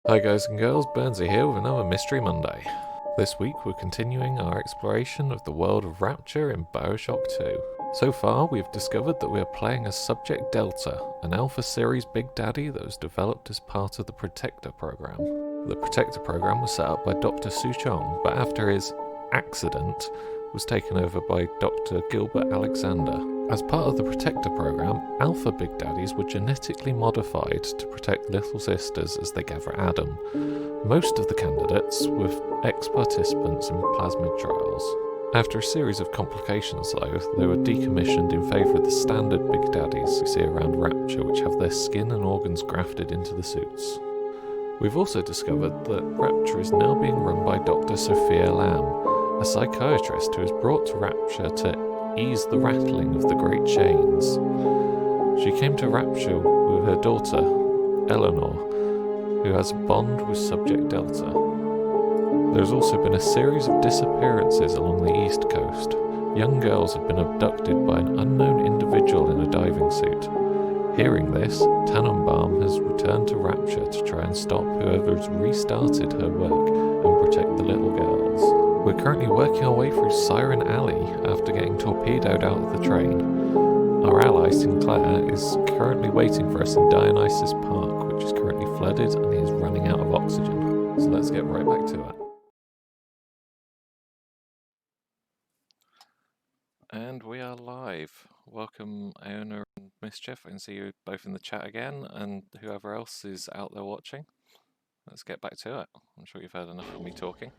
Hi guys and girls, Burnsy here with another Mystery Monday. This week we're continuing our exploration of the world of Rapture in Bioshock 2. So far we've discovered that we are playing as Subject Delta, an Alpha Series Big Daddy that was developed as part of the Protector program. The Protector program was set up by Dr. Suchong, but after his accident was taken over by Dr. Gilbert Alexander. As part of the Protector program, Alpha Big Daddies were genetically modified to protect little sisters as they gather Adam. Most of the candidates were ex-participants in plasmid trials. After a series of complications though, they were decommissioned in favour of the standard Big Daddies we see around Rapture, which have their skin and organs grafted into the suits. We've also discovered that Rapture is now being run by Dr. Sophia Lamb, a psychiatrist who is brought to Rapture to ease the rattling of the great chains. She came to Rapture with her daughter, Eleanor, who has a bond with Subject Delta. There has also been a series of disappearances along the East Coast. Young girls have been abducted by an unknown individual in a diving suit. Hearing this, Tannenbaum has returned to Rapture to try and stop whoever has restarted her work and protect the little girls. We're currently working our way through Siren Alley after getting torpedoed out of the train. Our ally, Sinclair, is currently waiting for us in Dionysus Park, which is currently flooded and is running out of oxygen. So let's get right back to it. And we are live. Welcome, Iona and Mischief. I can see you both in the chat again, and whoever else is out there watching. Let's get back to it. I'm sure you've heard enough of me talking.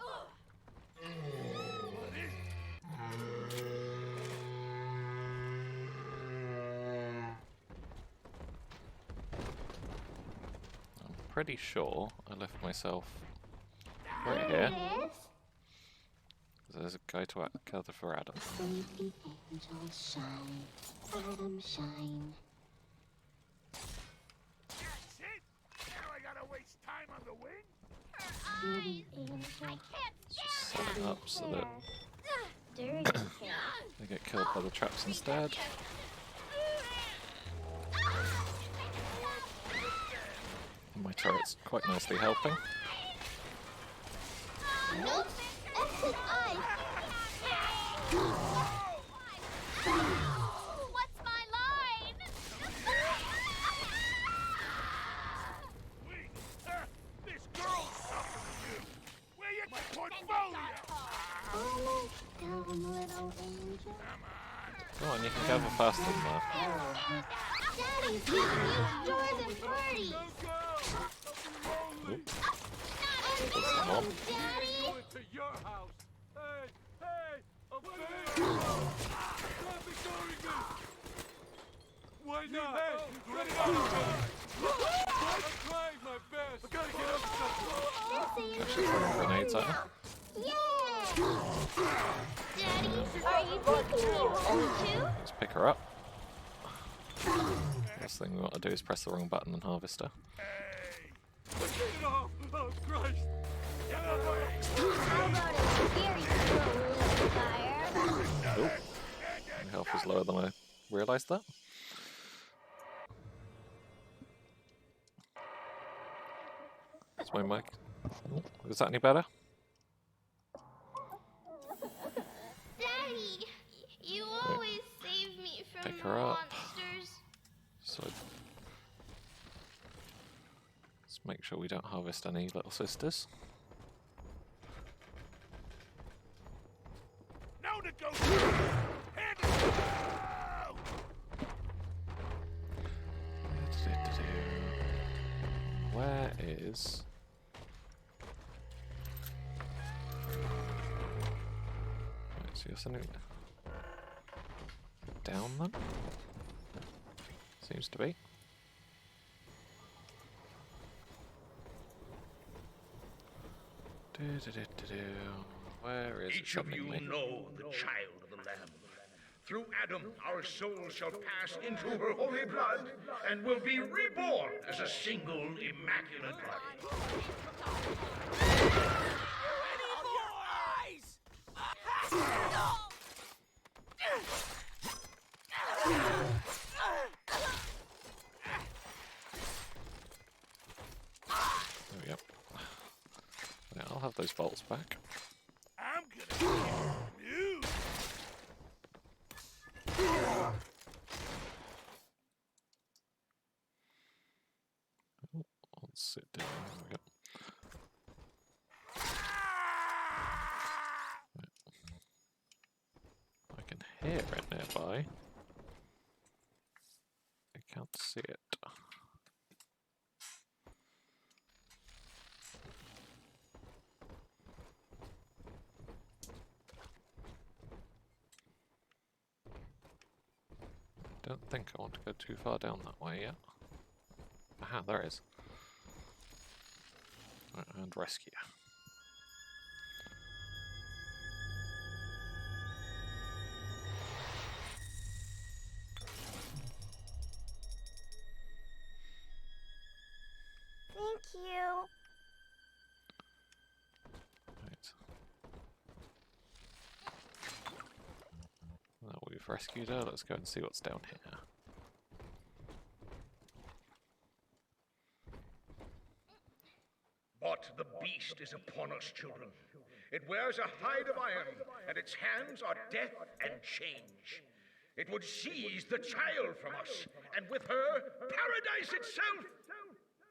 I'm pretty sure I left myself right here. There's a guy to gather for Adam. Sleepy angels shine, Adam shine. That's it? Now I gotta waste time on the wing? Just set it up so that Dirty they get killed by the traps instead. And my turret's quite nicely helping. Nope. Exit I. What's my line? Wait, this girl's talking to you. Where you my portfolio? Almost done, little angel. Come on, you can gather faster than that. Daddy's giving you stores and parties. Oop. Oh, Daddy. To your house. Hey, a bear! Stop ignoring me! Why not? Hey, ready I'm trying my best. I gotta get up something. Actually throwing grenades at her. Yeah. Daddy, are you taking me home too? Let's pick her up. Last thing we want to do is press the wrong button and harvest her. Get it off! Oh, Christ! Get away! How about a very slow fire? Oh, my health was lower than I realised that. Is my mic? Oh, is that any better? Daddy, you always save me from Pick her up. monsters. So let's make sure we don't harvest any little sisters. No negotiation! Hand it out! Where is... Right, so you're sending down then? Seems to be. Where is it Each of you sending me? know the child of the Lamb. Through Adam, our souls shall pass into her holy blood and will be reborn as a single immaculate body. There we go. those bolts back. I'm gonna get you. Let's sit down. There we go. I can hear it nearby. I can't see it. Don't think I want to go too far down that way yet. Aha, there it is. Right, and rescue. Thank you. Right. Now we've rescued her, let's go and see what's down here. But the beast is upon us, children. It wears a hide of iron, and its hands are death and change. It would seize the child from us, and with her, paradise itself.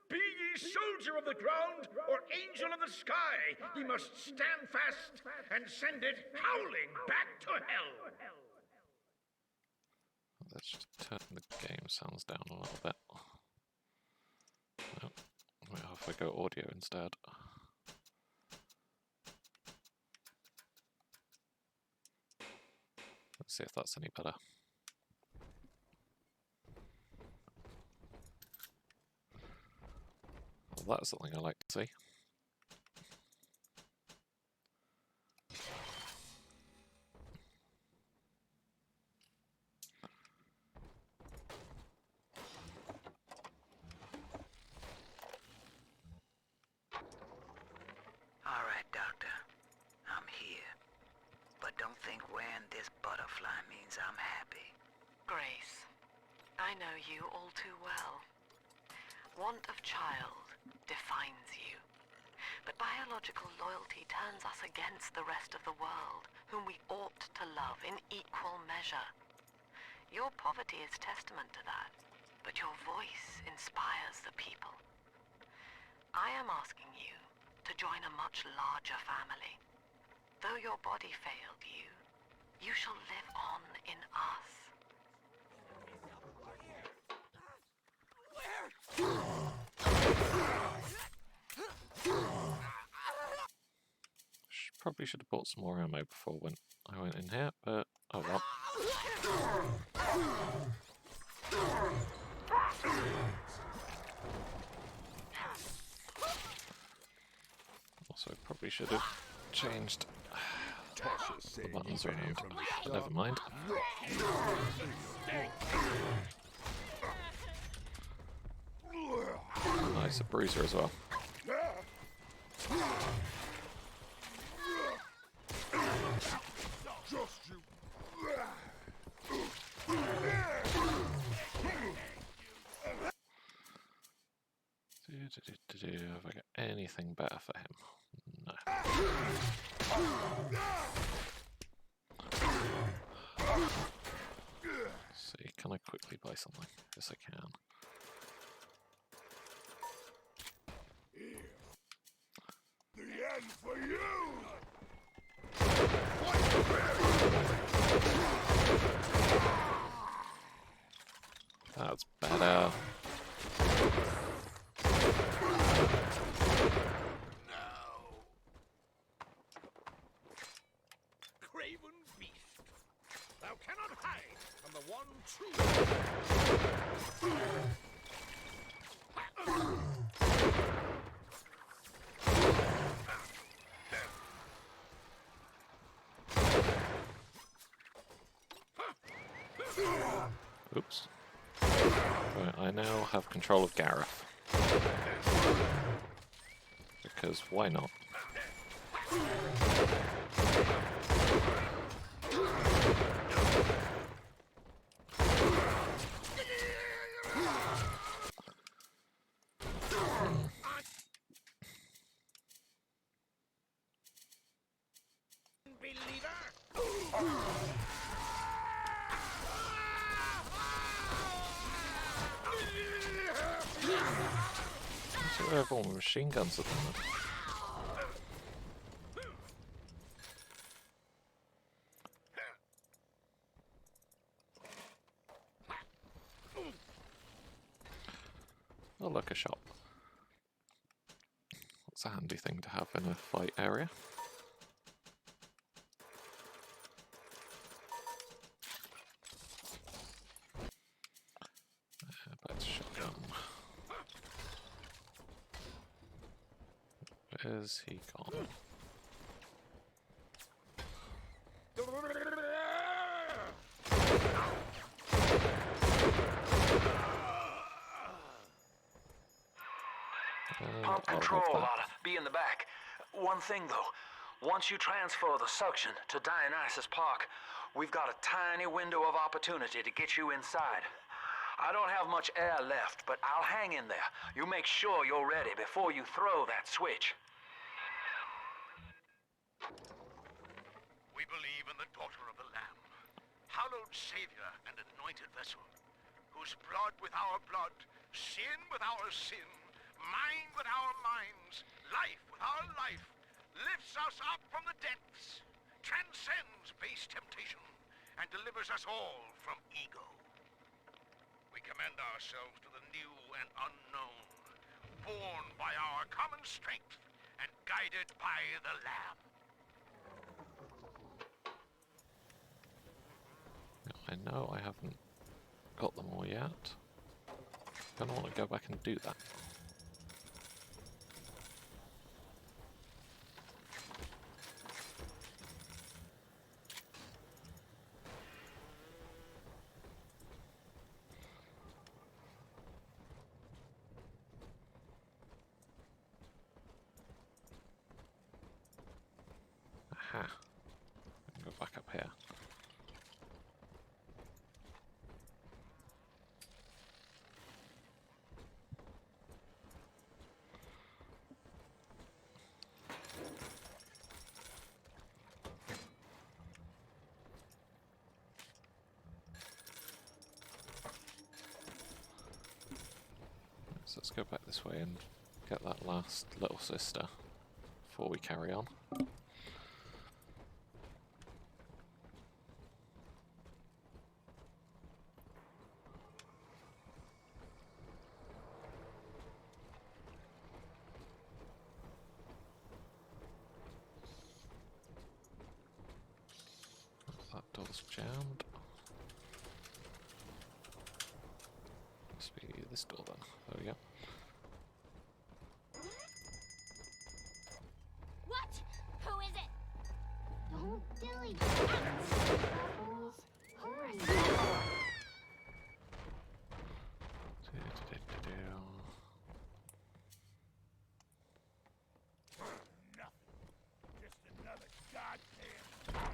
Be ye soldier of the ground, or angel of the sky, ye must stand fast and send it howling back to hell. Let's just turn the game sounds down a little bit. Oh, wait, if I go audio instead. Let's see if that's any better. Well, that's something I like to see. All right, Doctor. I'm here. But don't think wearing this butterfly means I'm happy. Grace, I know you all too well. Want of child defines you. But biological loyalty turns us against the rest of the world, whom we ought to love in equal measure. Your poverty is testament to that, but your voice inspires the people. I am asking you to join a much larger family. Though your body failed you, you shall live on in us. Probably should have bought some more ammo before I went in here, but oh well. Also, probably should have changed the buttons around. But never mind. Nice, a bruiser as well. Just you. Have I got anything better for him? No. Let's see, can I quickly buy something? Yes, I can. The end for you. That's better. Craven beast, thou cannot hide from the one true. Oops. Right, I now have control of Gareth. Because why not? So everyone with machine guns at the moment. Oh, look, a shop. That's a handy thing to have in a fight area. Back to shotgun. Where's he gone? Pump I'll control have that. ought to be in the back. One thing though, once you transfer the suction to Dionysus Park, we've got a tiny window of opportunity to get you inside. I don't have much air left, but I'll hang in there. You make sure you're ready before you throw that switch. We believe in the daughter of the Lamb, hallowed Savior and anointed vessel, whose blood with our blood, sin with our sin, mind with our minds, life with our life, lifts us up from the depths, transcends base temptation, and delivers us all from ego. We commend ourselves to the new and unknown, born by our common strength and guided by the Lamb. I know I haven't got them all yet. Don't want to go back and do that. Aha. Go back up here. So let's go back this way and get that last little sister before we carry on. That door's jammed. Must be this door then. There we go. What? Who is it? Don't dilly Bubbles. Just another goddamn.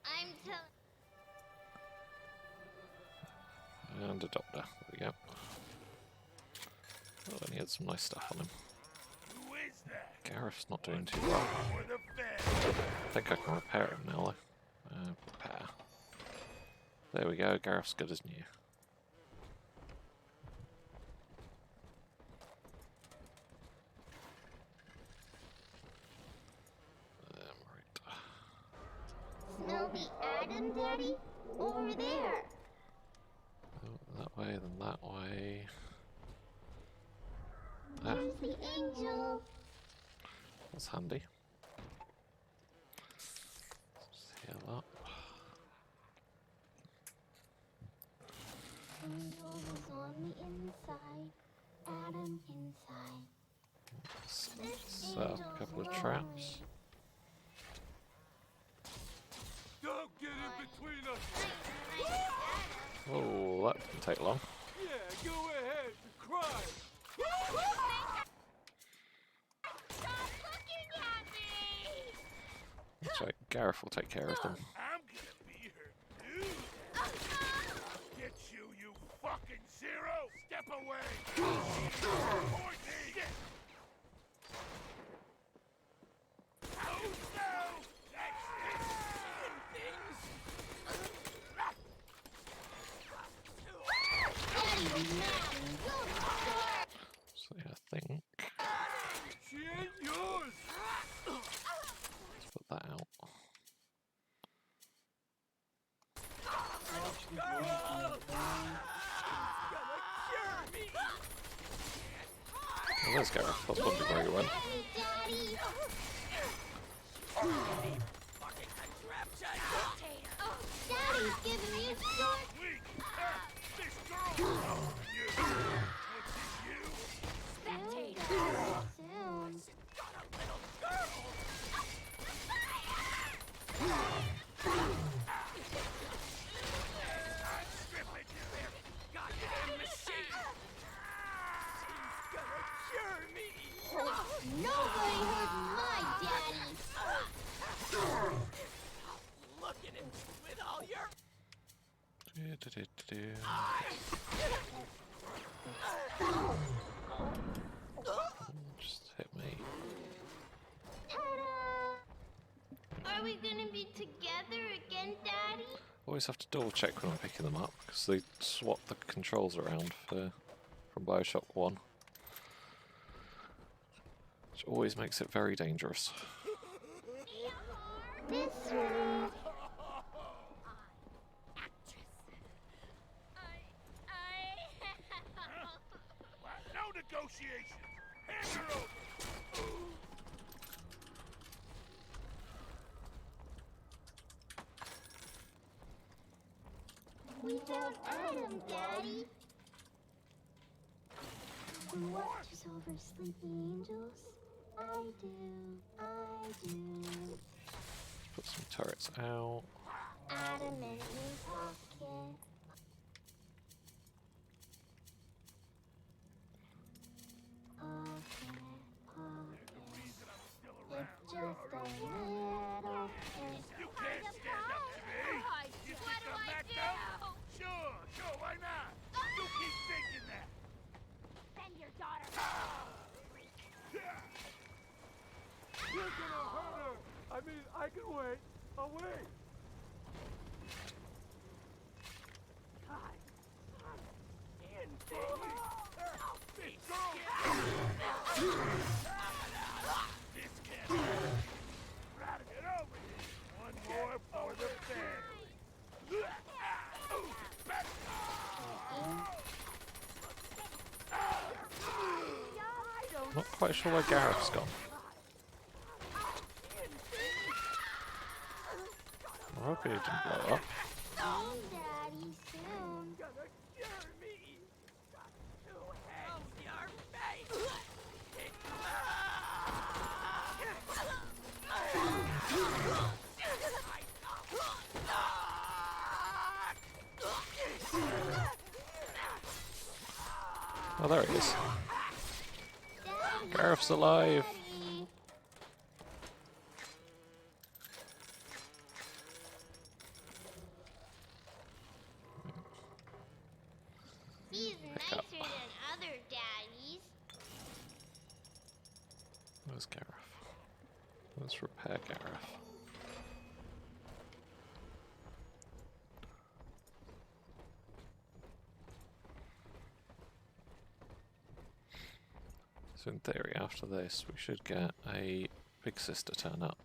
I'm telling. And a doctor. There we go. Oh, and he had some nice stuff on him. Who is that? Gareth's not doing too well. For the feds. I think I can repair him now though. Repair. There we go, Gareth's good as new. Right. Smell the Adam, Daddy? Over there. Oh, that way, then that way. Ah, There's the angel. that's handy. Just heal up. Angel was on the inside. Adam inside. Set up a couple of traps. Don't get in between us. Oh, that didn't take long. Yeah, go ahead. Cry. Stop looking at me! That's right, Gareth will take care of them. I'm gonna be her dude. Get you, you fucking zero! Step away! Or shit! Oh no! That's So yeah, I think she ain't yours! let's put that out. Well, there's Gareth. That's probably where he went. Daddy's giving me a short. Weak! This girl! Oh, you! What's it, you? Soon. Nobody hurt my daddy. Just hit me. Are we gonna be together again, Daddy? Always have to double check when I'm picking them up because they swap the controls around from Bioshock 1. Which always makes it very dangerous. This way. No negotiations! Hand her over! We found Adam, Daddy. Who watches over sleeping angels? I do. Put some turrets out. Adam in his pocket. It's just a little thing. You can't stand up to me! You think I'm that dumb? Sure, why not? You keep thinking that! Send your daughter. You're gonna hurt her! I mean, I can wait. I'll wait. This can't hurt. Get over here. One more for the family. Not quite sure where Gareth's gone. I hope he didn't blow up. Daddy soon. Oh, there he is. Gareth's alive. He's Pick nicer up. than other daddies. Where's Gareth? Let's repair Gareth. So in theory, after this, we should get a big sister turn up.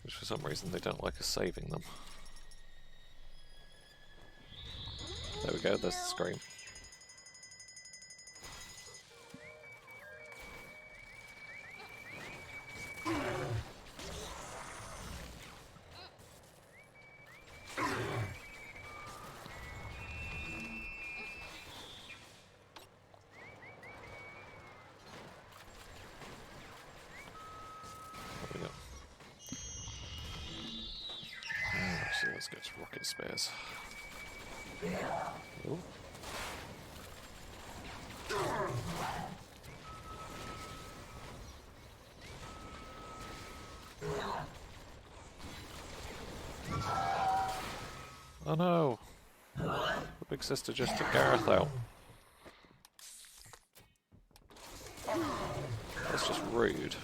Which for some reason they don't like us saving them. There we go, there's the scream. There we go. Actually, let's go to rocket spares. Ooh. Oh no! The big sister just took Gareth out. That's just rude.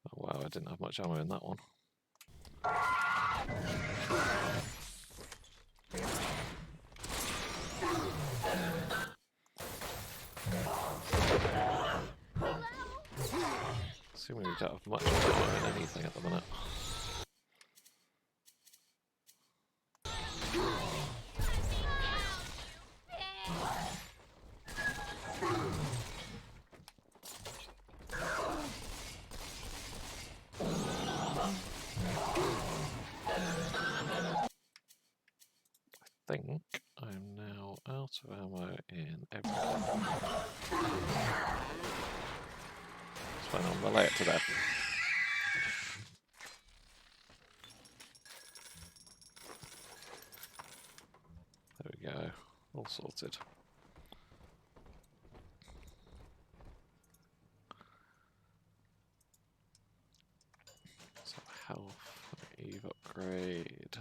Oh wow, I didn't have much ammo in that one. Assuming we don't have much ammo in anything at the minute. I think I'm now out of ammo in everything. It's fine, I'll relay it to them. There we go, all sorted. So health, Eve upgrade.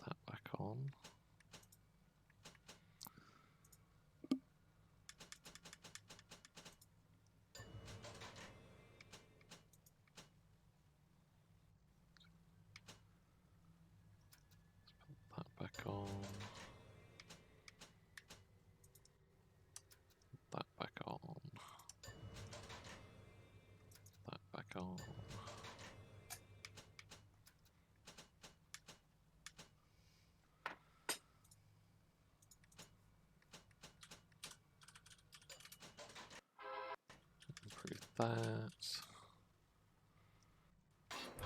That back on. That back on. That back on. That back on. Improve that.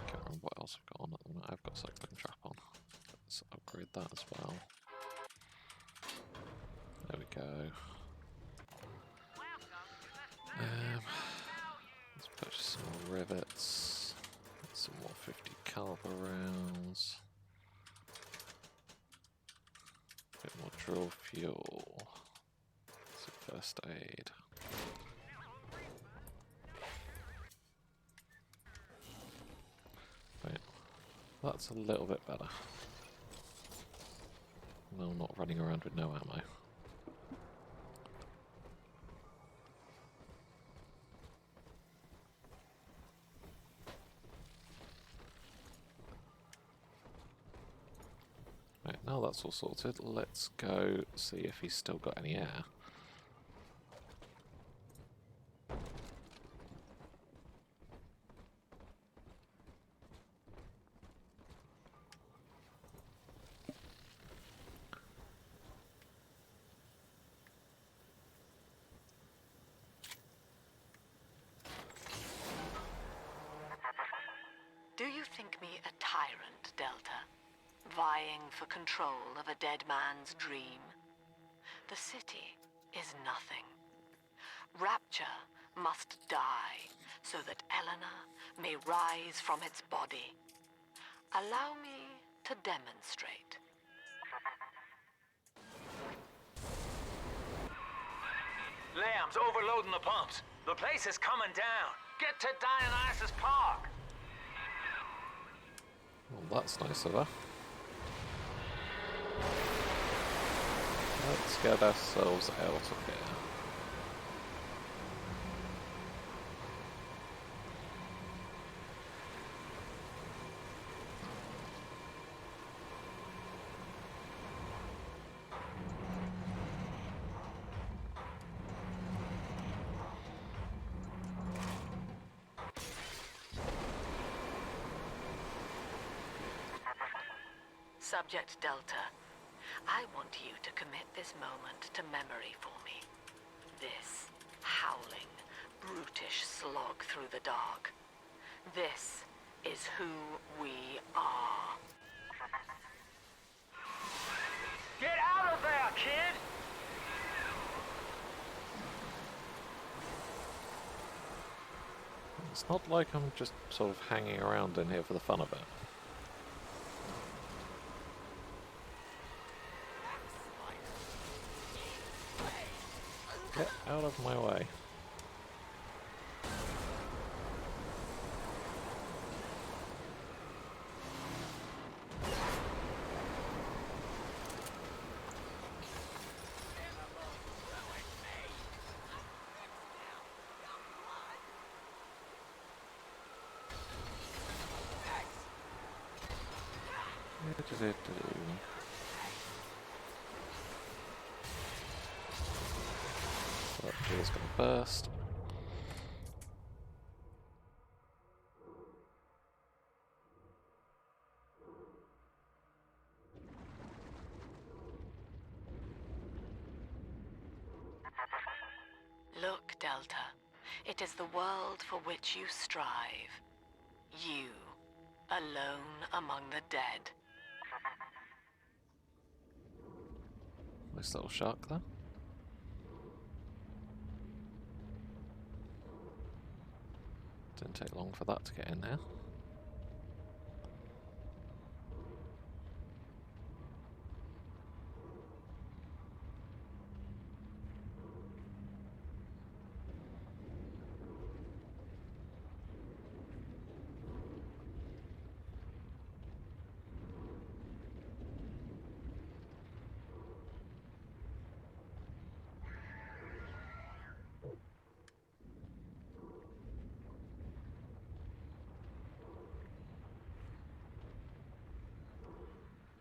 Can't remember what else I've got on at the minute. I've got cycling trap on. Let's upgrade that as well. There we go. Let's purchase some more rivets. Get some more 50 caliber rounds. A bit more drill fuel. Some first aid. Right, that's a little bit better. No, I'm not running around with no ammo. Right, now that's all sorted, let's go see if he's still got any air. Do you think me a tyrant, Delta? Vying for control of a dead man's dream? The city is nothing. Rapture must die so that Eleanor may rise from its body. Allow me to demonstrate. Liam's overloading the pumps. The place is coming down. Get to Dionysus Park. Well, that's nice of her. Let's get ourselves out of here. Subject Delta, I want you to commit this moment to memory for me. This howling, brutish slog through the dark. This is who we are. Get out of there, kid! It's not like I'm just sort of hanging around in here for the fun of it. Get out of my way. That door's gonna burst. Look, Delta. It is the world for which you strive. You, alone among the dead. Nice little shark there. Didn't take long for that to get in there.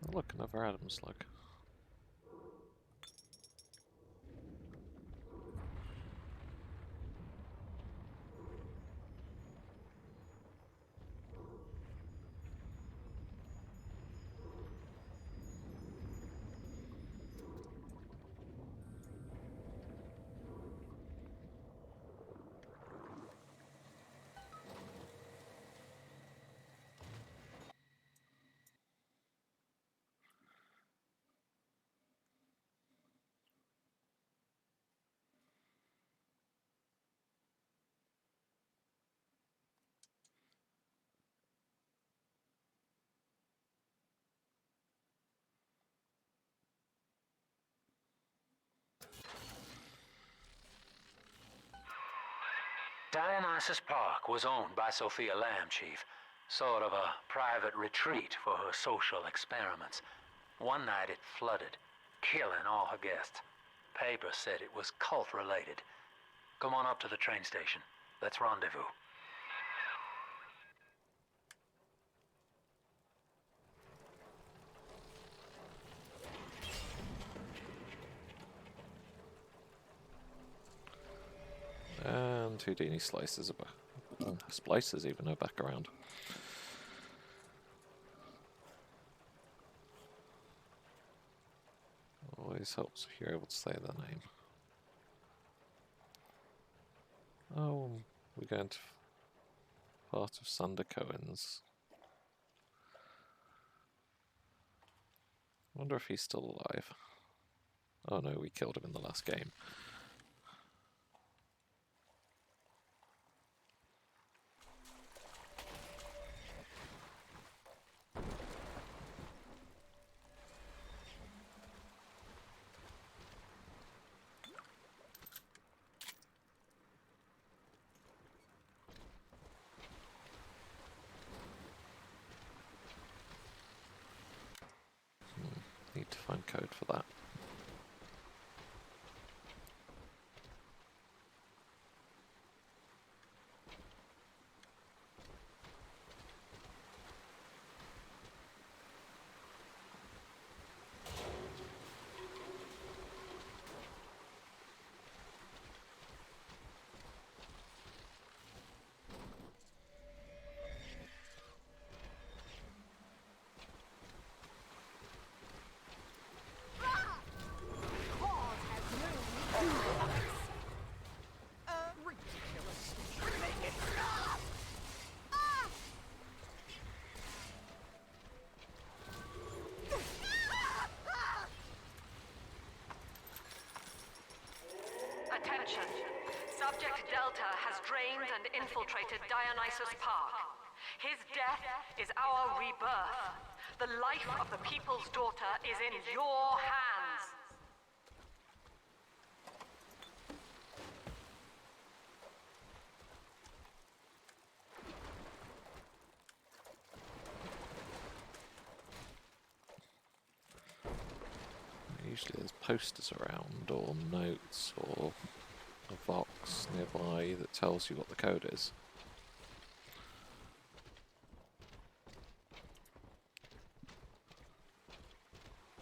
Oh, look, another Adam slug. Dionysus Park was owned by Sophia Lamb, Chief. Sort of a private retreat for her social experiments. One night it flooded, killing all her guests. Papers said it was cult-related. Come on up to the train station. Let's rendezvous. And Houdini slices are back. Splices even are back around. Always helps if you're able to say their name. Oh, we're going to part of Sander Cohen's. I wonder if he's still alive. Oh no, we killed him in the last game. Need to find code for that. Attention! Subject Delta has drained and infiltrated Dionysus Park. His death is our rebirth. The life of the People's Daughter is in your hands. Usually there's posters around, or notes, or a box nearby that tells you what the code is.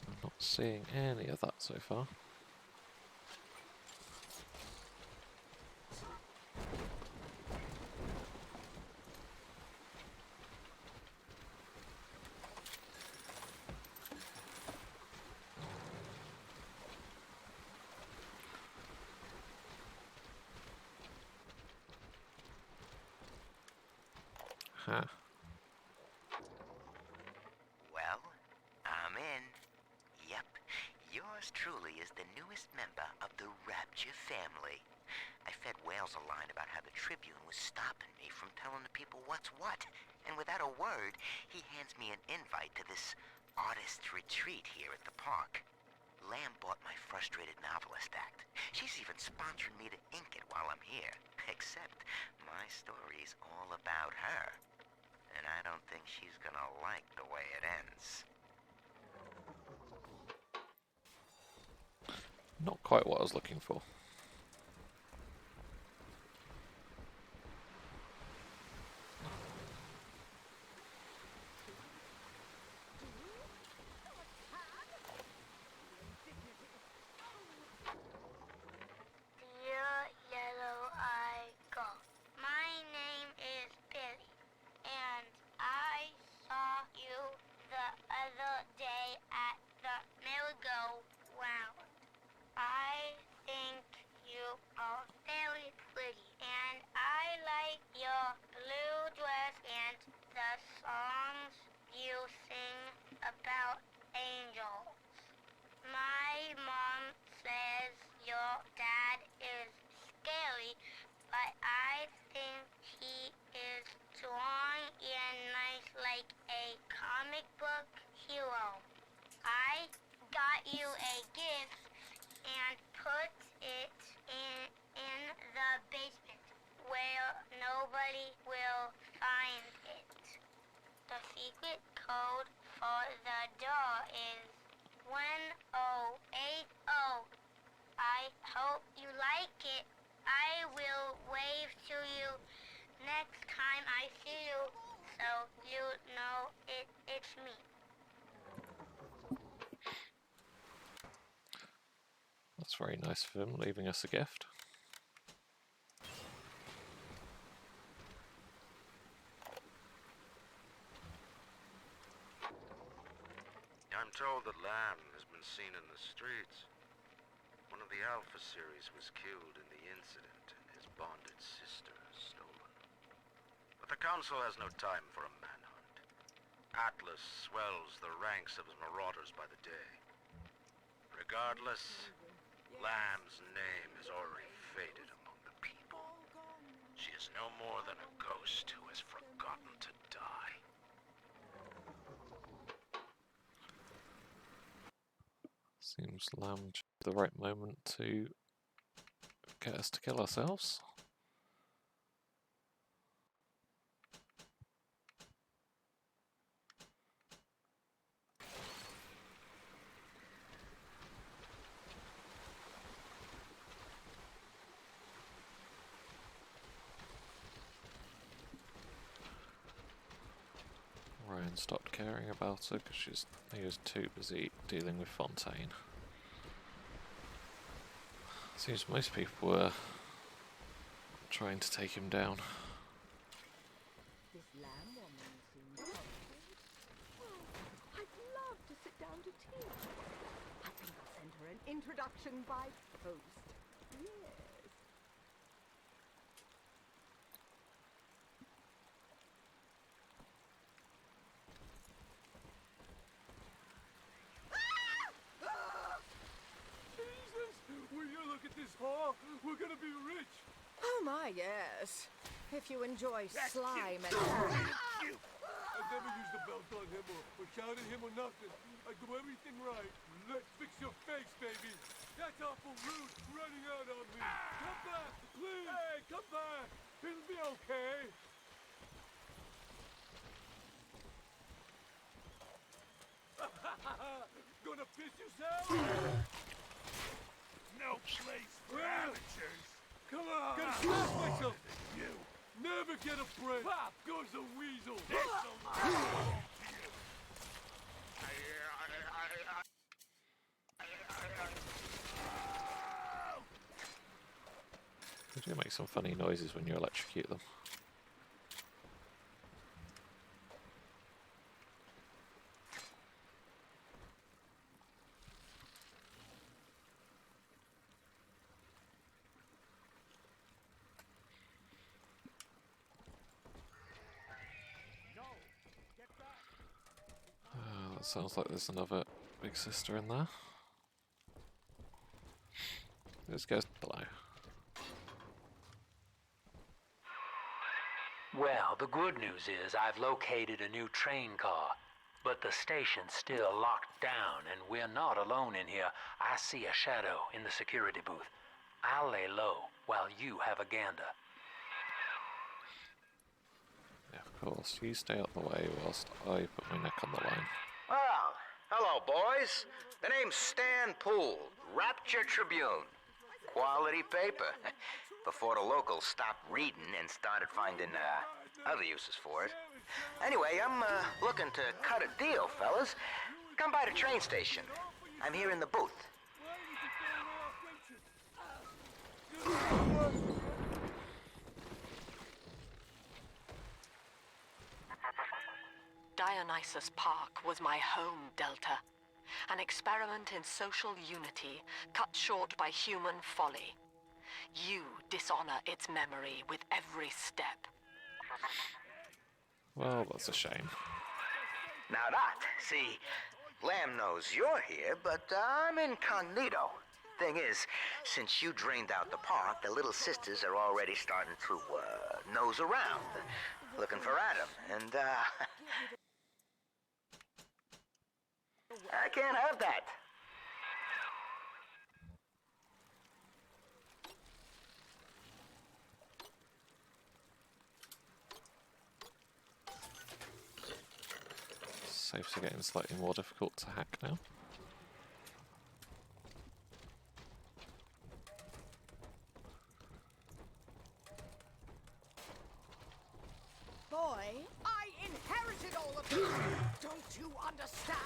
I'm not seeing any of that so far. Huh. Well, I'm in. Yep, yours truly is the newest member of the Rapture family. I fed Wales a line about how the Tribune was stopping me from telling the people what's what, and without a word, he hands me an invite to this artist retreat here at the park. Lamb bought my Frustrated Novelist Act. She's even sponsoring me to ink it while I'm here, except my story's all about her. And I don't think she's gonna like the way it ends. Not quite what I was looking for. Dear Yellow-Eye Gull, my name is Billy, and I saw you the other day at the merry-go-round. I think you are very pretty, and I like your blue dress and the songs you sing about angels. My mom says your dad is scary, but I think he is strong and nice like a comic book hero. I got you a gift and put it in the basement where nobody will find it. The secret code for the door is 1080. I hope you like it. I will wave to you next time I see you, so you know it's me. That's very nice of him, leaving us a gift. I'm told that Lamb has been seen in the streets. One of the Alpha series was killed in the incident, and his bonded sister is stolen. But the Council has no time for a manhunt. Atlas swells the ranks of his marauders by the day. Regardless, Lamb's name is already faded among the people. She is no more than a ghost who has forgotten to die. Seems Lamb chose the right moment to get us to kill ourselves. Ryan stopped caring about her because he was too busy dealing with Fontaine. Seems most people were trying to take him down. This Lamb woman seems competent. Oh, I'd love to sit down to tea. I think I'll send her an introduction by post. Yes. Jesus! Will you look at this whore? We're gonna Ah, yes. If you enjoy slime and... I never used the belt on him or shouted at him or nothing. I do everything right. Let's fix your face, baby. That's awful rude, running out on me. Come back, please. Hey, come back. It'll be okay. Gonna piss yourself? No place for amateurs. Come on. Gonna smash myself. You never get a break. Pop goes the weasel. They do make some funny noises when you electrocute them. That sounds like there's another big sister in there. Let's go below. Well, the good news is I've located a new train car, but the station's still locked down and we're not alone in here. I see a shadow in the security booth. I'll lay low while you have a gander. Yeah, of course. You stay out the way whilst I put my neck on the line. Well, hello, boys. The name's Stan Poole, Rapture Tribune. Quality paper. Before the locals stopped reading and started finding other uses for it. Anyway, I'm looking to cut a deal, fellas. Come by the train station. I'm here in the booth. Dionysus Park was my home, Delta. An experiment in social unity, cut short by human folly. You dishonor its memory with every step. Well, that's a shame. Now that, see, Lamb knows you're here, but I'm incognito. Thing is, since you drained out the park, the little sisters are already starting to nose around, looking for Adam, and I can't have that. Safes are getting slightly more difficult to hack now. Boy, I inherited all of this! Don't you understand?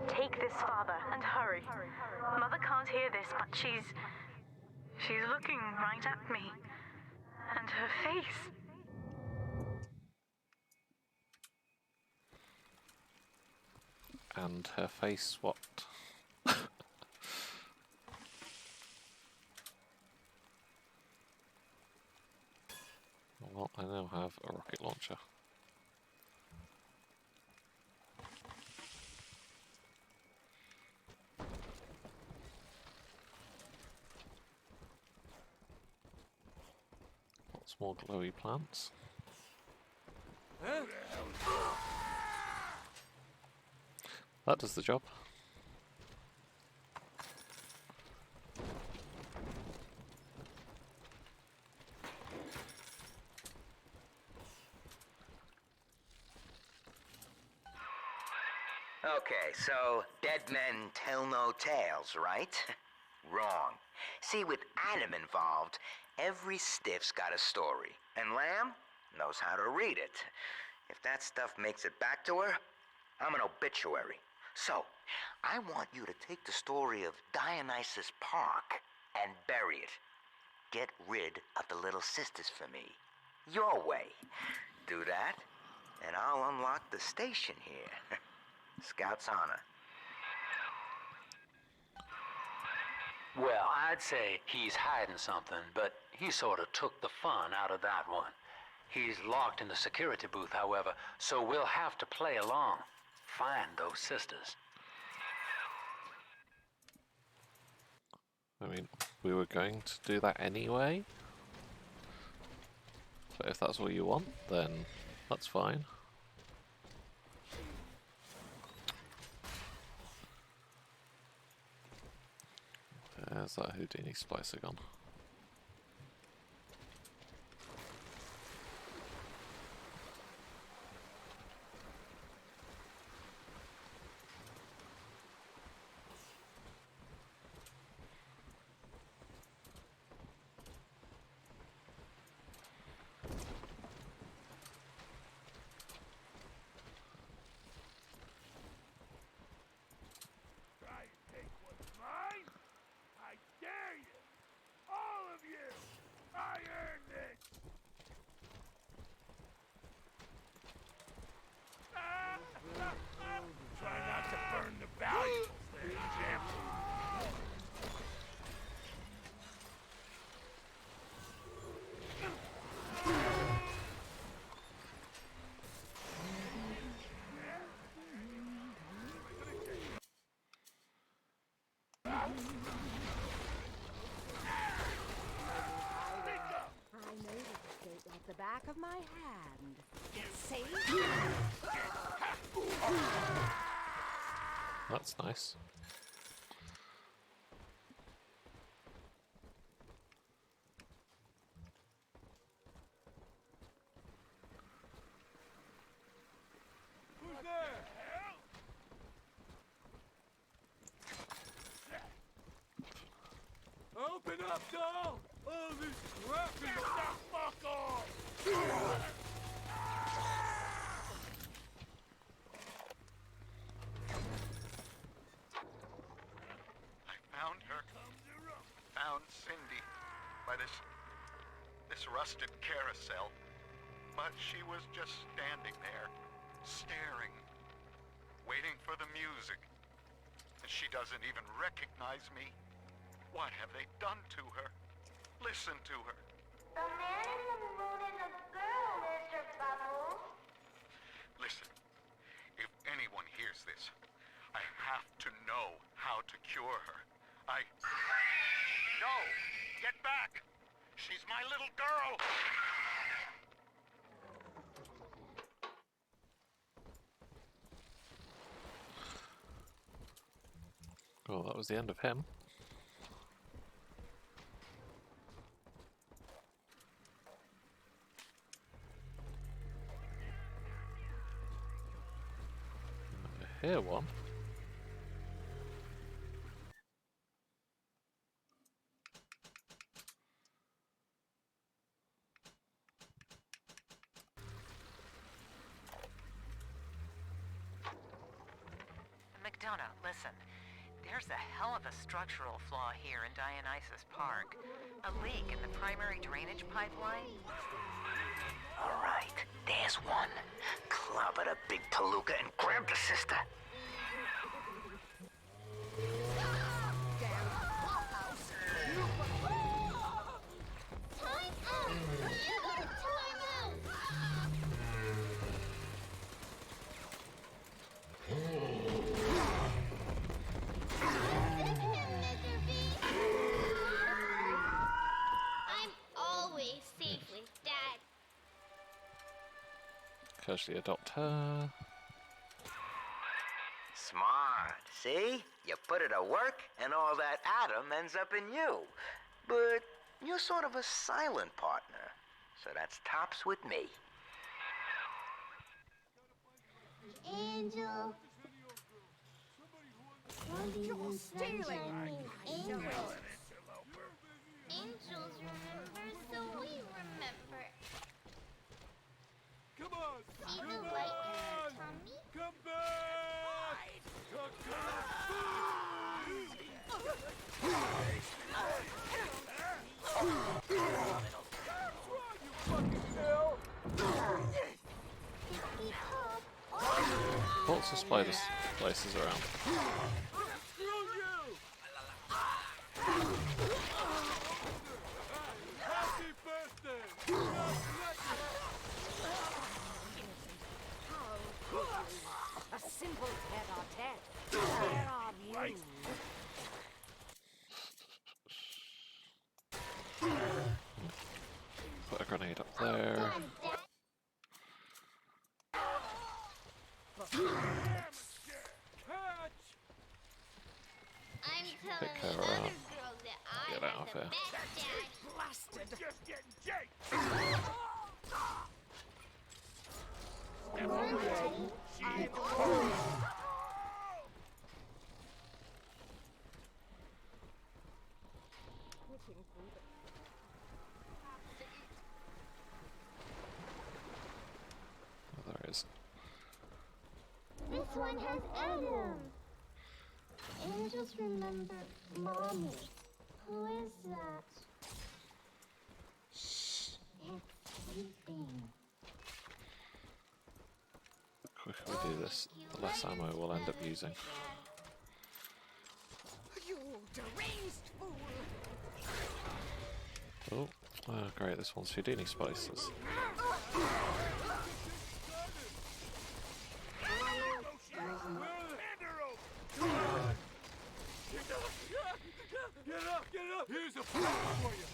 Take this, Father, and hurry. Mother can't hear this, but she's looking right at me. And her face. And her face, what? Well, I now have a rocket launcher. Lots more glowy plants. Huh? That does the job. Okay, so dead men tell no tales, right? Wrong. See, with Adam involved, every stiff's got a story, and Lamb knows how to read it. If that stuff makes it back to her, I'm an obituary. So, I want you to take the story of Dionysus Park and bury it. Get rid of the little sisters for me. Your way. Do that, and I'll unlock the station here. Scout's honor. Well, I'd say he's hiding something, but he sort of took the fun out of that one. He's locked in the security booth, however, so we'll have to play along. Find those sisters. I mean, we were going to do that anyway. But if that's what you want, then that's fine. There's that Houdini splicer gone. Try and take what's mine? I dare you! All of you! I earned this! Try not to burn the valuables there, champ. I know this escape like the back of my hand. See? That's nice. Who's there? Open up, doll! Oh, this crap is the fuck off! I found her. Found Cindy by this rusted carousel. But she was just standing there, staring, waiting for the music. And she doesn't even recognize me. What have they done to her? Listen to her. The man in the moon is a girl, Mr. Bubbles. Listen, if anyone hears this, I have to know how to cure her. No! Get back! She's my little girl! Well, that was the end of him. I hear one. McDonough, listen. There's a hell of a structural flaw here in Dionysus Park. A leak in the primary drainage pipeline. All right, there's one. Clobber the big palooka and grab the sister. Time out! You got time out! I'm always safe with Dad. Casually adopt her. Smart. See? You put it to work, and all that atom ends up in you. But you're sort of a silent partner, so that's tops with me. Angel. You're stealing! Angels. Angels remember, so we remember. Come on! See Come the on! light in her tummy? Come back! Lots of spider places around. Screw you! Happy birthday! A simple tete-a-tete. Where are you? grenade up there. I'm Pick telling her the other up. girls that I Get have out of the here. best dad. Blasted! Just getting Jake! Come on, Daddy. Switching through the Oh, there is. This one has Adam. Angels remember Mommy. Who is that? Shh, it's sleeping. The quicker we do this, the less ammo we'll end up using. You deranged fool! Oh, great, this one's Houdini spices. Get up! Here's a plan for you!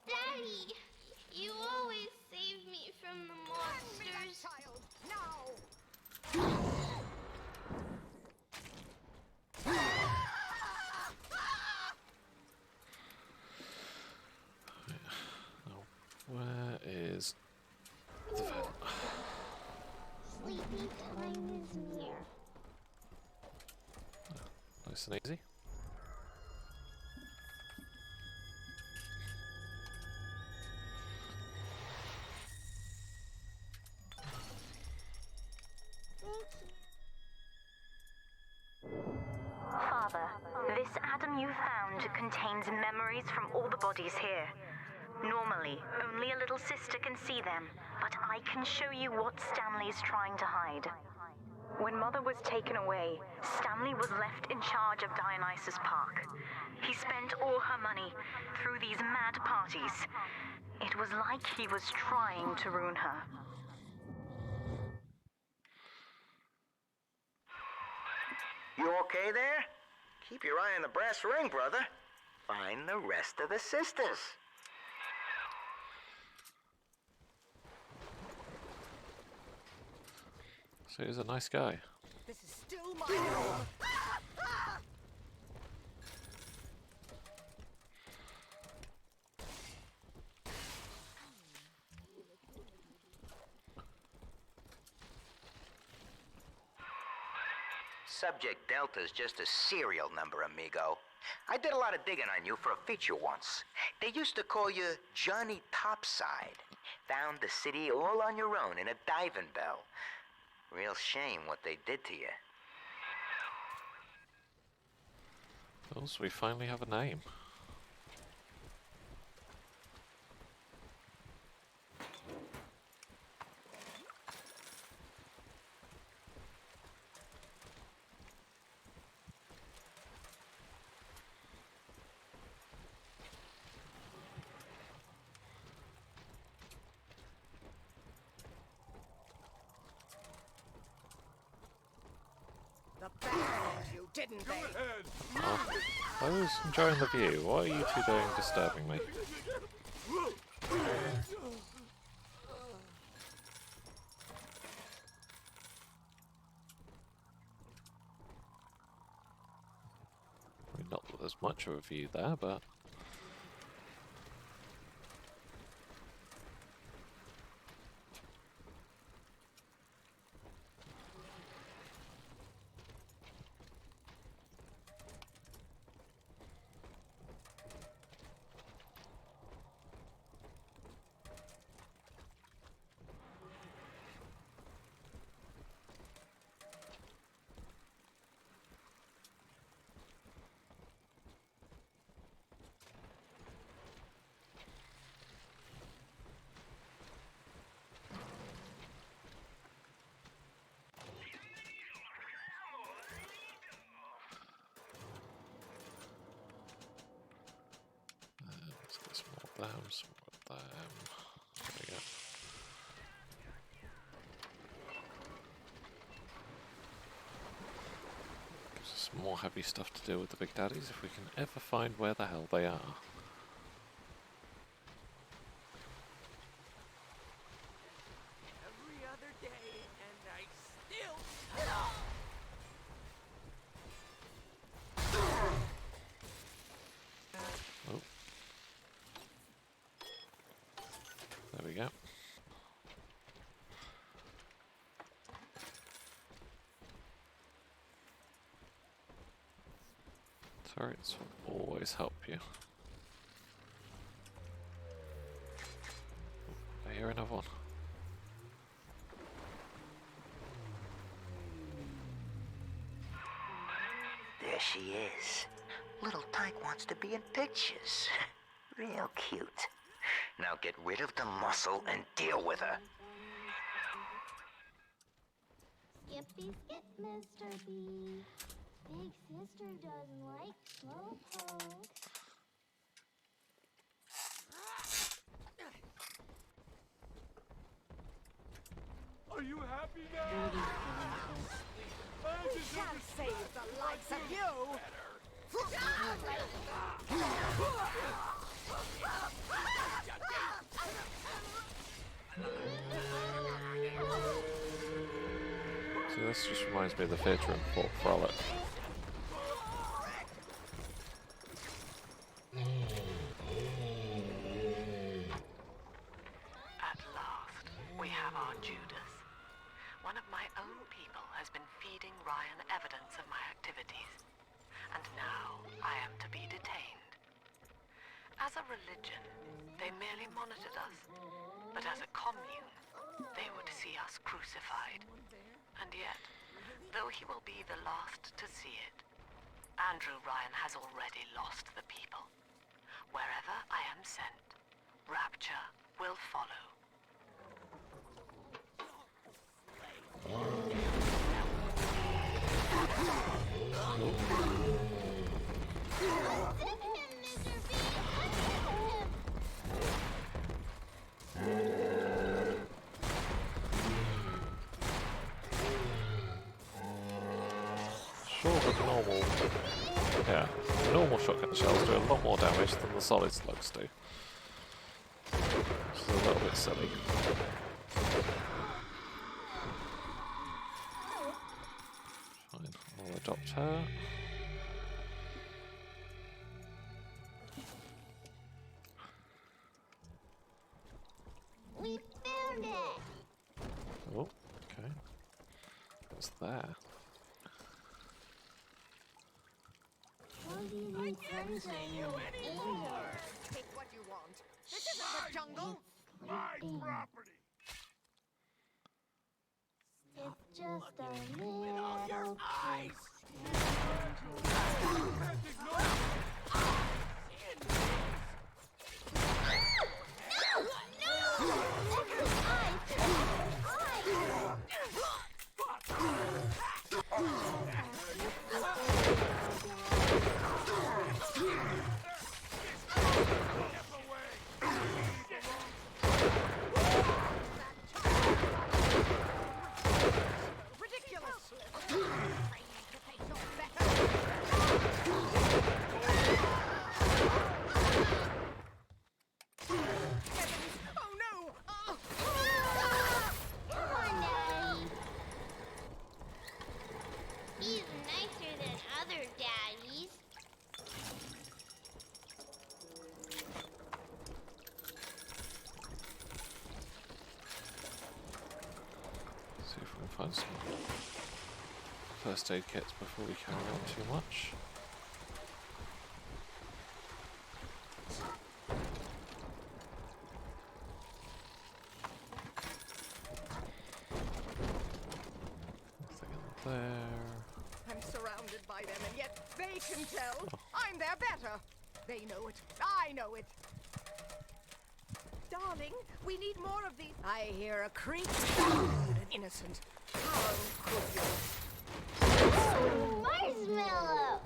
Daddy, you always save me from the Hand me that monsters. child, now! Now, where is the vent? Sleepy time is near. Nice and easy. Father, this Adam you found contains memories from all the bodies here. Normally, only a little sister can see them, but I can show you what Stanley's trying to hide. When Mother was taken away, Stanley was left in charge of Dionysus Park. He spent all her money through these mad parties. It was like he was trying to ruin her. You okay there? Keep your eye on the brass ring, brother. Find the rest of the sisters. So he's a nice guy. This is still my home! Subject Delta's just a serial number, amigo. I did a lot of digging on you for a feature once. They used to call you Johnny Topside. Found the city all on your own in a diving bell. Real shame what they did to you. Oh, so we finally have a name. The banned you, didn't Go they? ahead! Oh, I was enjoying the view. What are you two doing disturbing me? I mean, not that there's much of a view there, but... more of them, some more of them. There we go. Gives us some more heavy stuff to do with the big daddies if we can ever find where the hell they are. Every other day, and I still. Oh. There we go. Turrets will always help you. I hear another one. There she is. Little Tyke wants to be in pictures. Real cute. Now get rid of the muscle and deal with her. Skippy skip, Mr. B. Big sister doesn't like slow poke. Are you happy now? We can't save the likes of you! See, this just reminds me of the theatre in Fort Frolic. At last, we have our Judas. One of my own people has been feeding Ryan evidence of my activities. And now I am to be detained. As a religion, they merely monitored us. But as a commune, they would see us crucified. And yet, though he will be the last to see it, Andrew Ryan has already lost the people. Wherever I am sent, rapture will follow. Sure, but the normal... Yeah, the normal shotgun shells do a lot more damage than the solid slugs do. Which is a little bit silly. Fine, I'll adopt her. We found it! Oh, okay. What's there? Take what you want. This isn't the jungle! My property! It's just a little eyes! He's nicer than other daddies. See if we can find some first aid kits before we carry on too much. Nothing in there. I'm surrounded by them, and yet they can tell. I'm their better. They know it. I know it. Darling, we need more of these. I hear a creak. Innocent. How could you? Marshmallow!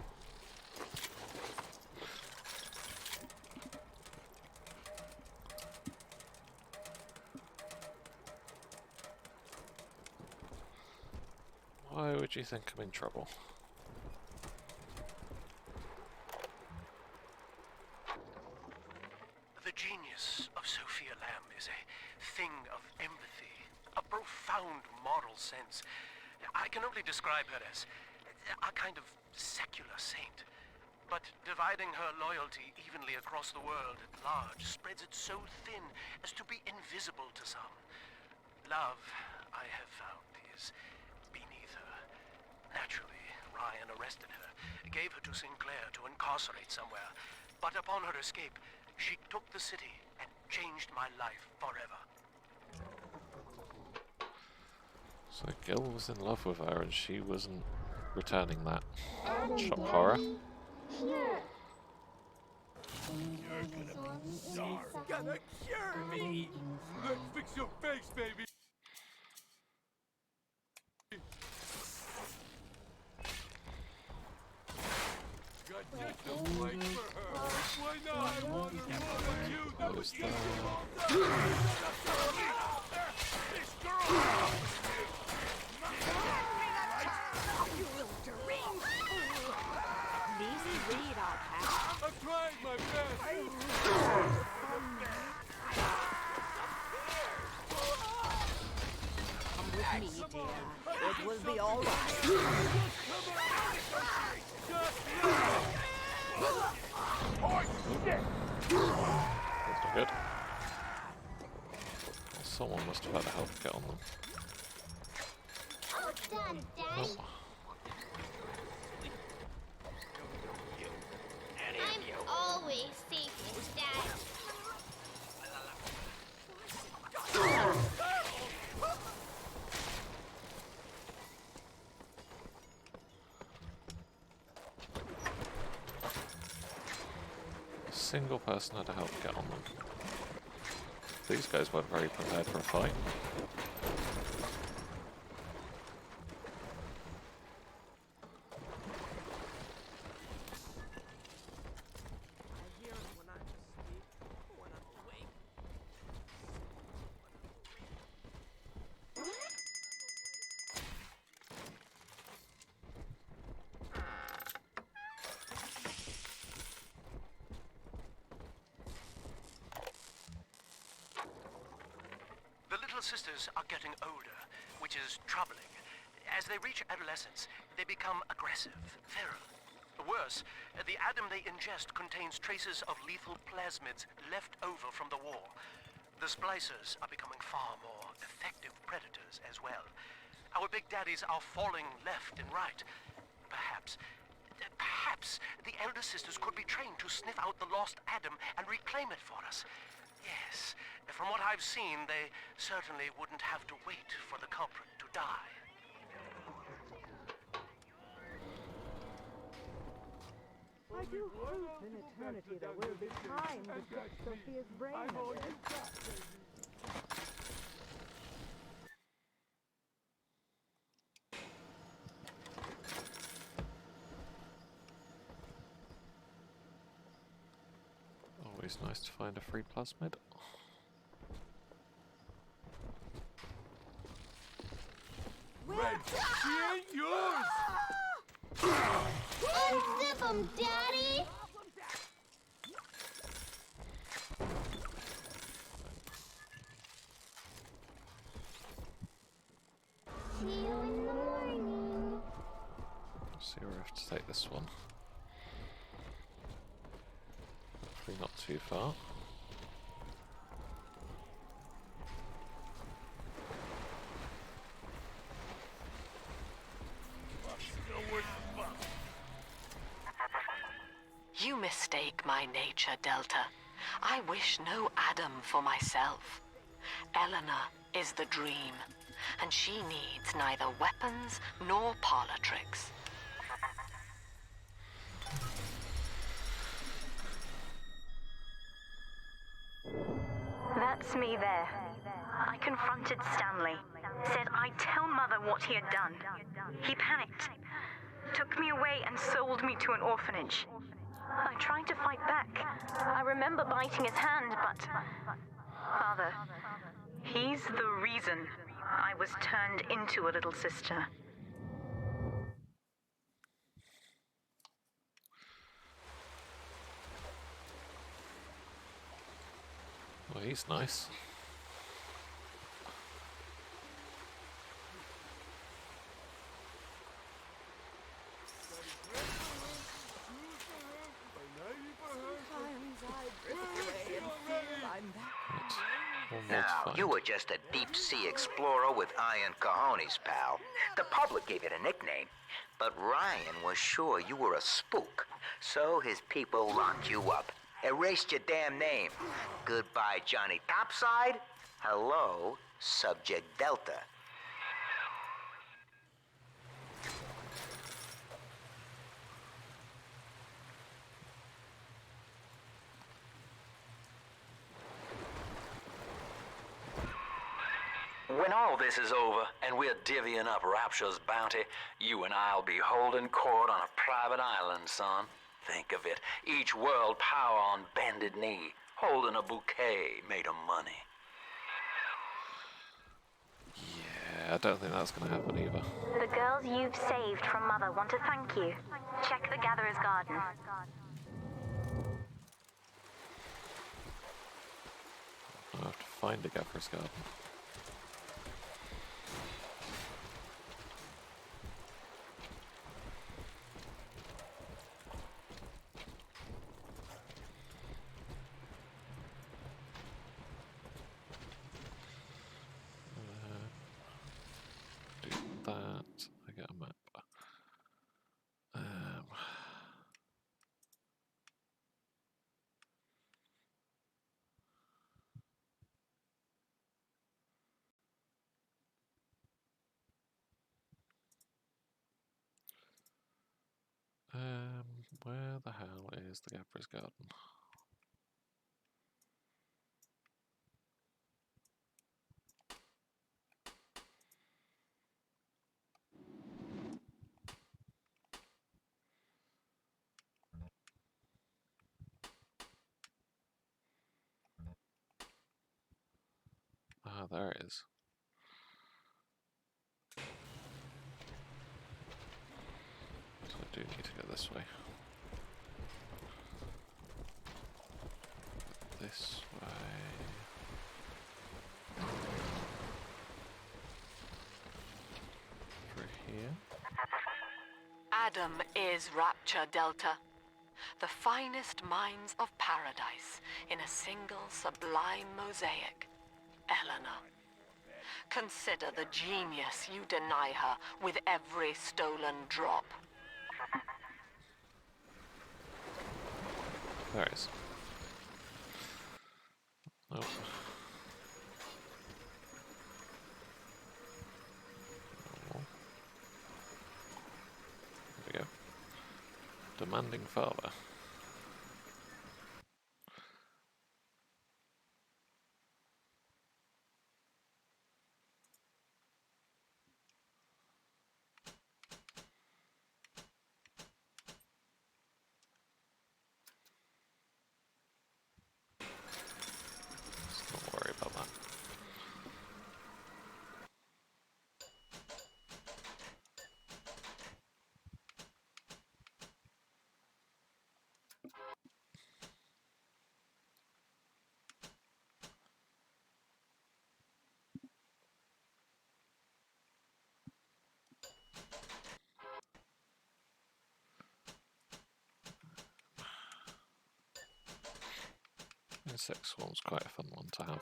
Why would you think I'm in trouble? The genius of Sophia Lamb is a thing of empathy, a profound moral sense. I can only describe her as a kind of secular saint. But dividing her loyalty evenly across the world at large spreads it so thin as to be invisible to some. Love, I have found, is beneath her. Naturally, Ryan arrested her, gave her to Sinclair to incarcerate somewhere. But upon her escape, she took the city and changed my life forever. So Gil was in love with her and she wasn't returning that. Shock horror. Here. You're gonna be sorry. Gonna cure me. Let's fix your face, baby. Got just a place for her. Why not? I want her more than you. That was you. This girl. You will drink! These read our path. I'm trying my best. Come with me, dear. It will be all right. That's not good. Well, someone must have had a health kit on them. All done, Daddy. Oh. I'm always safe with Dad. A single person had a health kit on them. These guys weren't very prepared for a fight. I hear it when I'm asleep, when I'm awake. The little sisters are getting older, which is troubling. As they reach adolescence, they become aggressive, feral. Worse, the Adam they ingest contains traces of lethal plasmids left over from the war. The splicers are becoming far more effective predators as well. Our big daddies are falling left and right. Perhaps the elder sisters could be trained to sniff out the lost Adam and reclaim it for us. Yes, from what I've seen, they certainly wouldn't have to wait for the culprit to die. I do hope in eternity there will be time to fix Sophia's brain I'm all you again. got, baby. Always nice to find a free plasmid. Red, she ain't yours! Unzip 'em, Daddy! See you in the morning. See where I have to take this one. Hopefully not too far. You mistake my nature, Delta. I wish no Adam for myself. Eleanor is the dream, and she needs neither weapons nor parlor tricks. That's me there. I confronted Stanley. Said I'd tell Mother what he had done. He panicked. Took me away and sold me to an orphanage. I tried to fight back. I remember biting his hand, but... Father, he's the reason I was turned into a little sister. Well, he's nice. Sometimes I drift away and feel I'm back. Now, you were just a deep-sea explorer with iron cojones, pal. The public gave it a nickname, but Ryan was sure you were a spook, so his people locked you up, erased your damn name. Goodbye, Johnny Topside. Hello, Subject Delta. When all this is over and we're divvying up Rapture's bounty, you and I'll be holding court on a private island, son. Think of it. Each world power on bended knee, holding a bouquet made of money. Yeah, I don't think that's going to happen either. The girls you've saved from Mother want to thank you. Check the Gatherer's Garden. I'll have to find a Gatherer's Garden. Do that. I get a map. Where the hell is the Gatherer's Garden? Ah, there it is. So I do need to go this way. This way. Through here. Adam is Rapture Delta. The finest minds of paradise in a single sublime mosaic. Eleanor. Consider the genius you deny her with every stolen drop. There it is. Oh. Oh. There we go. Demanding father. Let's not worry about that. Insect swarm's quite a fun one to have.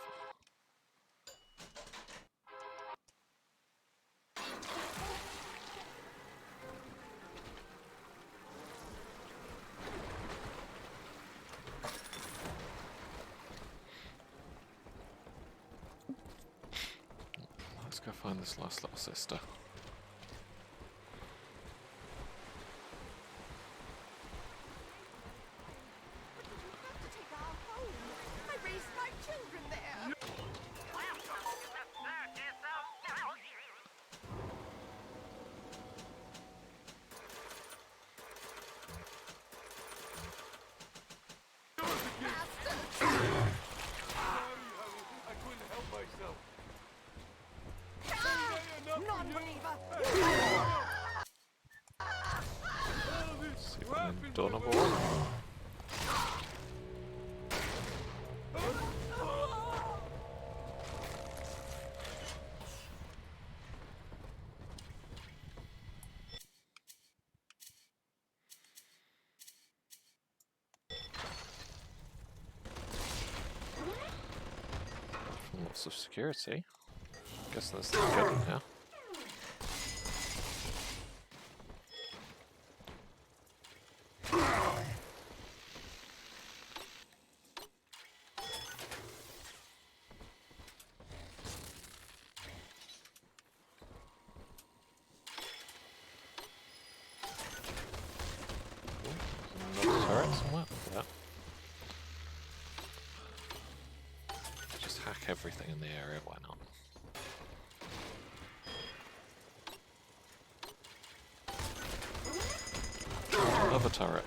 Let's go find this last little sister. I raised my children there. I couldn't help myself. Non-believer! See if I can Dawnable. lots of security. Guess there's the gun now. Another turret somewhere? Yeah. Just hack everything in the area, why not? Another turret.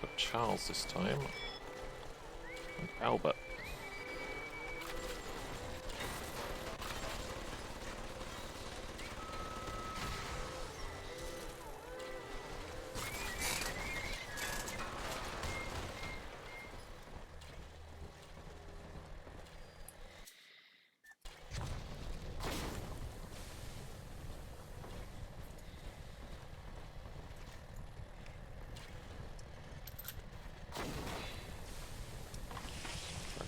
Got Charles this time. And Albert.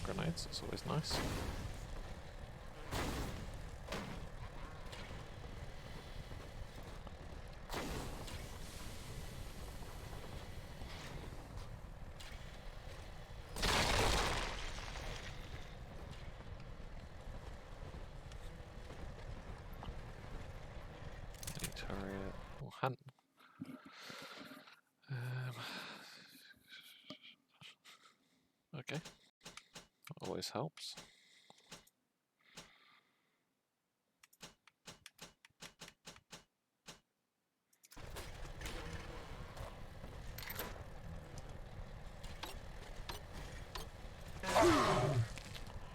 Grenades, that's always nice. Turret. Oh, hand. Okay. Always helps.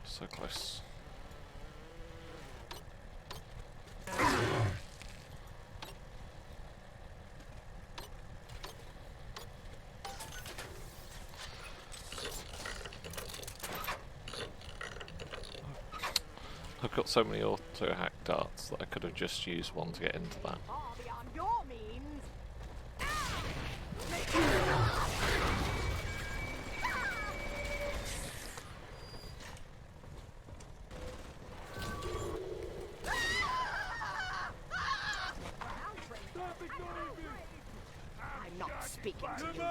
So close. I've got so many auto-hack darts that I could have just used one to get into that. Far beyond your means. I'm not speaking to you.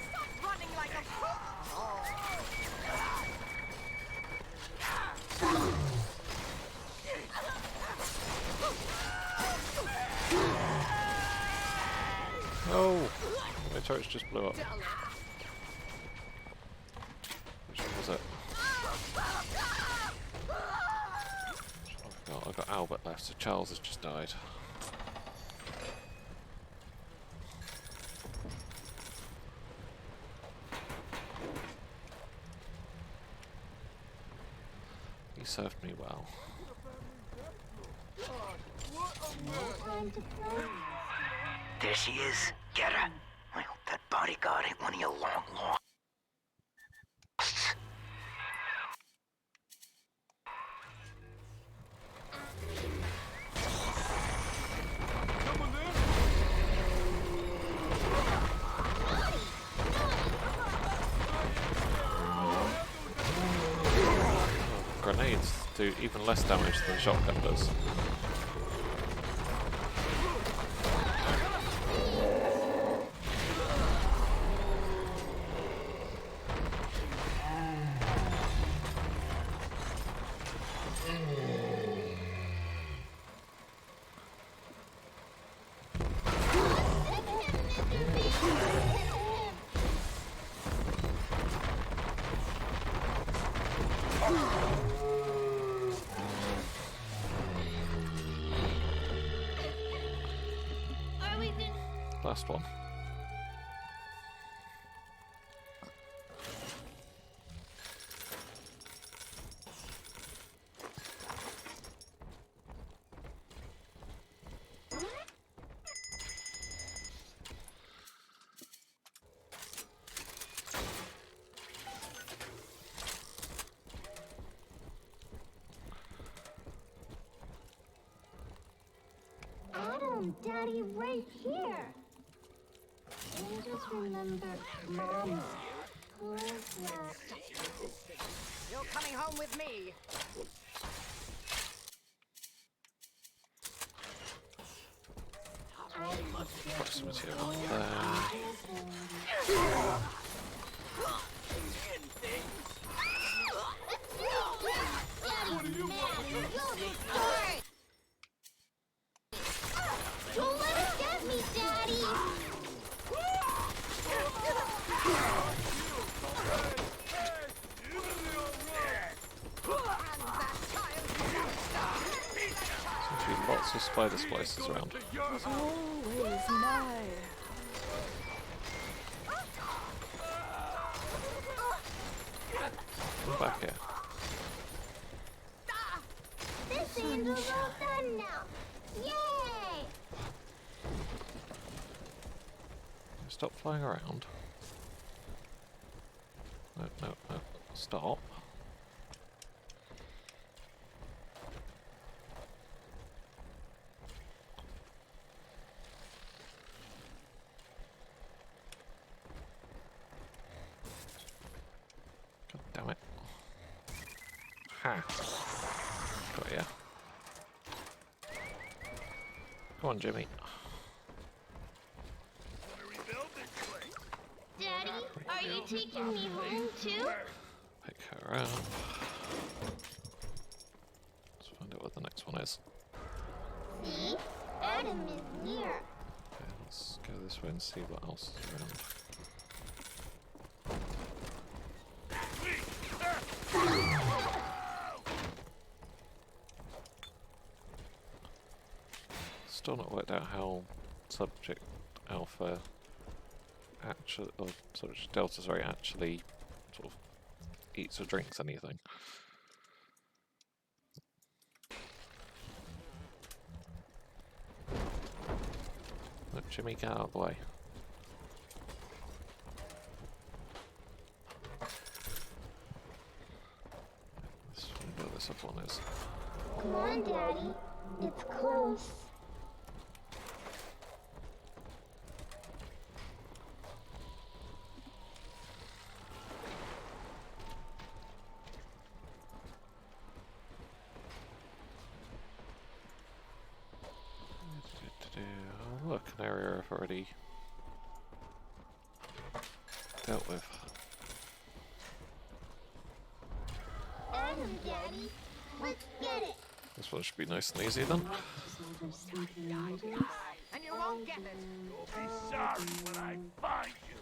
Stop running like a fool! Oh! My turrets just blew up. Which one was it? I've got Albert left, so Charles has just died. He served me well. There she is. Get her. I hope that bodyguard ain't one of your long lost. Grenades do even less damage than shotgun does. Last one. Daddy right here. I just remember Mom. You're coming home with me. Proximity up there. Don't let it get me, Daddy! Seems to be lots of spider splicers around. It's always nigh. Come back here. This angel's all done now. Yay! Stop flying around. No, no, no. Stop. God damn it. Ha. Got ya. Come on, Jimmy. Daddy, are you taking me home too? Pick her up. Let's find out what the next one is. See? Adam is near. Okay, let's go this way and see what else is around. Still not worked out how Subject Alpha actually, or Subject Delta, sorry, actually sort of eats or drinks anything. Let Jimmy get out of the way. Let's find out what this other one is. Come on, Daddy. It's close. Oh, look, an area I've already dealt with. Adam, Daddy. Let's get it. This one should be nice and easy then. And you won't get it. You'll be sorry when I find you.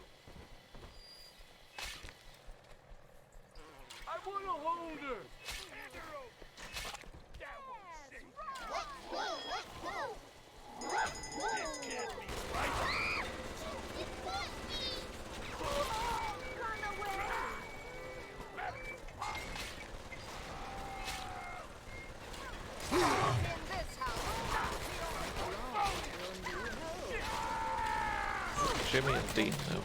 I want to hold her. Hand her over. That won't save you. This can't be right. It got me. Run away. In this house. Jimmy and Dean now.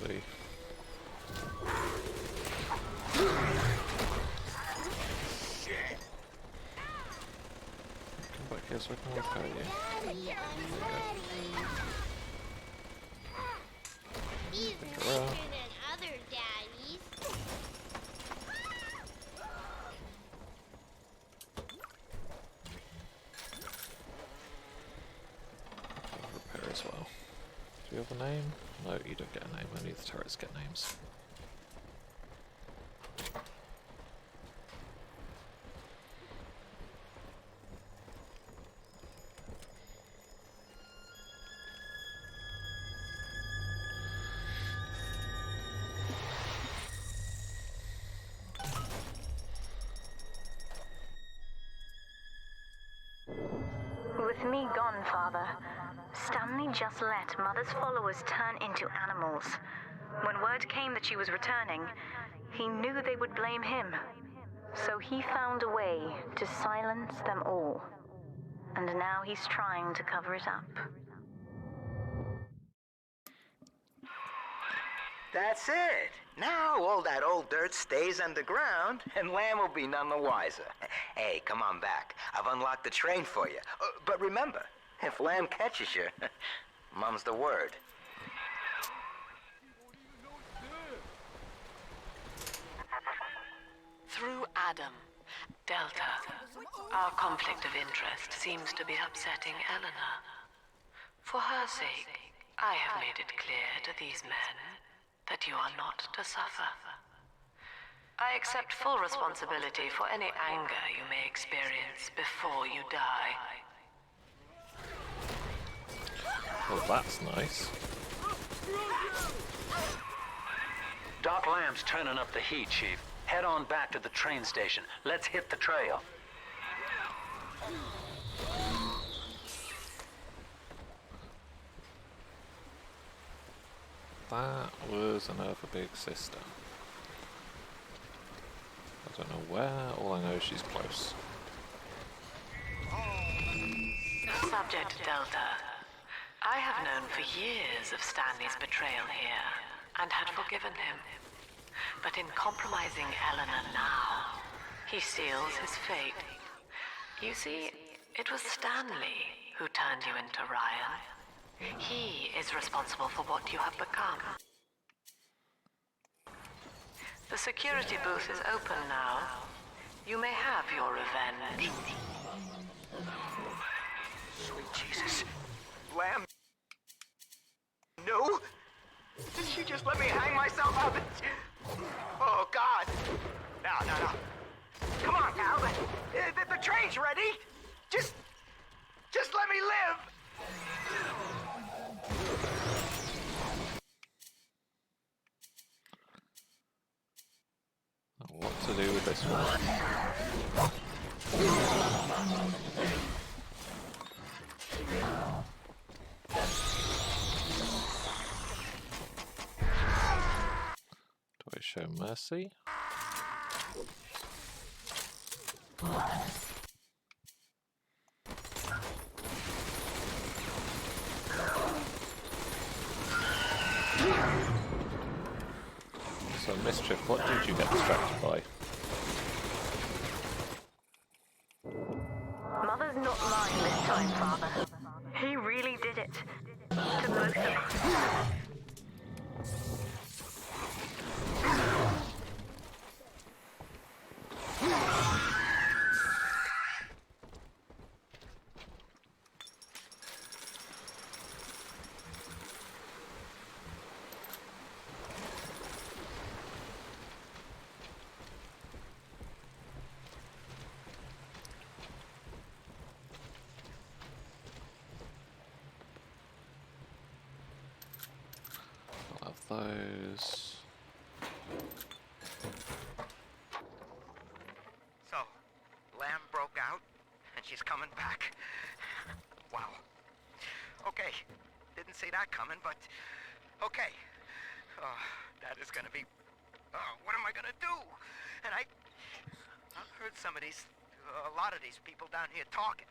Really? Come back here so I can look at you. Daddy, I'm ready. He's Pick her up. nicer than other daddies. Repair as well. Do you have a name? No, you don't get a name. Only the turrets get names. Father. Stanley just let Mother's followers turn into animals. When word came that she was returning, he knew they would blame him. So he found a way to silence them all. And now he's trying to cover it up. That's it. Now all that old dirt stays underground, and Lamb will be none the wiser. Hey, come on back. I've unlocked the train for you. But remember, if Lamb catches you, mum's the word. Through Adam, Delta, our conflict of interest seems to be upsetting Eleanor. For her sake, I have made it clear to these men that you are not to suffer. I accept full responsibility for any anger you may experience before you die. Well, that's nice. Doc Lamb's turning up the heat, Chief. Head on back to the train station. Let's hit the trail. That was another big sister. I don't know where, all I know is she's close. Subject Delta. I have known for years of Stanley's betrayal here, and had forgiven him. But in compromising Eleanor now, he seals his fate. You see, it was Stanley who turned you into Ryan. He is responsible for what you have become. The security booth is open now. You may have your revenge. Sweet Jesus. Lamb. No? Did she just let me hang myself out? Oh, God. No. Come on, Al. The train's ready. Just let me live. What to do with this one? Do I show mercy? So, Mischief, what did you get distracted by? Mother's not lying this time, Father. He really did it. To both of us. I'll have those. So, Lamb broke out, and she's coming back. Wow. Okay, didn't see that coming, but okay. Oh, that is gonna be... Oh, what am I gonna do? And I've heard a lot of these people down here talking.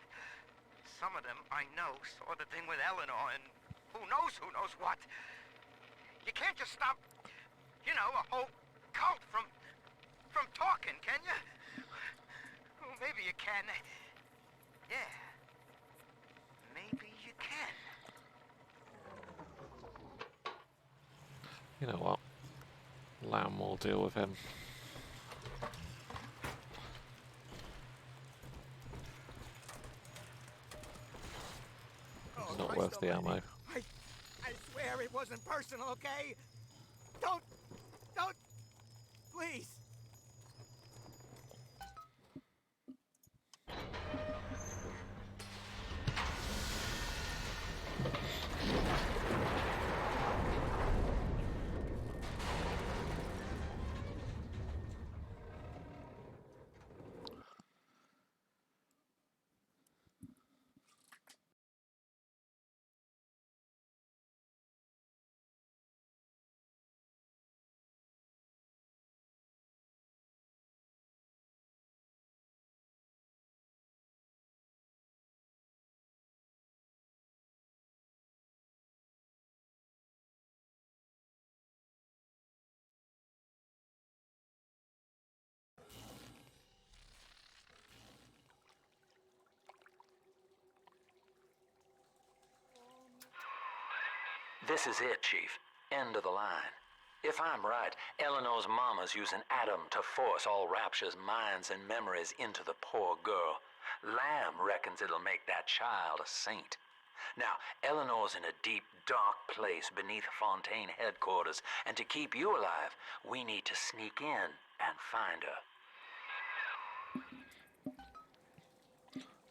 Some of them I know saw the thing with Eleanor, and who knows what. You can't just stop, a whole cult from talking, can you? Well, maybe you can. Yeah. Maybe you can. You know what? Lamb will deal with him. It's not worth the ammo. I swear it wasn't personal, okay? Don't, please. This is it, Chief. End of the line. If I'm right, Eleanor's mama's using Adam to force all Rapture's minds and memories into the poor girl. Lamb reckons it'll make that child a saint. Now, Eleanor's in a deep, dark place beneath Fontaine headquarters, and to keep you alive, we need to sneak in and find her.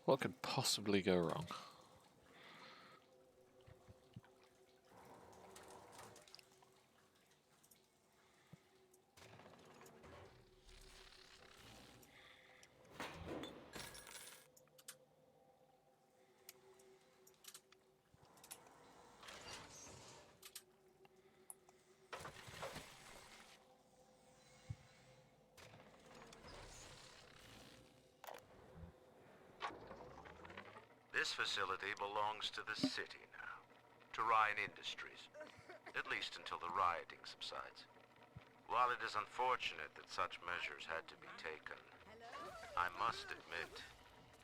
What could possibly go wrong? This facility belongs to the city now, to Ryan Industries, at least until the rioting subsides. While it is unfortunate that such measures had to be taken, I must admit,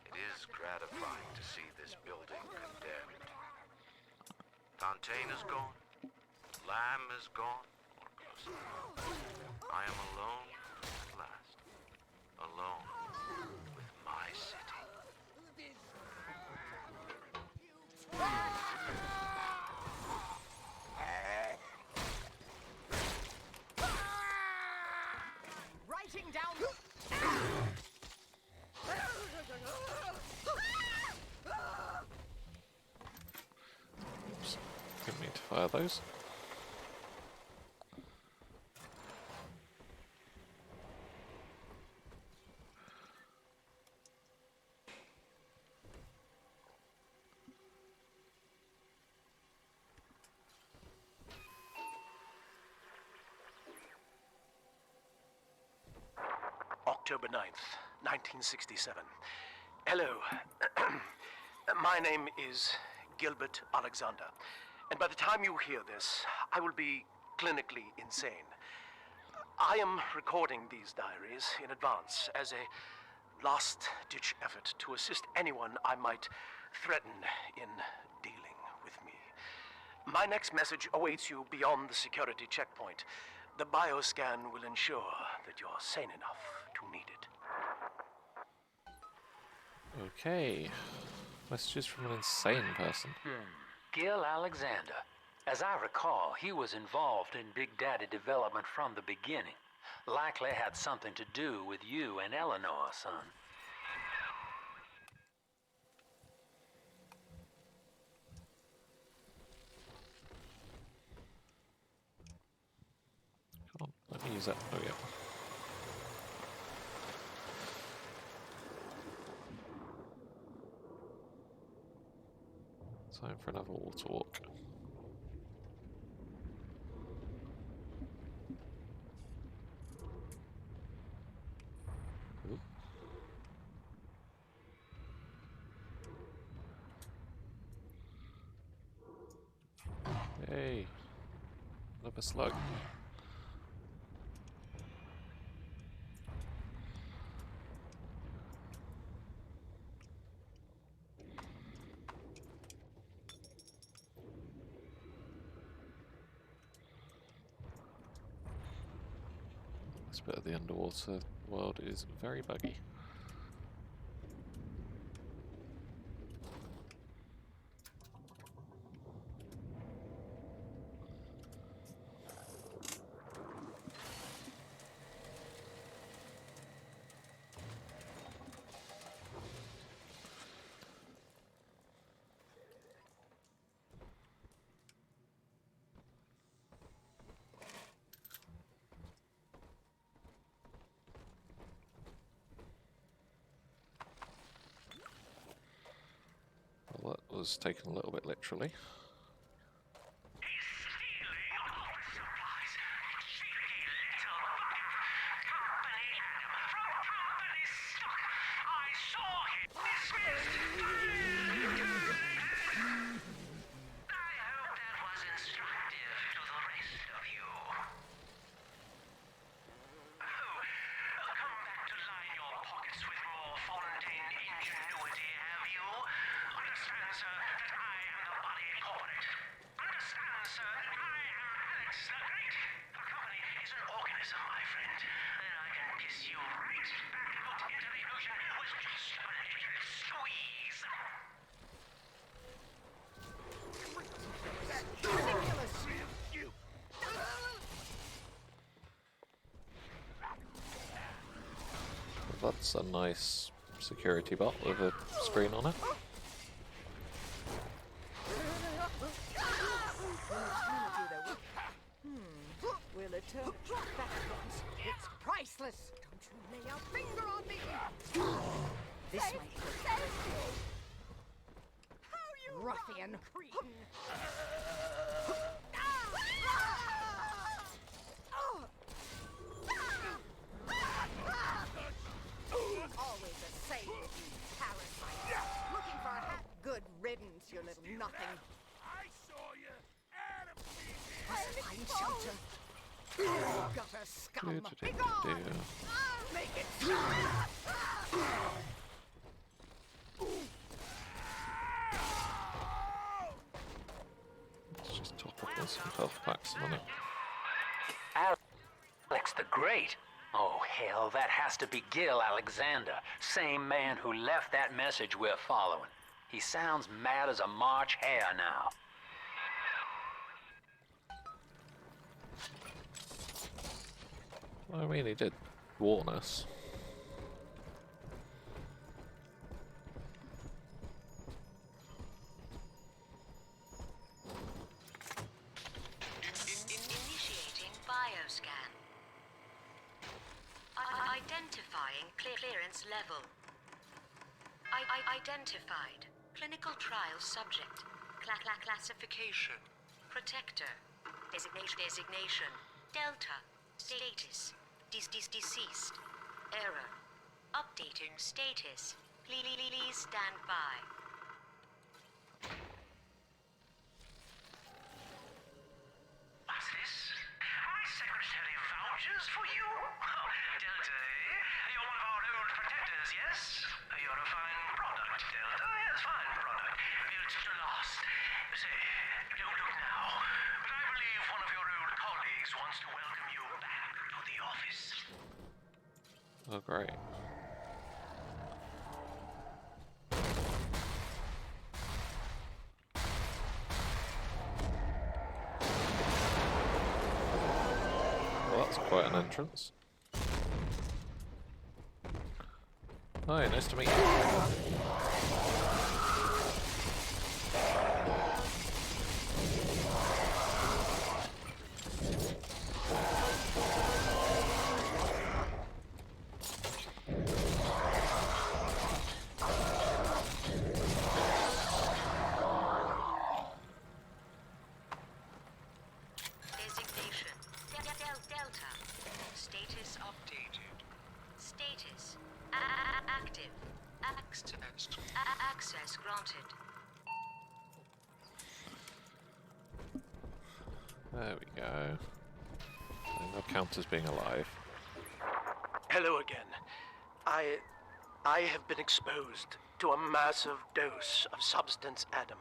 it is gratifying to see this building condemned. Fontaine is gone, Lamb is gone, or close enough. I am alone at last, alone with my city. Writing down. Oops. Didn't mean to fire those. October 9th, 1967. Hello. My name is Gilbert Alexander, and by the time you hear this, I will be clinically insane. I am recording these diaries in advance as a last-ditch effort to assist anyone I might threaten in dealing with me. My next message awaits you beyond the security checkpoint. The bioscan will ensure that you're sane enough to need it. Okay. Messages from an insane person. Gil Alexander. As I recall, he was involved in Big Daddy development from the beginning. Likely had something to do with you and Eleanor, son. Come on, let me use that. Oh, yeah. Time for another water walk. Ooh. Hey, another slug. This bit of the underwater world is very buggy. Well, that was taken a little bit literally. That's a nice security bot with a screen on it. Will eternity backwards? It's priceless! Don't you lay a finger on me! This way. How you ruffian cretin! Always the same, you parasite. Looking for a hat? Good riddance, you little nothing. I saw you. Adam, Find shelter. Gutter scum. Be gone! Make it stop! Let's just top up on some health packs a minute. Alex the Great? Oh, hell, that has to be Gil Alexander, same man who left that message we're following. He sounds mad as a March hare now. I mean, he did warn us. Initiating bioscan. Identifying clearance level. Identified. Clinical trial subject. Classification. Protector. Designation. Delta. Status. Deceased. Error. Updating status. Please stand by. What's this? My secretary vouches for you? Delta, eh? You're one of our old protectors, yes? You're a fine product, Delta. Yes, fine product. Built to last. Say, don't look now, but I believe one of your old colleagues wants to welcome you back to the office. Oh, great. Well, that's quite an entrance. Hi, nice to meet you. Designation. Delta. Status updated. Status. Active. Access granted. There we go. That counts as being alive. Hello again. I have been exposed to a massive dose of substance Adam.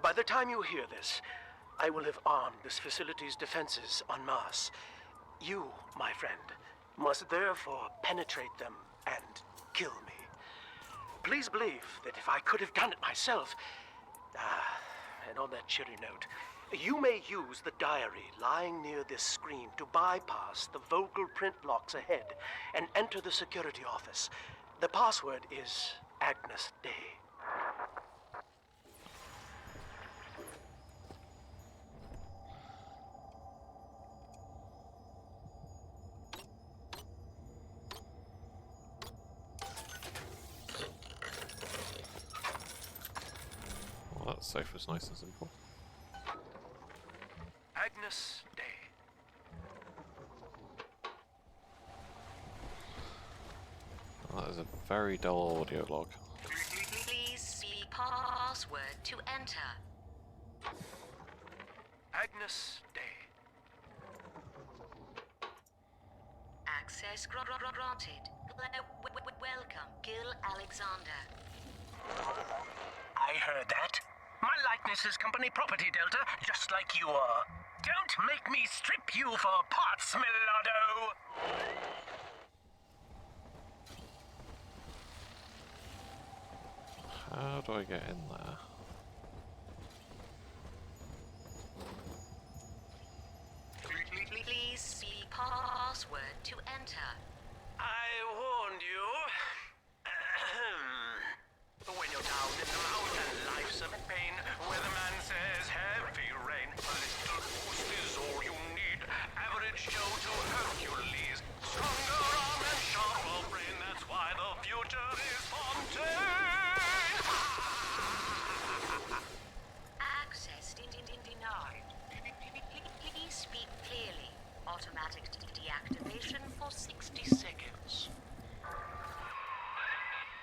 By the time you hear this, I will have armed this facility's defenses en masse. You, my friend, must therefore penetrate them and kill me. Please believe that if I could have done it myself... and on that cheery note, you may use the diary lying near this screen to bypass the vocal print locks ahead and enter the security office. The password is Agnes Day. Well, that safe was nice and simple. Agnes Day. Well, that is a very dull audio log. Please see password to enter. Agnes Day. Access granted. Welcome, Gil Alexander. I heard that. My likeness is company property, Delta, just like you are. Don't make me strip you for parts, Millardo! How do I get in there? Please see password to enter. I warned you. future is Fontaine! Access denied. Please speak clearly. Automatic deactivation for 60 seconds.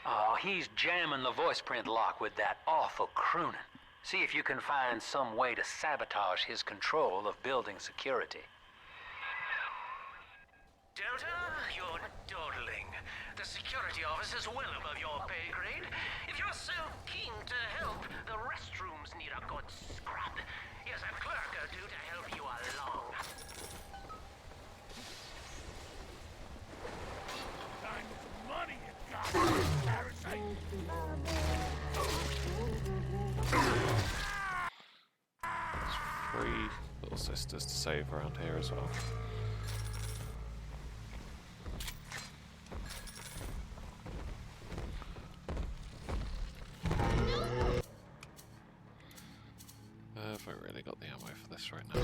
Oh, he's jamming the voice print lock with that awful crooning. See if you can find some way to sabotage his control of building security. Delta, you're dawdling. The security office is well above your pay grade. If you're so keen to help, the restrooms need a good scrub. Here's a clerk or two to help you along. Time is money, you goddamn parasite! There's 3 little sisters to save around here as well. Have I really got the ammo for this right now?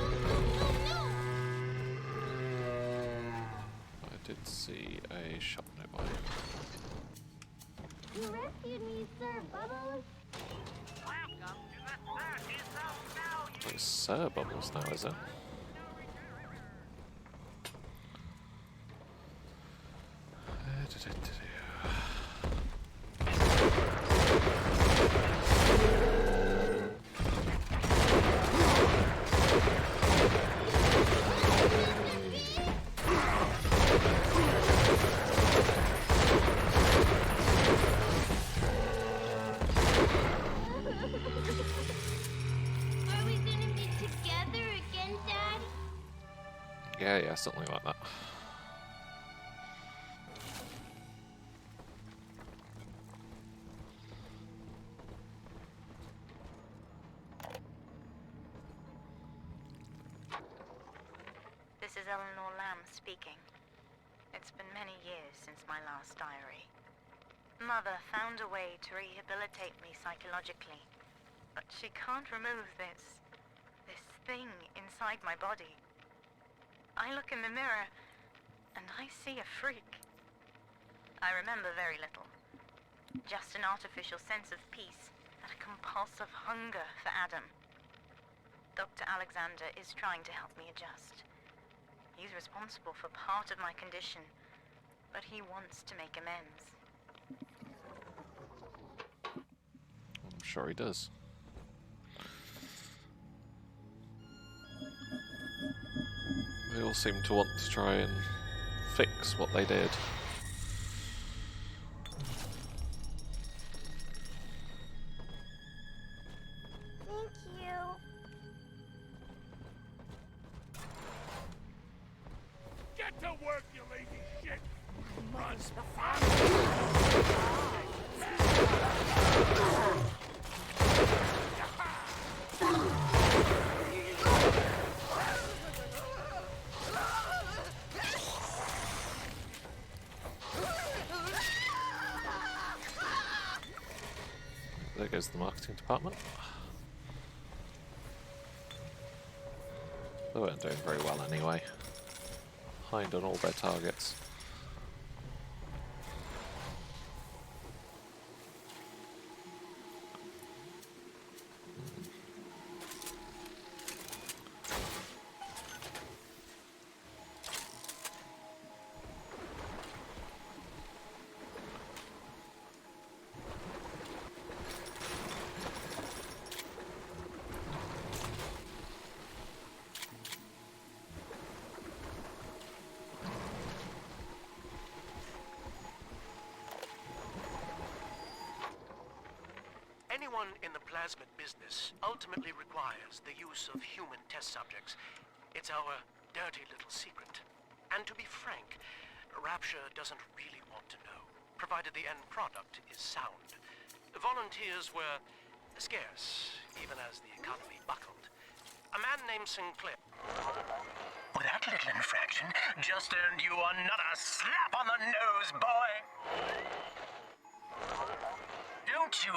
I did see a shop nearby. You rescued me, Sir Bubbles. It's Sir Bubbles now, is it? Are we gonna be together again, Dad? Yeah, something like that. This is Eleanor Lamb speaking. It's been many years since my last diary. Mother found a way to rehabilitate me psychologically, but she can't remove this thing inside my body. I look in the mirror, and I see a freak. I remember very little. Just an artificial sense of peace and a compulsive hunger for Adam. Dr. Alexander is trying to help me adjust. He's responsible for part of my condition, but he wants to make amends. I'm sure he does. They all seem to want to try and fix what they did. Thank you. Get to work, you lazy shit! Run! There goes the marketing department. They weren't doing very well anyway. Behind on all their targets. Anyone in the plasmid business ultimately requires the use of human test subjects. It's our dirty little secret. And to be frank, Rapture doesn't really want to know, provided the end product is sound. Volunteers were scarce, even as the economy buckled. A man named Sinclair. Well, that little infraction just earned you another slap on the nose, boy! Don't you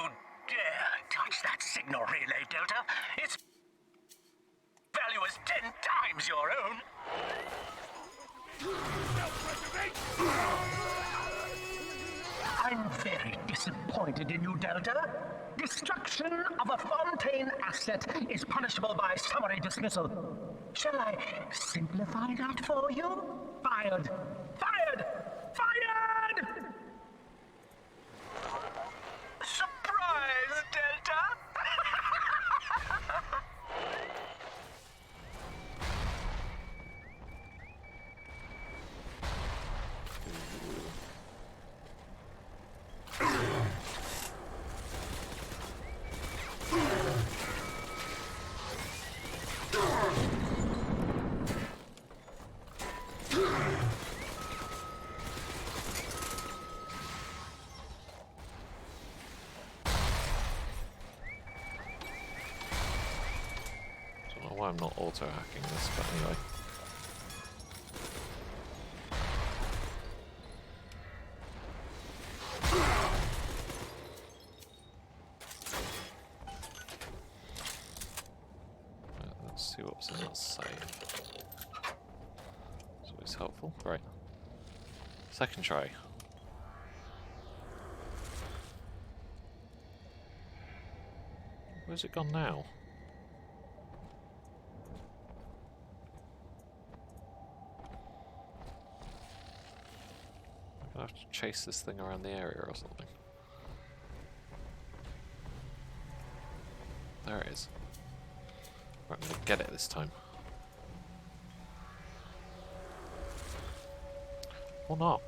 dare touch that signal relay, Delta. Its value is 10 times your own. I I'm very disappointed in you, Delta. Destruction of a Fontaine asset is punishable by summary dismissal. Shall I simplify that for you? Fired! Fired! Fired! Surprise, Delta! Don't know why I'm not auto-hacking this, but anyway. Right, let's see what's in that save. It's always helpful. Right. Second try. Where's it gone now? I'm gonna have to chase this thing around the area or something. There it is. Right, I'm gonna get it this time. Or not.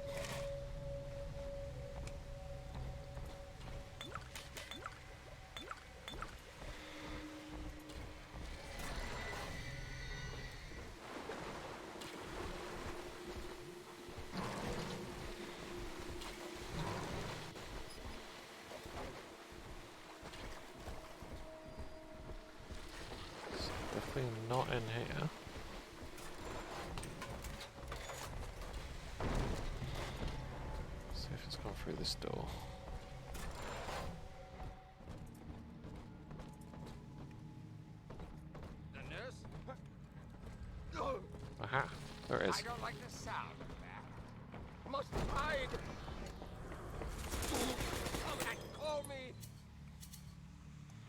Definitely not in here. See if it's gone through this door. The nurse? Aha! There it is. I don't like the sound of that. Must hide. Come and call me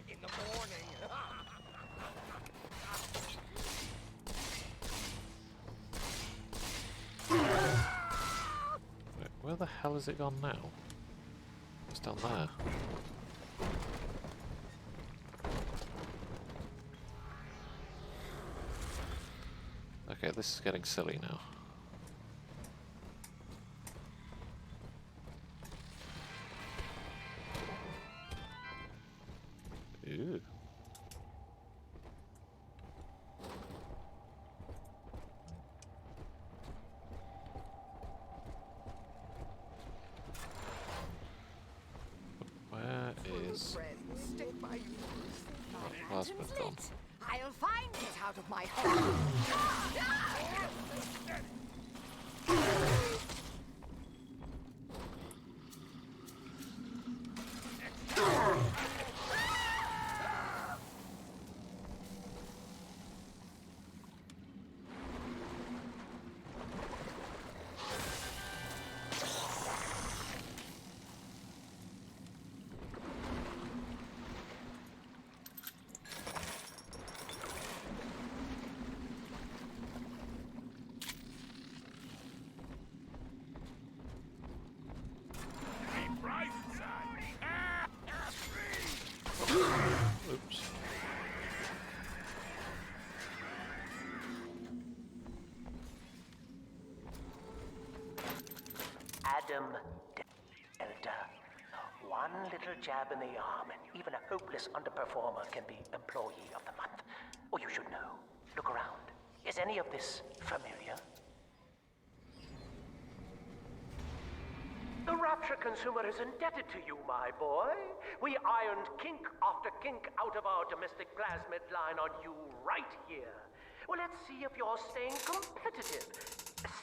in the morning. Wait, where the hell has it gone now? It's down there. Okay, this is getting silly now. Ooh. Where is Stick by you. that plasmid gone? I'll find it out of my home. Oops. Adam Delta. One little jab in the arm, and even a hopeless underperformer can be Employee of the Month. Or you should know. Look around. Is any of this familiar? The Rapture consumer is indebted to you, my boy. We ironed kink after kink out of our domestic plasmid line on you right here. Well, let's see if you're staying competitive.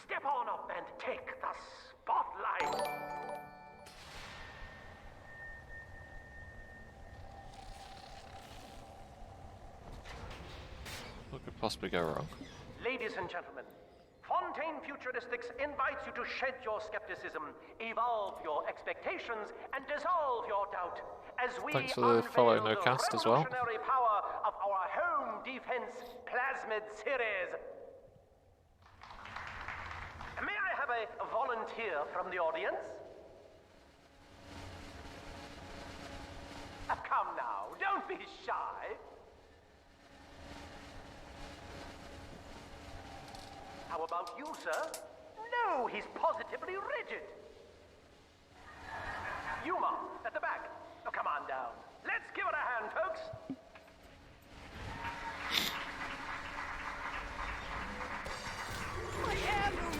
Step on up and take the spotlight. What could possibly go wrong? Ladies and gentlemen, Fontaine Fontaine Futuristics invites you to shed your skepticism, evolve your expectations, and dissolve your doubt as we Thanks for the follow, unveil no the cast as well. revolutionary power of our home defense plasmid series. May I have a volunteer from the audience? Come now, don't be shy. How about you, sir? No, he's positively rigid. Yuma, at the back. Oh, come on down. Let's give it a hand, folks. My heirloom!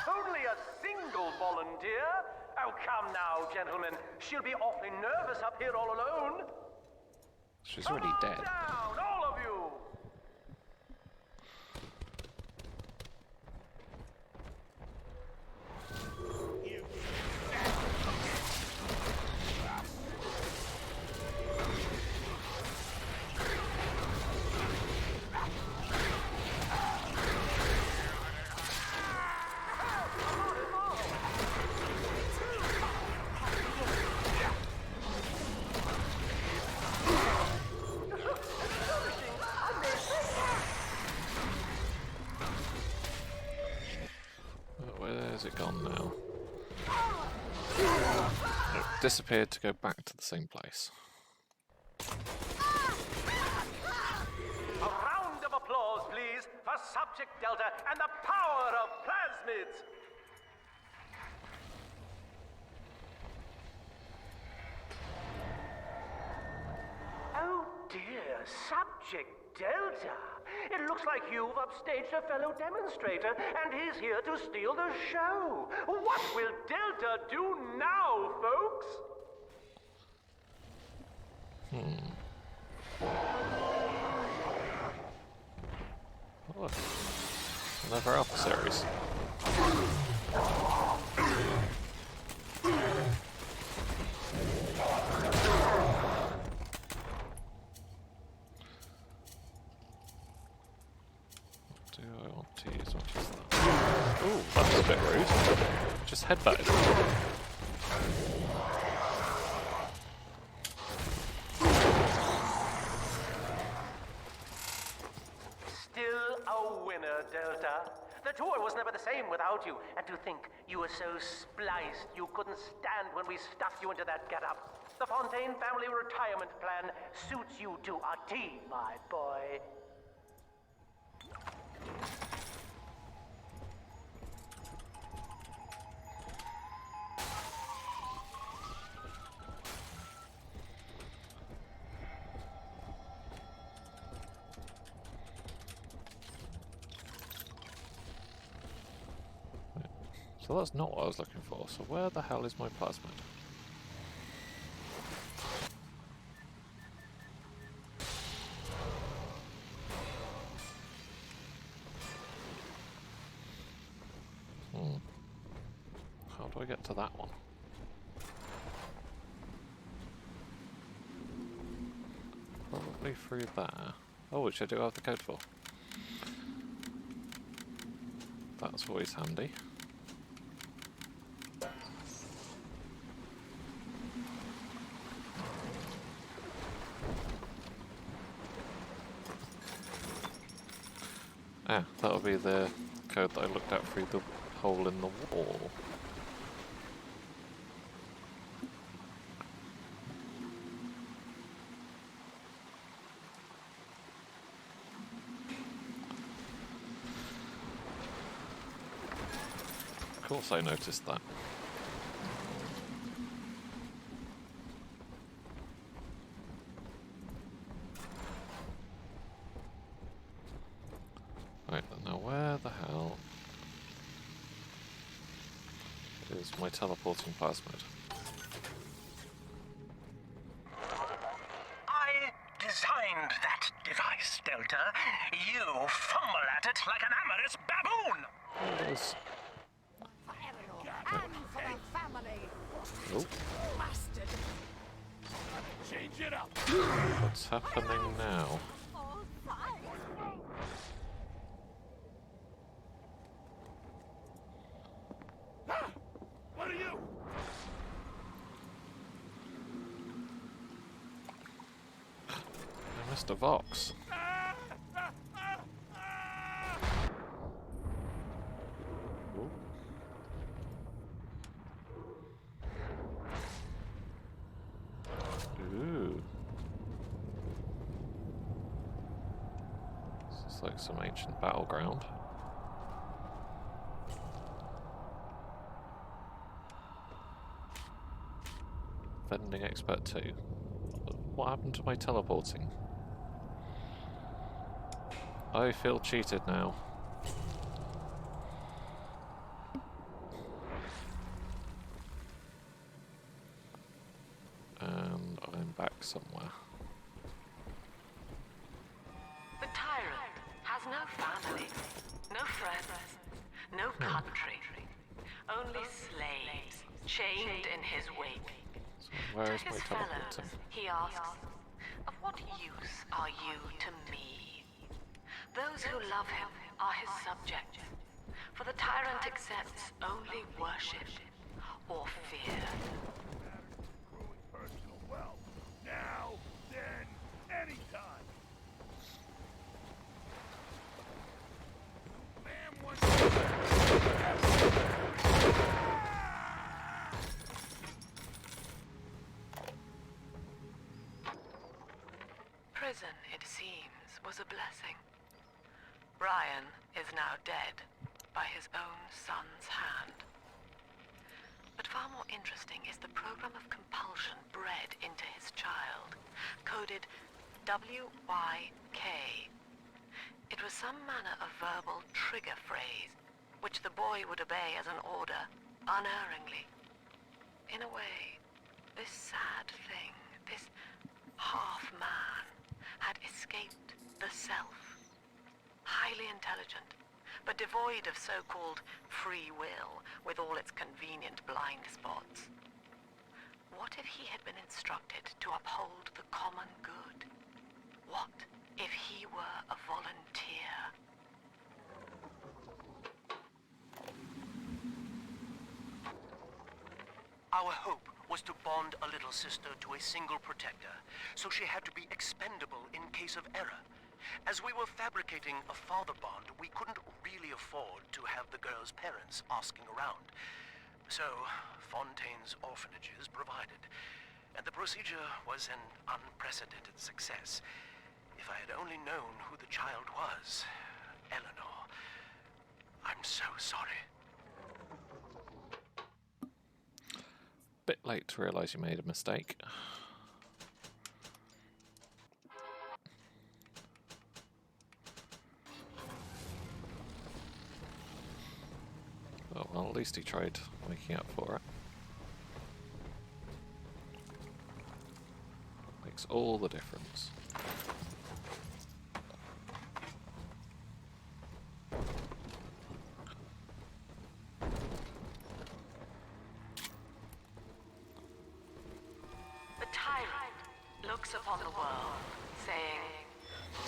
Only a single volunteer? Oh, come now, gentlemen. She'll be awfully nervous up here all alone. She's already dead. Down, all of you. Where's it gone now? It disappeared to go back to the same place. A round of applause, please, for Subject Delta and the power of plasmids. Oh dear, Subject Delta. It looks like you've upstaged a fellow demonstrator, and he's here to steal the show. What will Delta do now, folks? Oh, another Alpha series. Do I want to use that? Ooh, that's a bit rude. Just headbutted. Still a winner, Delta. The tour was never the same without you. And to think you were so spliced you couldn't stand when we stuffed you into that getup. The Fontaine family retirement plan suits you to a T, my boy. So that's not what I was looking for. So where the hell is my plasmid? How do I get to that one? Probably through there. Oh, which I do have the code for. That's always handy. Ah, that'll be the code that I looked at through the hole in the wall. Of course I noticed that. Right, now where the hell is my teleporting plasmid? I designed that device, Delta. You fumble at it like an amorous baboon! It is. And for the family! Oh, Bastard! Change it up. what's happening now? Mr. Vox. Ooh. This is like some ancient battleground. Vending expert 2. What happened to my teleporting? I feel cheated now. And I'm back somewhere. The tyrant has no family, no friends, no country, only slaves chained in his wake. Where is To my his teleporting? fellows, he asks, "Of what use are you to me?" Those who love him are his subjects, for the tyrant accepts only worship or fear. Personal wealth. Now, then, anytime. Man wants Prison, it seems, was a blessing. Ryan is now dead by his own son's hand. But far more interesting is the program of compulsion bred into his child, coded WYK. It was some manner of verbal trigger phrase, which the boy would obey as an order, unerringly. In a way, this sad thing, this half-man, had escaped the self. Highly intelligent, but devoid of so-called free will, with all its convenient blind spots. What if he had been instructed to uphold the common good? What if he were a volunteer? Our hope was to bond a little sister to a single protector, so she had to be expendable in case of error. As we were fabricating a father bond, we couldn't really afford to have the girl's parents asking around. So, Fontaine's orphanages provided, and the procedure was an unprecedented success. If I had only known who the child was, Eleanor, I'm so sorry. Bit late to realise you made a mistake. Oh, well, at least he tried making up for it. Makes all the difference. The tyrant looks upon the world, saying,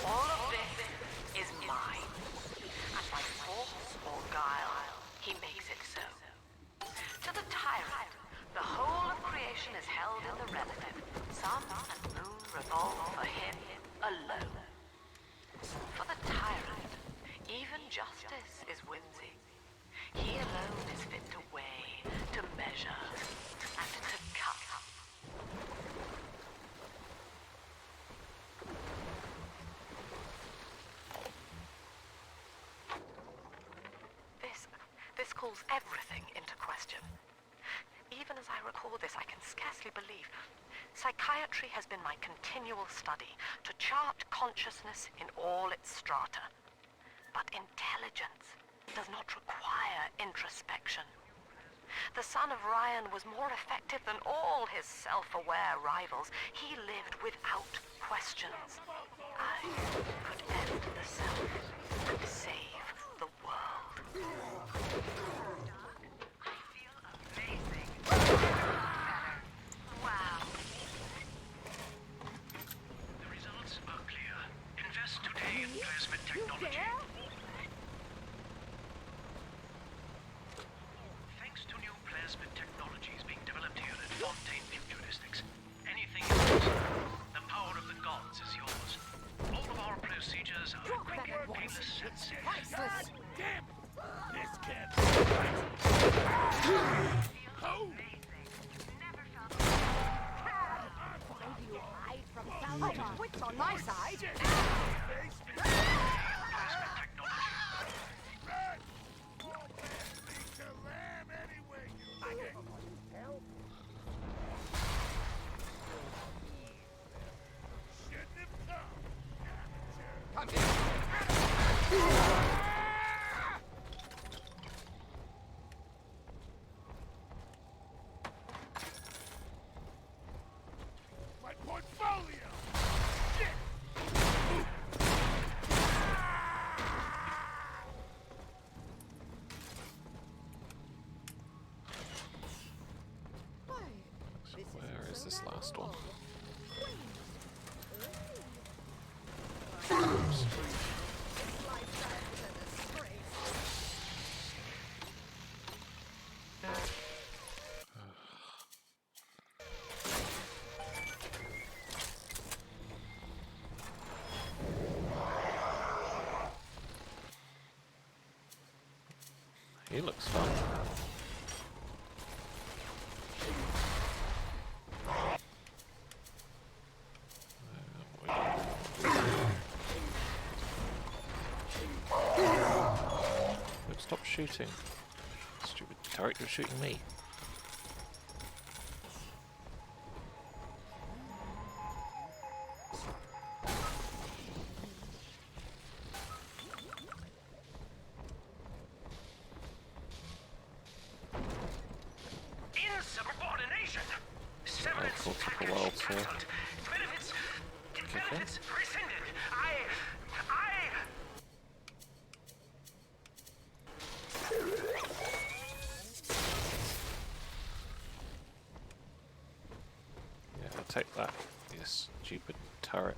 "All of this is mine," and by force or guile, he makes it so. To the tyrant, the whole of creation is held in the relative. Sun and moon revolve for him alone. For the tyrant, even justice is whimsy. He alone is fit to weigh, to measure, and to cut. This calls everything into question. Even as I record this, I can scarcely believe. Psychiatry has been my continual study to chart consciousness in all its strata. But intelligence does not require introspection. The son of Ryan was more effective than all his self-aware rivals. He lived without questions. I could end the self and save the world. I feel amazing. Wow. The results are clear. Invest today in plasmid technology. Thanks to new plasmid technologies being developed here at Fontaine Futuristics, anything is possible. The power of the gods is yours. All procedures are quick and painless and safe. Priceless. Damn! This can't be Who? Why do you hide from Salvador? Wits on my side. Come here. My portfolio! Shit! Where is this last one? He looks fun. Look, stop shooting. Stupid turret, you're shooting me. Insubordination! Severance Cool, took a package while to cancelled. Benefits kick in. rescinded. Yeah, I'll take that, you stupid turret.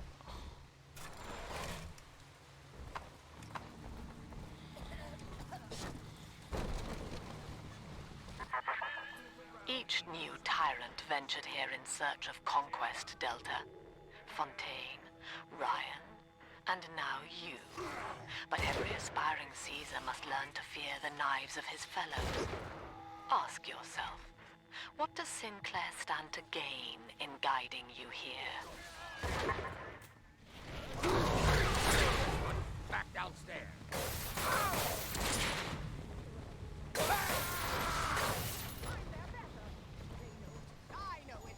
Each new tyrant ventured here in search of conquest, Delta. Fontaine, Ryan, and now you. But every aspiring Caesar must learn to fear the knives of his fellows. Ask yourself, what does Sinclair stand to gain in guiding you here? Back downstairs. I know it.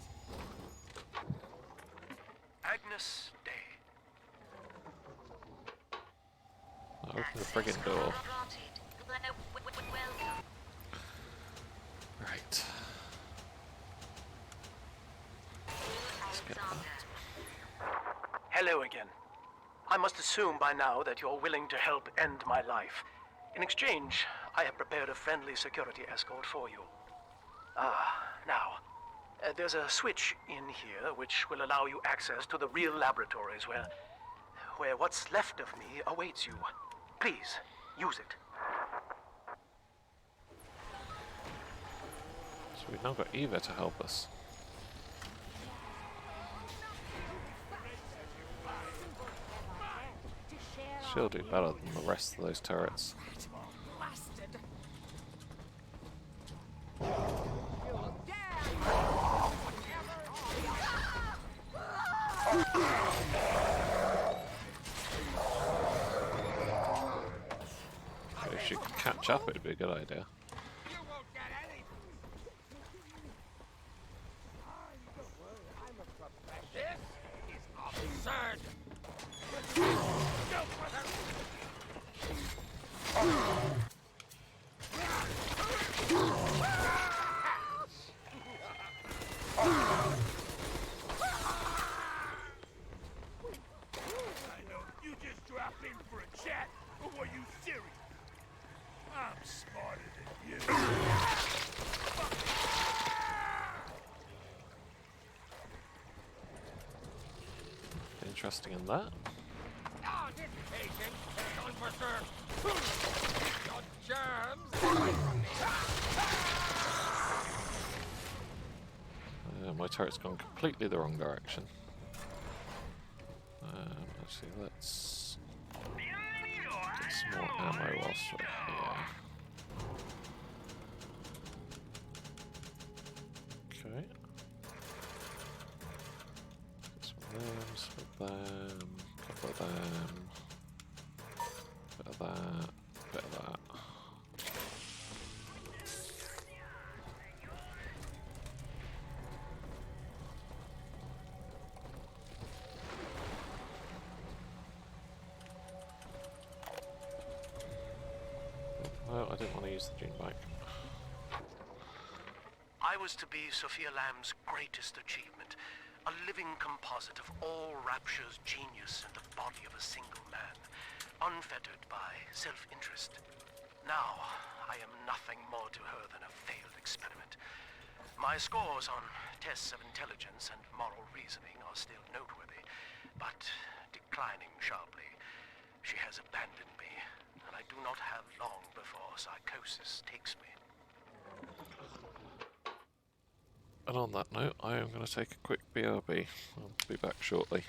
Agnes Day. Open the friggin' door. Right. Let's get that. Hello again. I must assume by now that you're willing to help end my life. In exchange, I have prepared a friendly security escort for you. Now, there's a switch in here which will allow you access to the real laboratories where what's left of me awaits you. Please, use it. So we've now got Eva to help us. She'll do better than the rest of those turrets. If she could catch up, it'd be a good idea. This is absurd. I know you just dropped in for a chat, or were you serious? I'm smarter than you. Interesting in that. Oh, this patient is on for sure. Your germs away from me. My turret's gone completely the wrong direction. Actually, let's get some more ammo whilst we're here. Okay. Some of them, a couple of them, bit of that, bit of that. No, I didn't want to use the gene bike. I was to be Sophia Lamb's greatest achievement, a living composite of all Rapture's genius in the body of a single man, unfettered by self-interest. Now, I am nothing more to her than a failed experiment. My scores on tests of intelligence and moral reasoning are still noteworthy, but declining sharply. She has abandoned me, and I do not have long before psychosis takes me. And on that note, I am going to take a quick BRB. I'll be back shortly.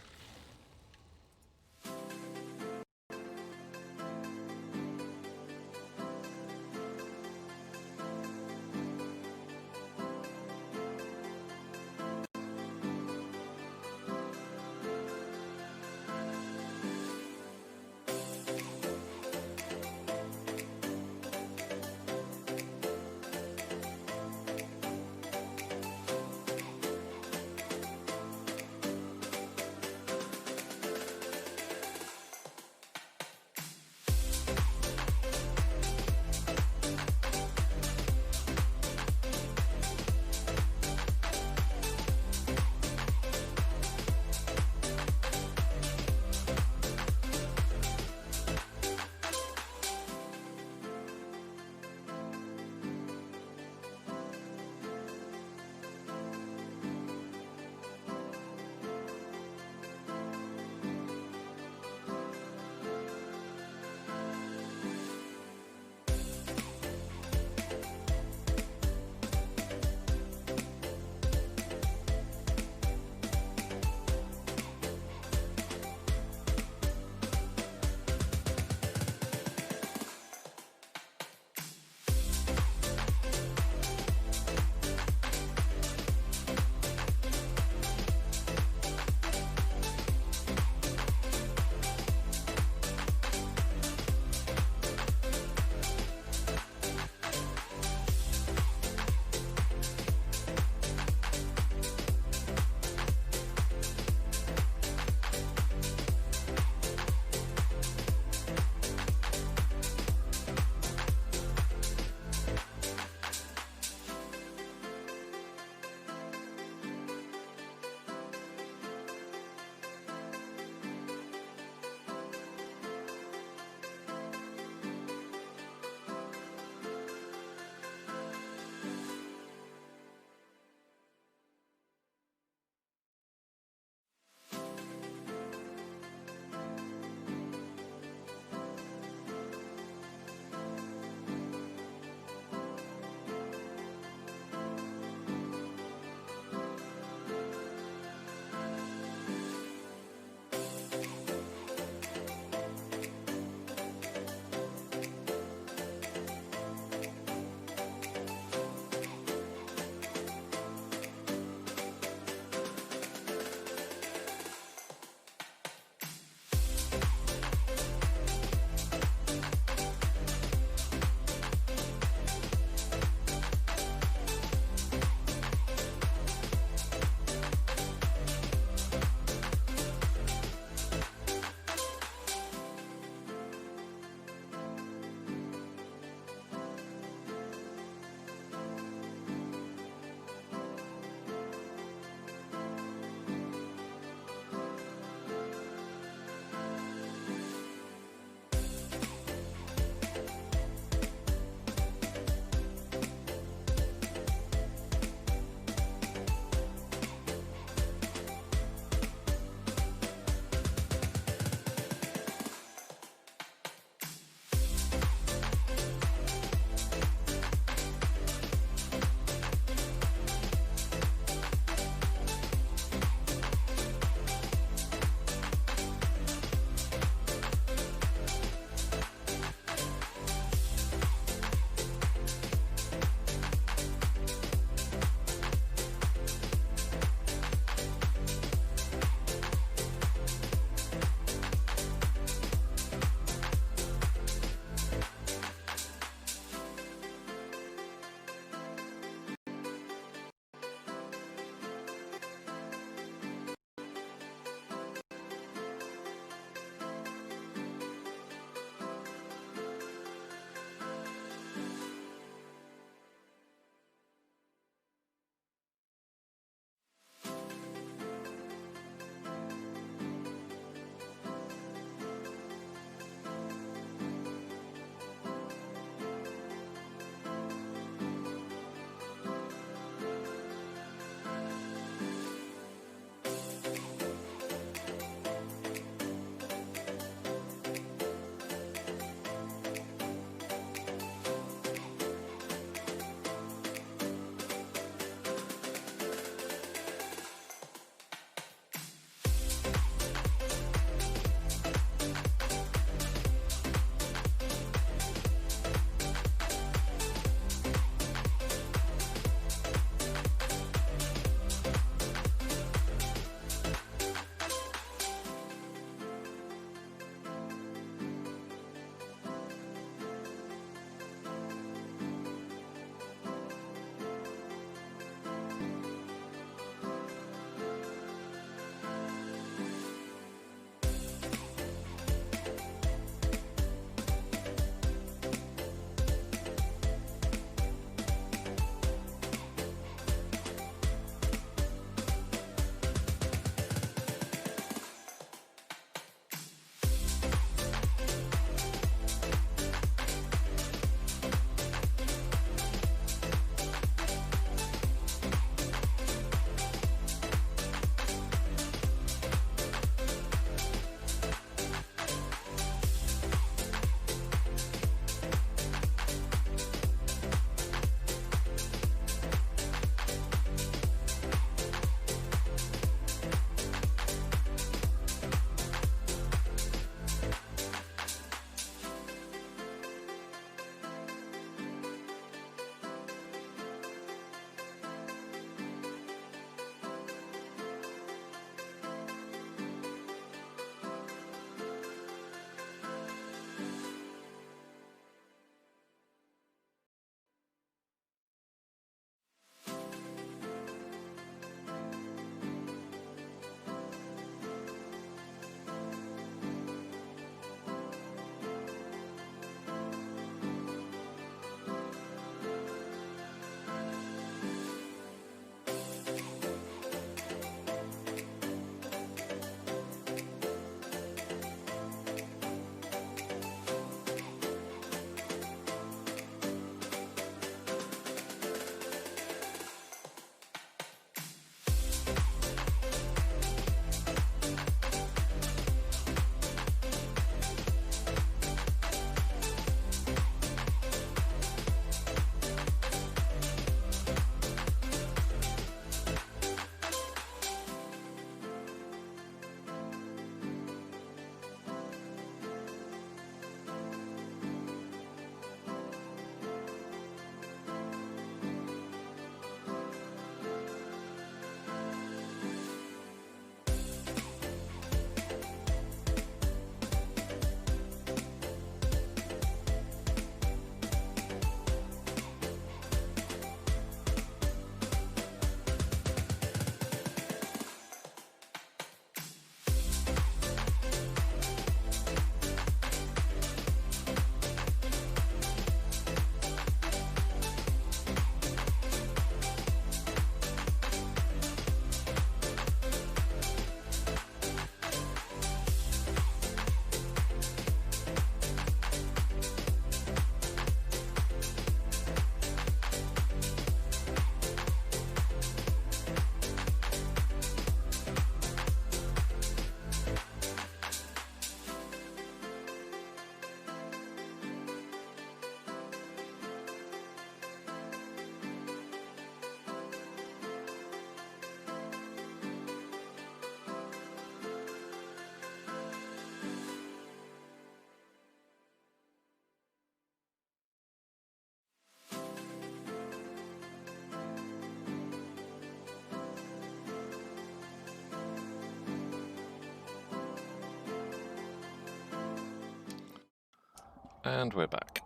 And we're back.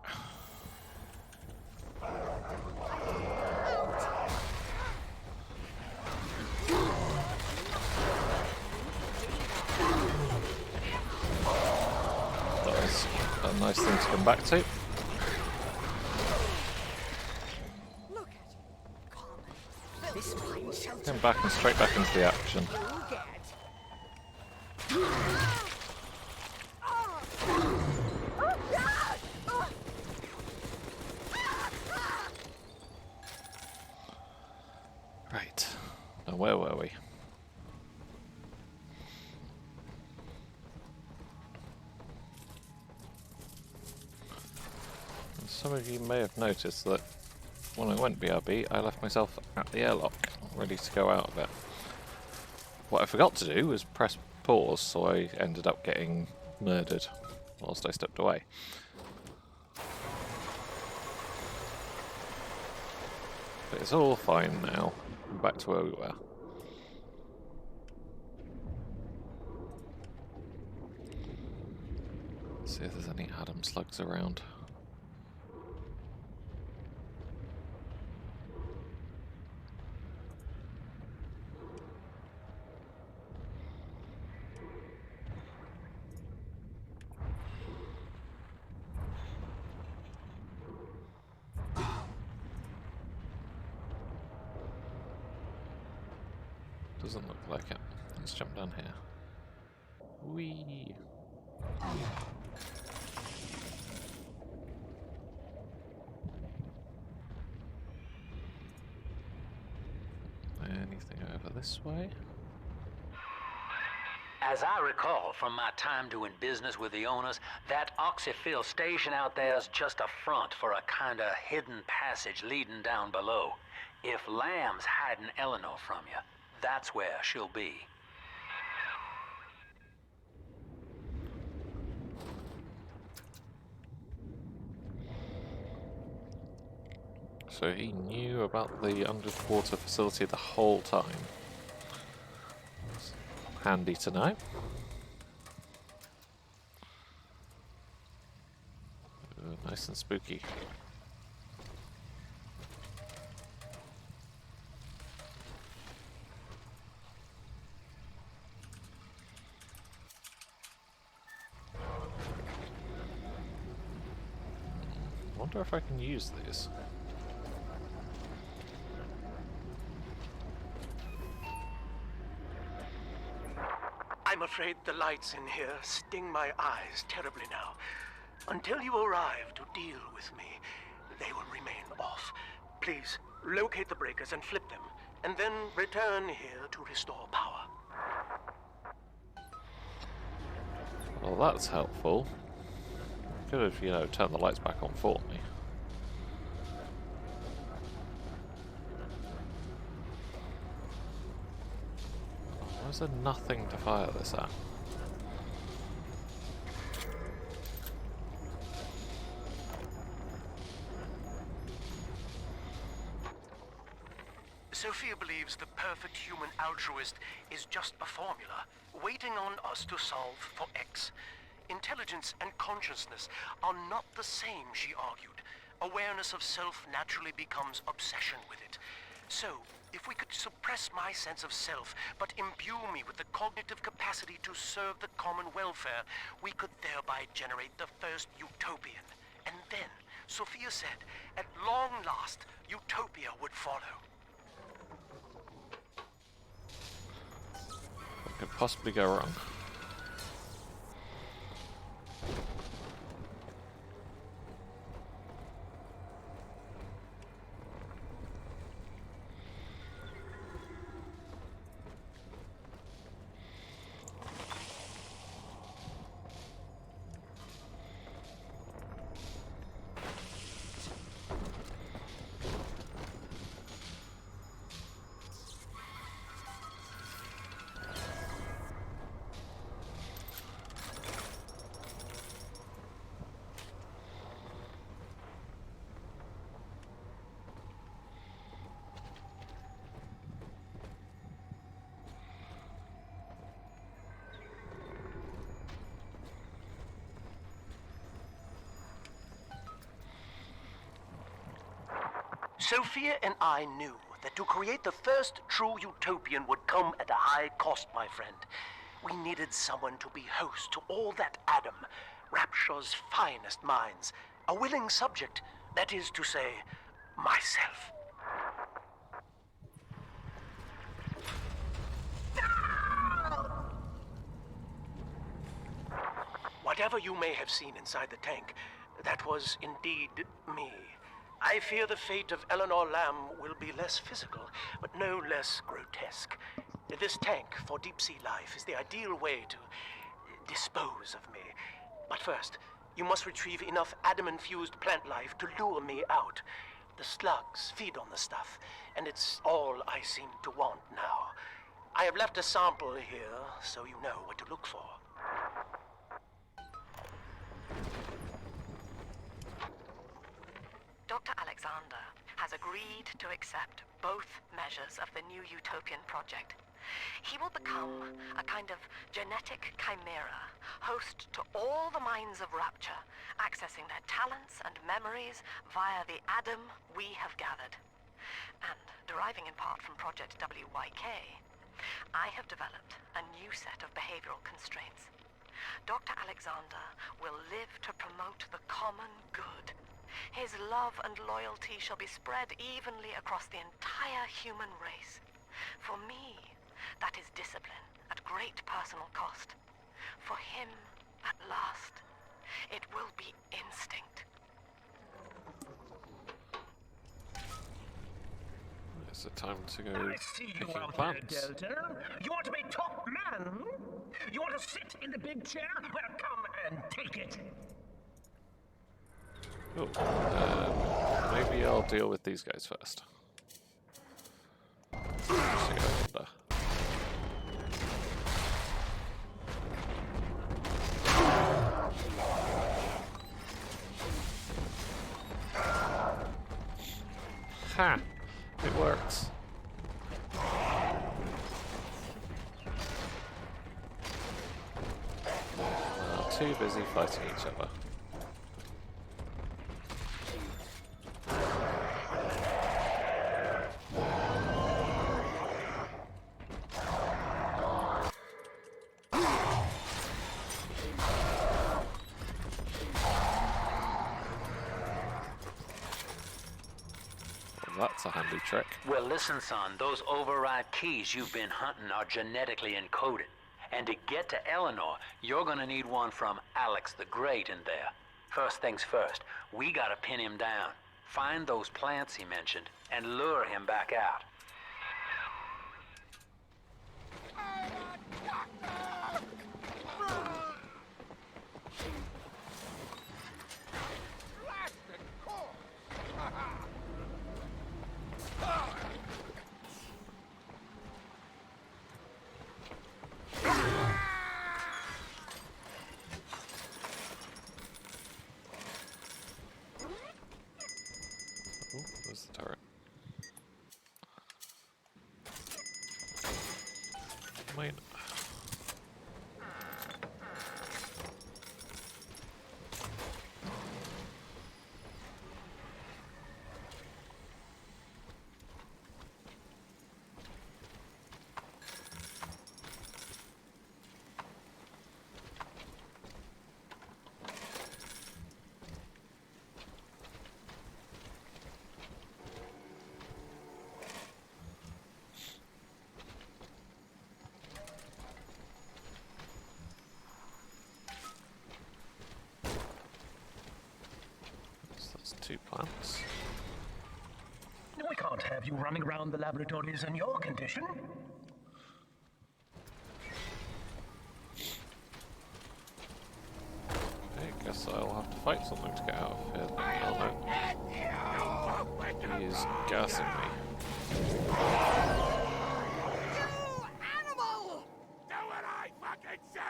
That was a nice thing to come back to. Come back and straight back into the action. Right. Now where were we? Some of you may have noticed that when I went BRB, I left myself at the airlock, ready to go out of it. What I forgot to do was press pause, so I ended up getting murdered whilst I stepped away. But it's all fine now. I'm back to where we were. See if there's any Adam slugs around. Doesn't look like it. Let's jump down here. Whee! Anything over this way? As I recall from my time doing business with the owners, that oxyfill station out there is just a front for a kind of hidden passage leading down below. If Lamb's hiding Eleanor from you, that's where she'll be. So he knew about the underwater facility the whole time. It's handy to know. Nice and spooky. Wonder if I can use these. I'm afraid the lights in here sting my eyes terribly now. Until you arrive to deal with me, they will remain off. Please, locate the breakers and flip them, and then return here to restore power. Well, that's helpful. Could have, you know, turned the lights back on for me. Why is there nothing to fire this at? Sophia believes the perfect human altruist is just a formula, waiting on us to solve for X. Intelligence and consciousness are not the same, she argued. Awareness of self naturally becomes obsession with it. So, if we could suppress my sense of self, but imbue me with the cognitive capacity to serve the common welfare, we could thereby generate the first utopian. And then, Sophia said, at long last, utopia would follow. What could possibly go wrong? Sophia and I knew that to create the first true utopian would come at a high cost, my friend. We needed someone to be host to all that Adam, Rapture's finest minds. A willing subject, that is to say, myself. Whatever you may have seen inside the tank, that was indeed me. I fear the fate of Eleanor Lamb will be less physical, but no less grotesque. This tank for deep-sea life is the ideal way to dispose of me. But first, you must retrieve enough Adam-infused plant life to lure me out. The slugs feed on the stuff, and it's all I seem to want now. I have left a sample here, so you know what to look for. Dr. Alexander has agreed to accept both measures of the new utopian project. He will become a kind of genetic chimera, host to all the minds of Rapture, accessing their talents and memories via the Adam we have gathered. And deriving in part from Project WYK, I have developed a new set of behavioral constraints. Dr. Alexander will live to promote the common good. His love and loyalty shall be spread evenly across the entire human race. For me, that is discipline at great personal cost. For him, at last, it will be instinct. It's the time to go I see you picking out plants. there, Delta. You want to be top man? You want to sit in the big chair? Well, come and take it. Oh, maybe I'll deal with these guys first. See how I Ha! It works. Too busy fighting each other. That's a handy trick. Well, listen, son, those override keys you've been hunting are genetically encoded. And to get to Eleanor, you're gonna need one from Alex the Great in there. First things first, we gotta pin him down. Find those plants he mentioned, and lure him back out. Oh, there's the turret. Wait. That's 2 plants. We can't have you running around the laboratories in your condition. I guess I'll have to fight something to get out of here. Oh no. He is gassing me. Animal! Do what I fucking say!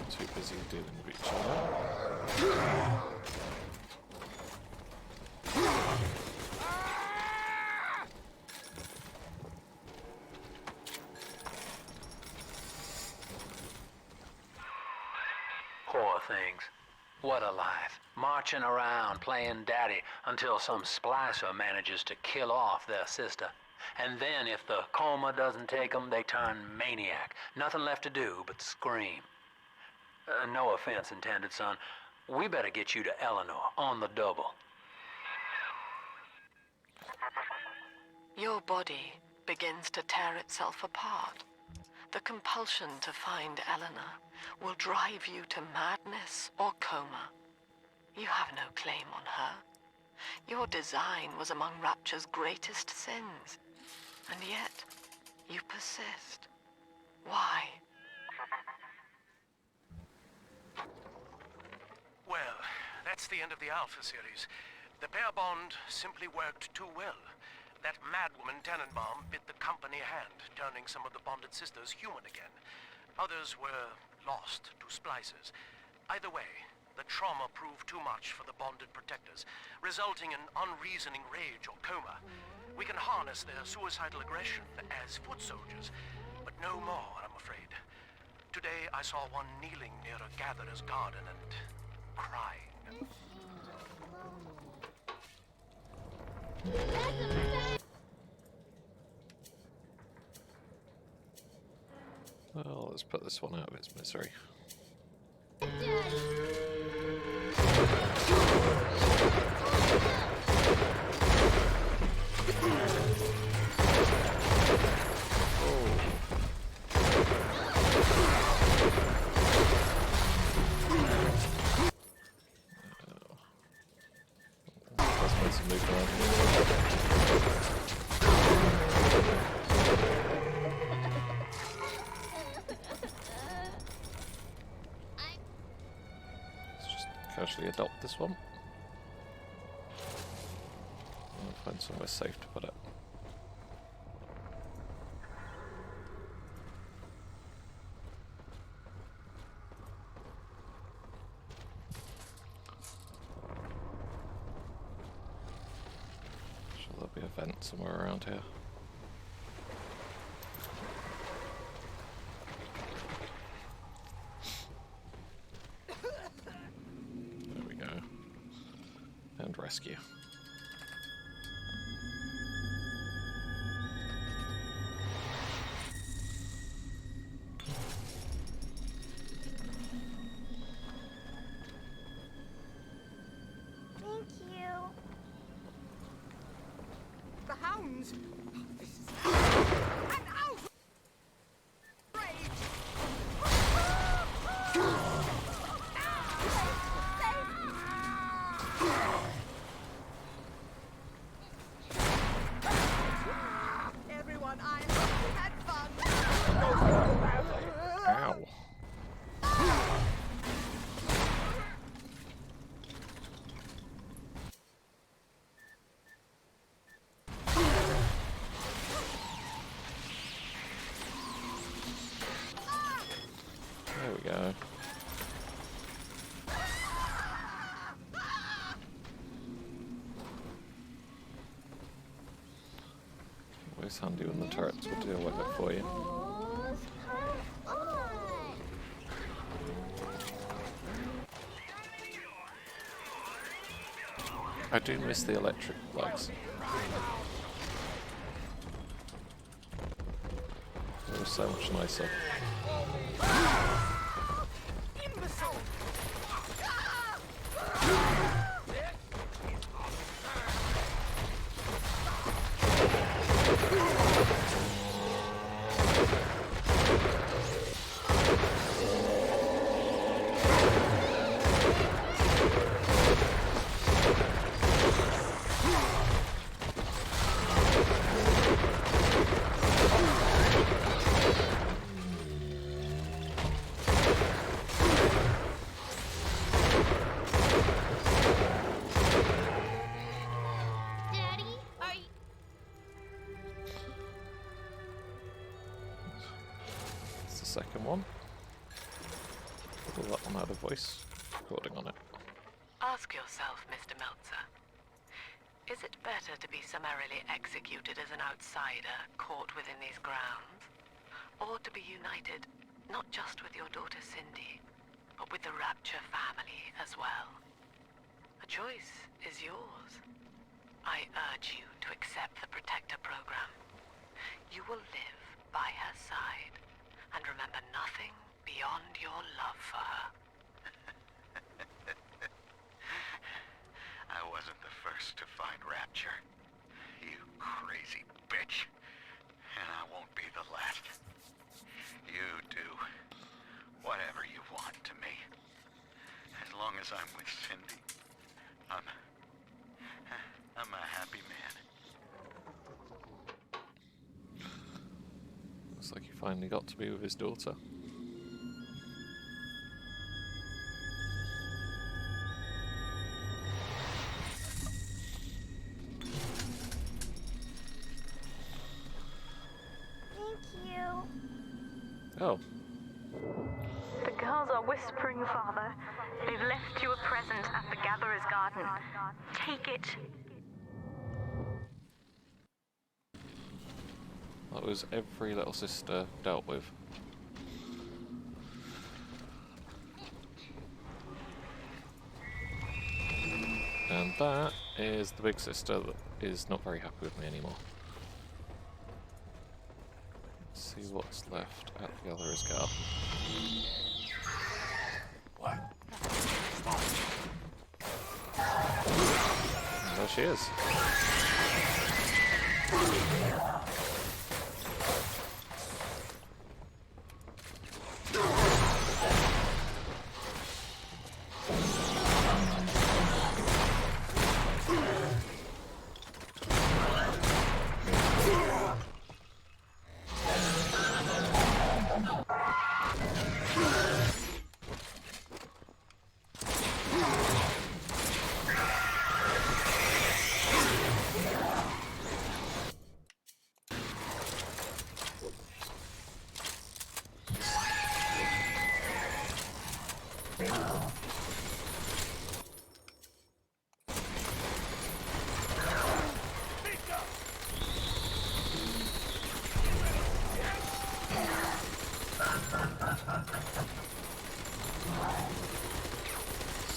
Too busy dealing with each Poor things. What a life. Marching around playing daddy until some splicer manages to kill off their sister. And then if the coma doesn't take them, they turn maniac. Nothing left to do but scream. No offense intended, son. We better get you to Eleanor on the double. Your body begins to tear itself apart. The compulsion to find Eleanor will drive you to madness or coma. You have no claim on her. Your design was among Rapture's greatest sins. And yet, you persist. Why? Well, that's the end of the Alpha series. The pair bond simply worked too well. That madwoman Tannenbaum bit the company hand, turning some of the bonded sisters human again. Others were lost to splicers. Either way, the trauma proved too much for the bonded protectors, resulting in unreasoning rage or coma. We can harness their suicidal aggression as foot soldiers, but no more, I'm afraid. Today I saw one kneeling near a gatherer's garden and crying. Well, let's put this one out of its misery. Let's make some move around here. Casually adopt this one. I'll find somewhere safe to put it. Sure, there'll be a vent somewhere around here. And rescue. Thank you. The hounds! This is an outrage! Everyone, I hope you had fun. Ow. There we go. Always handy when the turrets will deal with it for you. I do miss the electric legs. They were so much nicer. Second one. Although that one had a voice recording on it. Ask yourself, Mr. Meltzer, is it better to be summarily executed as an outsider caught within these grounds, or to be united not just with your daughter Cindy, but with the Rapture family as well? A choice is yours. I urge you to accept the Protector program. You will live by her side and remember nothing beyond your love for her. I wasn't the first to find Rapture. You crazy bitch. And I won't be the last. You do whatever you want to me. As long as I'm with Cindy, I'm a happy man. Looks like he finally got to be with his daughter. Thank you. Oh. The girls are whispering, Father. They've left you a present at the Gatherer's Garden. Take it. That was every little sister dealt with. And that is the big sister that is not very happy with me anymore. Let's see what's left at the Gatherer's Garden. And there she is.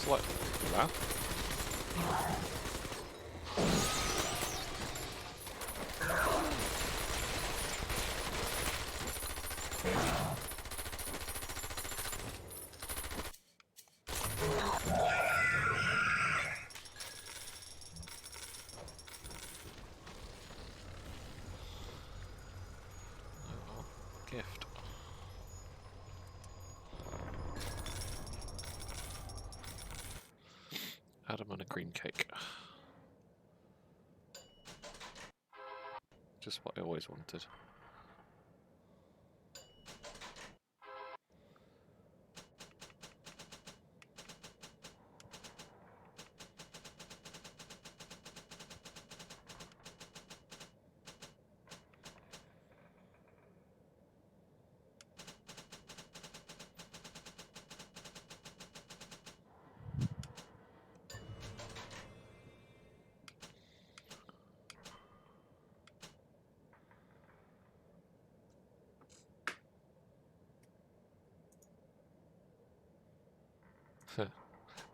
Slightly that. Gift. Adam and a green cake. Just what I always wanted.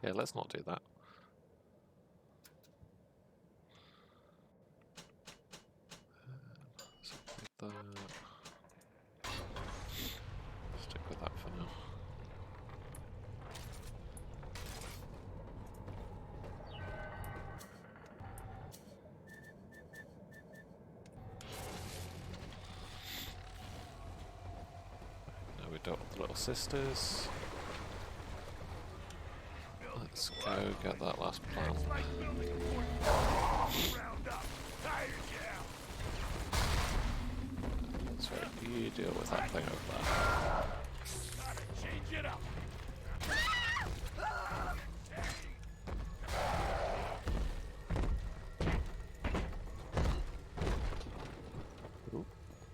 Yeah, let's not do that. Stick with that for now. Now we dealt with the little sisters. Let's go get that last plant. So you deal with that thing over there. Gotta change it up.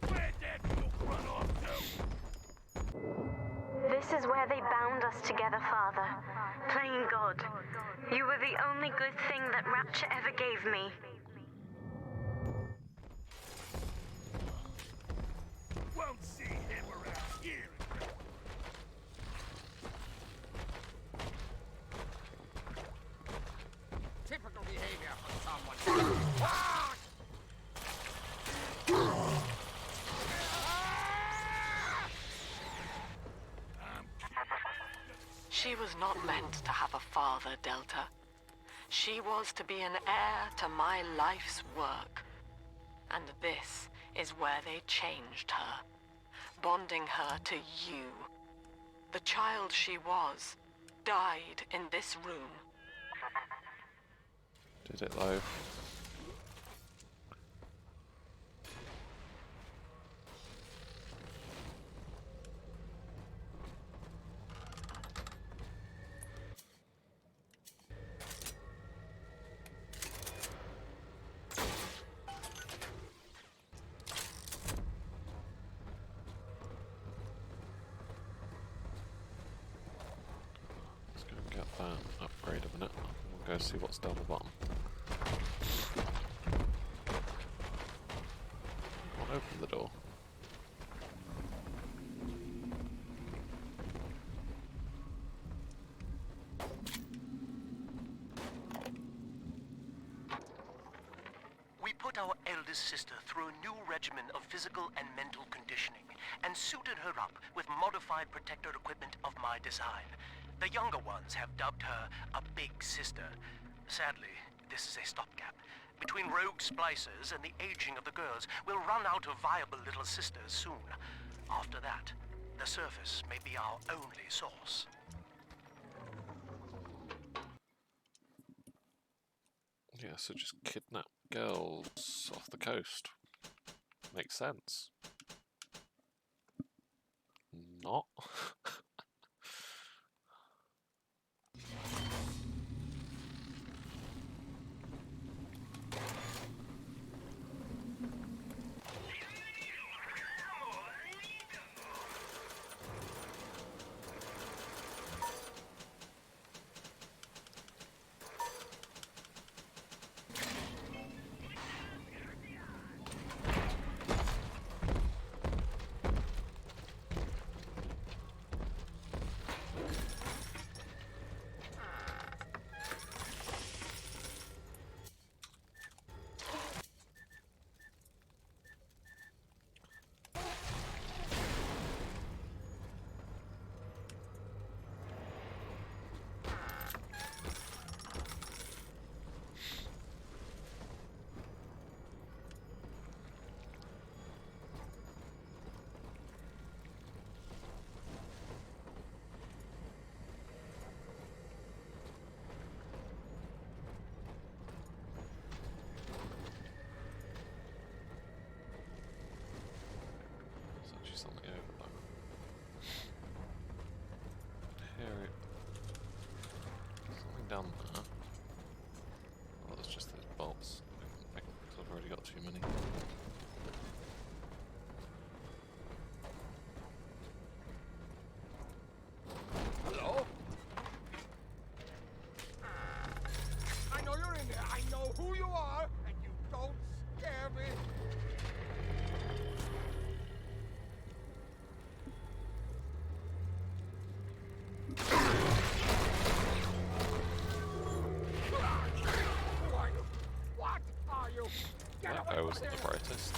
Where'd that milk run off to? This is where they bound us together, Father. Playing God. You were the only good thing that Rapture ever gave me. Won't see him around here. Typical behavior for someone. She was not meant to have a father, Delta. She was to be an heir to my life's work. And this is where they changed her, bonding her to you. The child she was died in this room. Did it though? Let's go and get that upgrade a minute. We'll go see what's down the bottom. Can't open the door. We put our eldest sister through a new regimen of physical and mental conditioning and suited her up with modified protector equipment of my design. The younger ones have dubbed her a big sister. Sadly, this is a stopgap. Between rogue splicers and the aging of the girls, we'll run out of viable little sisters soon. After that, the surface may be our only source. Yeah, so just kidnap girls off the coast. Makes sense. Not. Something over though. Here it. Something down there. Oh, that's just those bolts. I've already got too many. Hello? I know you're in there. I know who you are, and you don't scare me. That guy wasn't the brightest.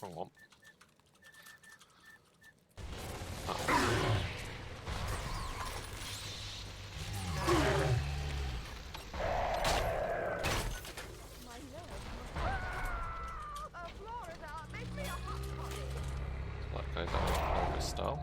Wrong one. That guy died over style.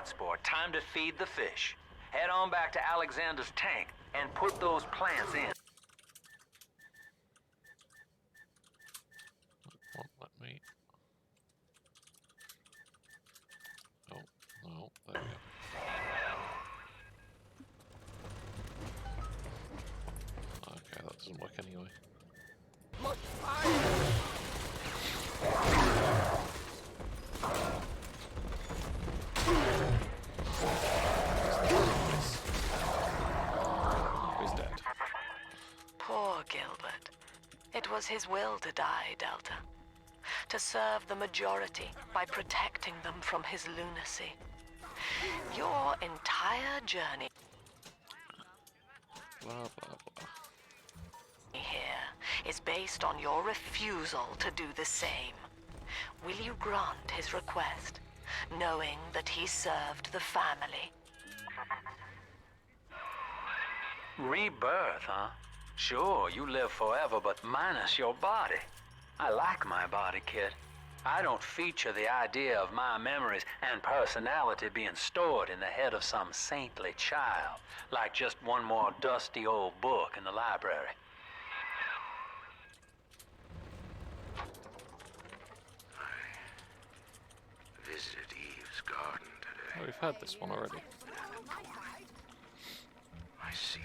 sport. Time to feed the fish. Head on back to Alexander's tank and put those plants in. Won't let me. Oh, no, there we go. Okay, that doesn't work anyway. Much higher! He's dead. Poor Gilbert. It was his will to die, Delta. To serve the majority by protecting them from his lunacy. Your entire journey Blah, blah, blah. here is based on your refusal to do the same. Will you grant his request, knowing that he served the family? Rebirth, huh? Sure, you live forever, but minus your body. I like my body, kid. I don't feature the idea of my memories and personality being stored in the head of some saintly child, like just one more dusty old book in the library. I visited Eve's garden today. Oh, we've had this one already. My seed,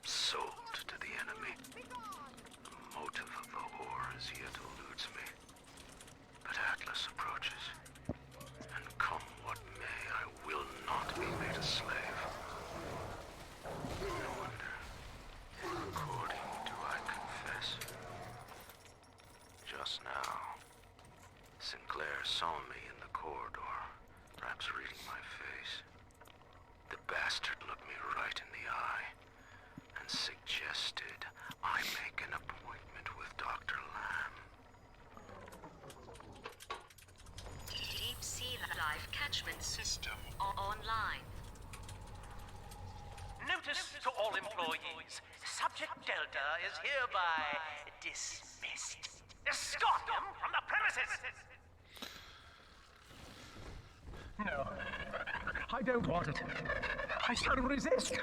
sold to the enemy. The motive of the whore as yet eludes me. But Atlas approaches, and come what may, I will not be made a slave. I wonder, according do I confess? Just now, Sinclair saw me in the corridor, perhaps reading my face. The bastard looked me right in the eye and suggested I make an appointment with Dr. Lamb. Deep Sea Life Catchment System online. Notice to all employees. Subject Delta is hereby dismissed. Escort him from the premises! No, I don't want it. I shall resist.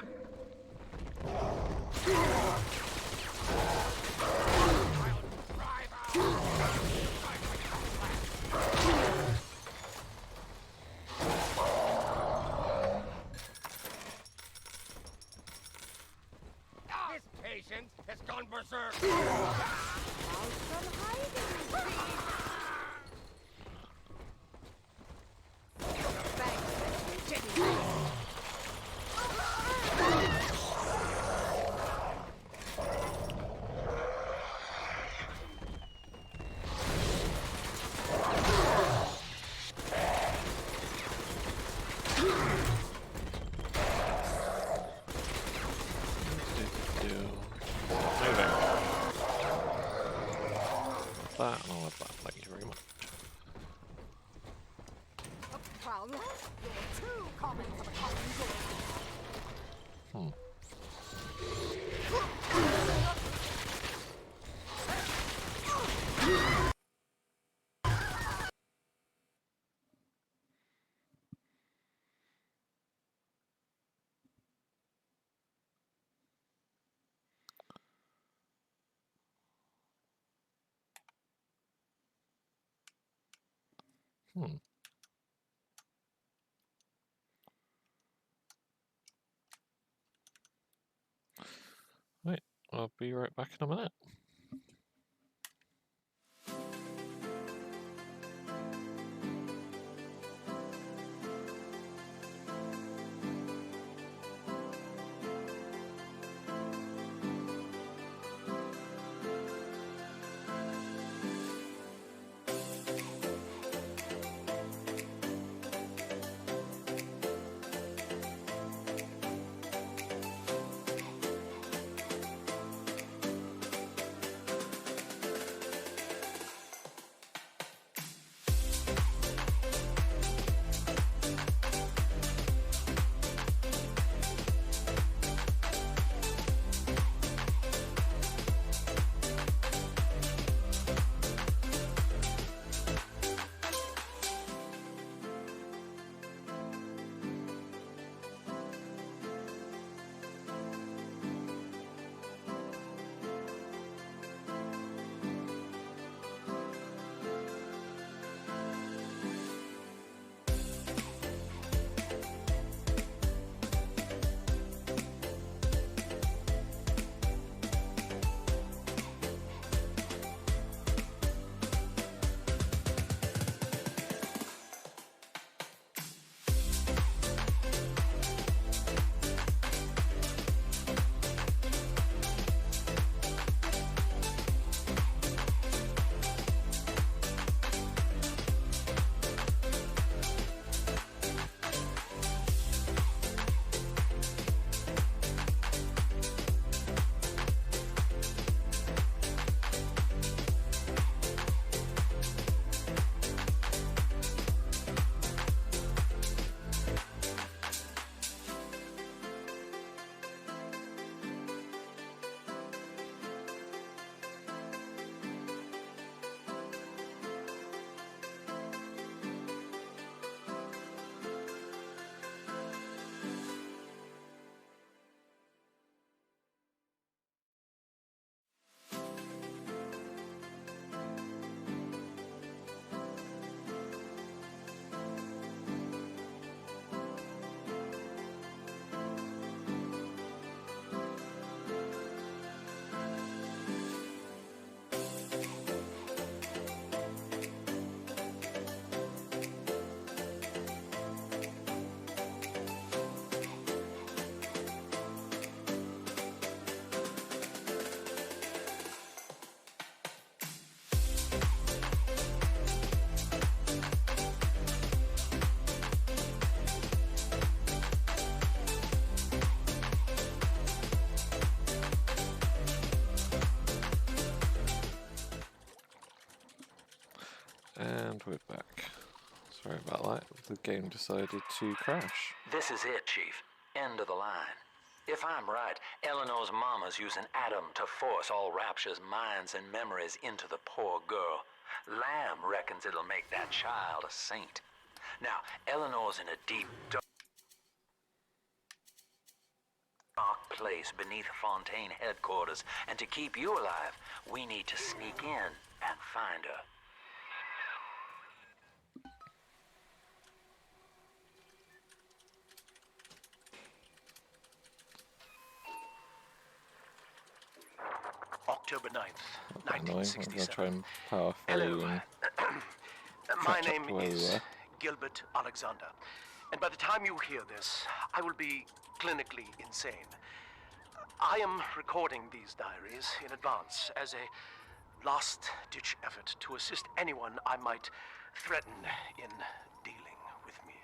This patient has gone berserk! That and all of that, thank you very much. Well, you're too common for the common good. Right, I'll be right back in a minute. And we're back. Sorry about that. The game decided to crash. This is it, Chief. End of the line. If I'm right, Eleanor's mama's using Adam to force all Rapture's minds and memories into the poor girl. Lamb reckons it'll make that child a saint. Now, Eleanor's in a deep, dark place beneath Fontaine headquarters, and to keep you alive, we need to sneak in and find her. October 9th, I'm going to 1967. try and power Hello. through and My catch up name to where we is were. Gilbert Alexander, and by the time you hear this, I will be clinically insane. I am recording these diaries in advance as a last-ditch effort to assist anyone I might threaten in dealing with me.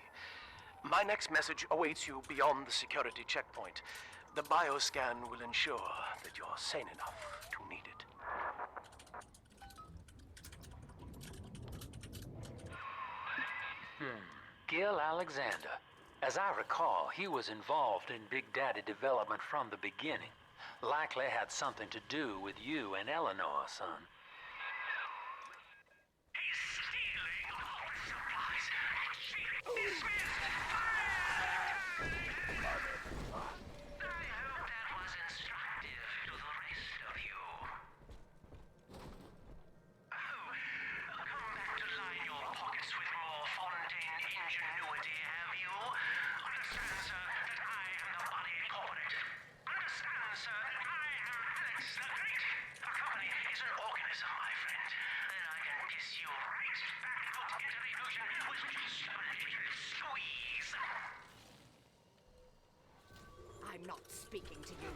My next message awaits you beyond the security checkpoint. The bioscan will ensure that you're sane enough to need it. Gil Alexander. As I recall, he was involved in Big Daddy development from the beginning. Likely had something to do with you and Eleanor, son. I'm not speaking to you.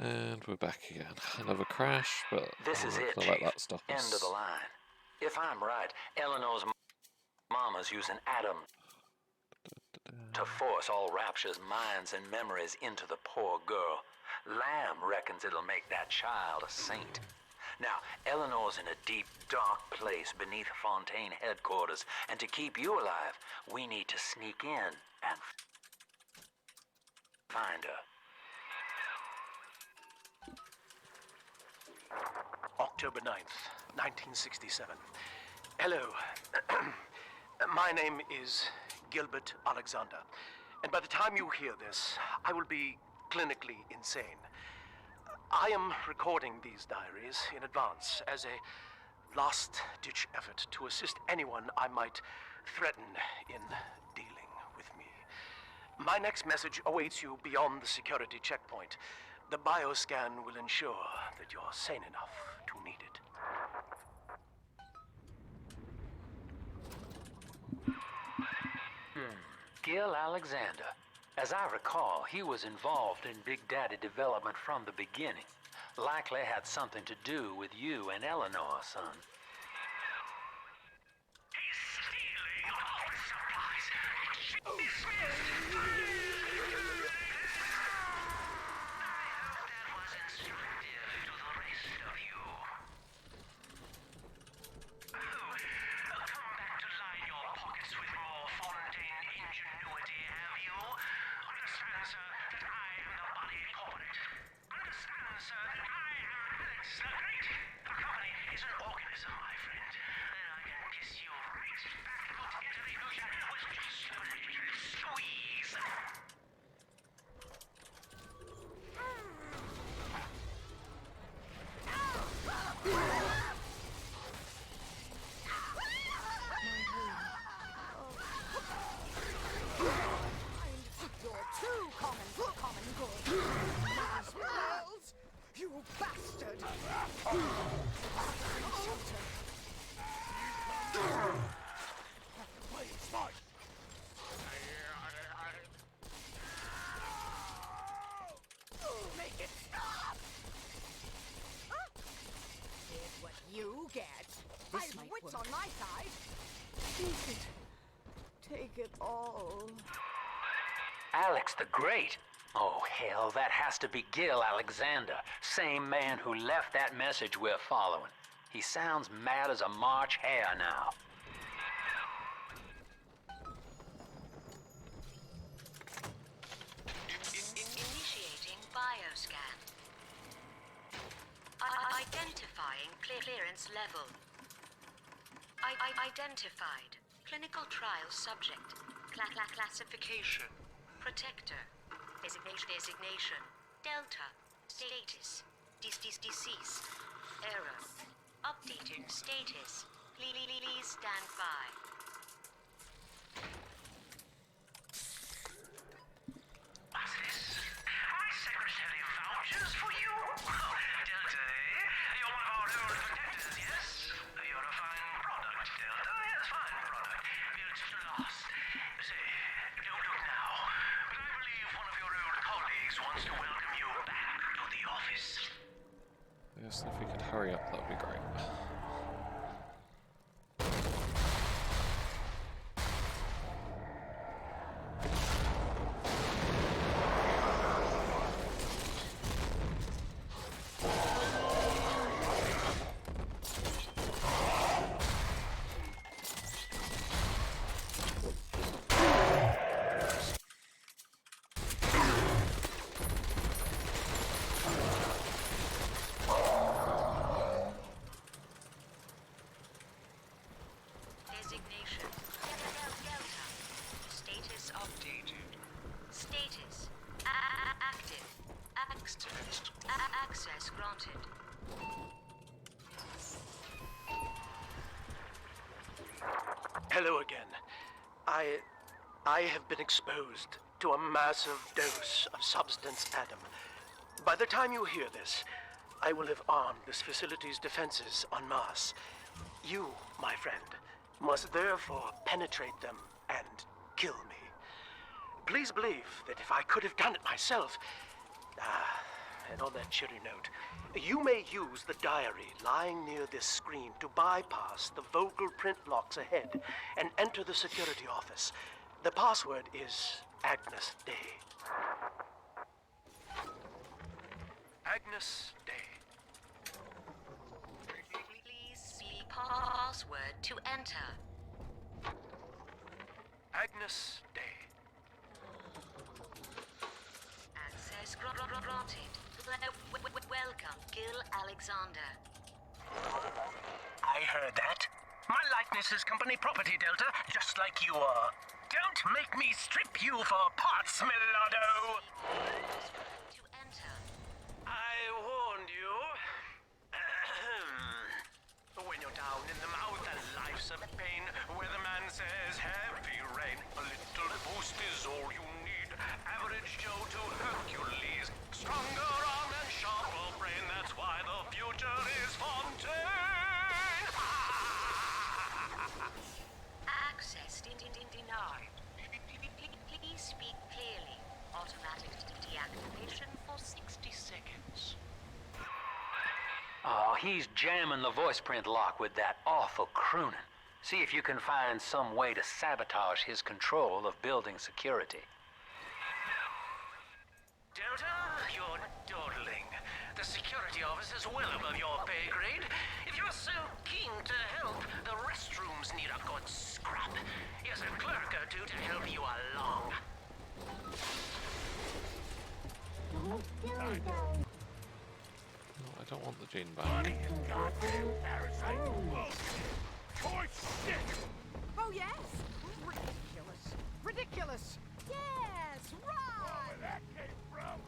And we're back again. Another crash, but This I'm is not it, gonna let Chief. that stop End us. of the line. If I'm right, Eleanor's mama's using Adam to force all Rapture's minds and memories into the poor girl. Lamb reckons it'll make that child a saint. Now, Eleanor's in a deep, dark place beneath Fontaine headquarters, and to keep you alive, we need to sneak in and find her. October 9th, 1967. Hello. My name is Gilbert Alexander, and by the time you hear this, I will be clinically insane. I am recording these diaries in advance as a last-ditch effort to assist anyone I might threaten in dealing with me. My next message awaits you beyond the security checkpoint. The bioscan will ensure that you're sane enough to need it. Gil Alexander. As I recall, he was involved in Big Daddy development from the beginning. Likely had something to do with you and Eleanor, son. He's stealing office supplies. Dismissed. That was instructive to the rest of you. Come back to line your pockets with more Fontaine ingenuity, have you? Understand, sir, that I am the body corporate. Understand, sir, that I am Alex the Great. The company is an organism, my friend. Then I can kiss you right back into the future with just a little squeeze. You're too common for common good. Nice Wells, you bastard! Play it smart. Make it stop! Here's what you get. I have wits on my side. Take it. Take it all. Alex the Great? Oh, hell, that has to be Gil Alexander, same man who left that message we're following. He sounds mad as a March hare now. Initiating bioscan. Identifying clearance level. Identified. Clinical trial subject. Classification. Protector. Designation. Delta. Status. Deceased. Error. Updated status. Please stand by. What's this? My secretary vouches for you? Delta, eh? You're one of our old protectors, yes? You're a fine product, Delta. Yes, fine product. Built to last. Say, don't look now, but I believe one of your old colleagues wants to welcome you back to the office. Yes, if we could hurry up, that would be great. Designation. Delta. Status updated. Status. Active. Access granted. Hello again. I have been exposed to a massive dose of substance Adam. By the time you hear this, I will have armed this facility's defenses en masse. You, my friend, must therefore penetrate them and kill me. Please believe that if I could have done it myself, and on that cheery note, you may use the diary lying near this screen to bypass the vocal print locks ahead and enter the security office. The password is Agnes Day. Agnes Day. Please see password to enter. Agnes Day. Access granted. Welcome, Gil Alexander. I heard that. My likeness is company property, Delta, just like you are. Don't make me strip you for parts, Millardo! To enter. I warned you. When you're down in the mouth and life's a pain, weatherman says heavy rain. A little boost is all you need. Average Joe to Hercules. Stronger arm and sharper brain. That's why the future is Fontaine. Access denied. Please speak clearly. Automatic deactivation for 60 seconds. Oh, he's jamming the voice print lock with that awful crooning. See if you can find some way to sabotage his control of building security. Delta, you're dawdling. The security office is well above your pay grade. If you're so keen to help, the restrooms need a good scrub. Here's a clerk or two to help you along. No, I don't want the gene back. Goddamn parasite! Oh, shit! Oh, yes! Ridiculous! Ridiculous! Yes! Right! Where that came from?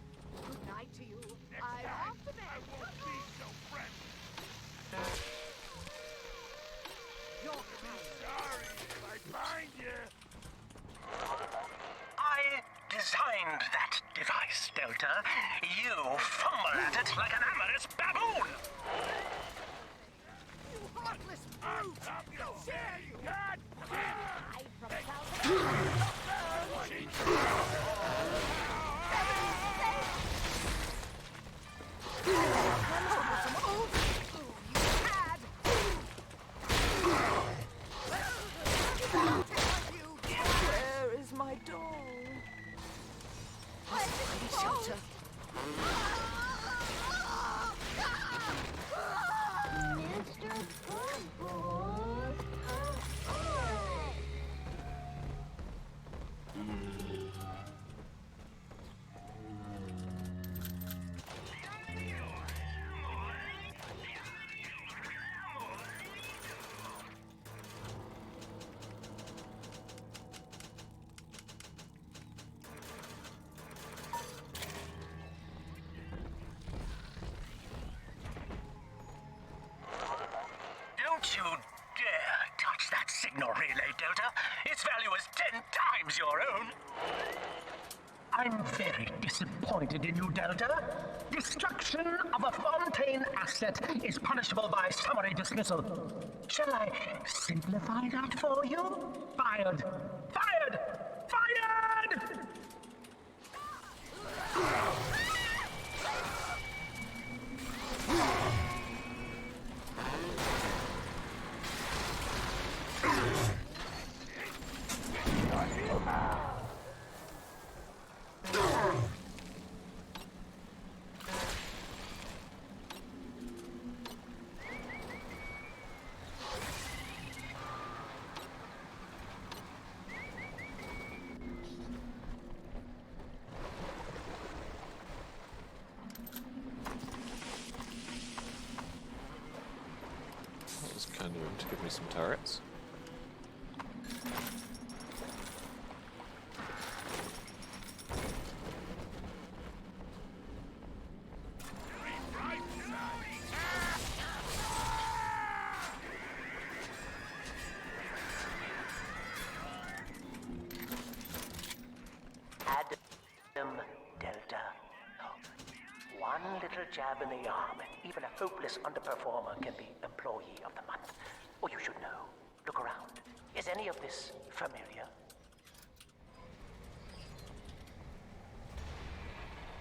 Good night to you. Next I'm time, off to bed. I won't be so friendly. You're Sorry if I find you. I designed that device, Delta. You fumble at it like an amorous baboon! You heartless I'll brute! stop you! How dare you! God I from Where is my doll? Please shelter. Mr. Purple. Don't you dare touch that signal relay, Delta. Its value is 10 times your own. I'm very disappointed in you, Delta. Destruction of a Fontaine asset is punishable by summary dismissal. Shall I simplify that for you? Fired! Fired! Fired! That was kind of him to give me some turrets. Adam Delta. One little jab in the arm, and even a hopeless underperformer can be Employee of the Month. Or you should know. Look around. Is any of this familiar?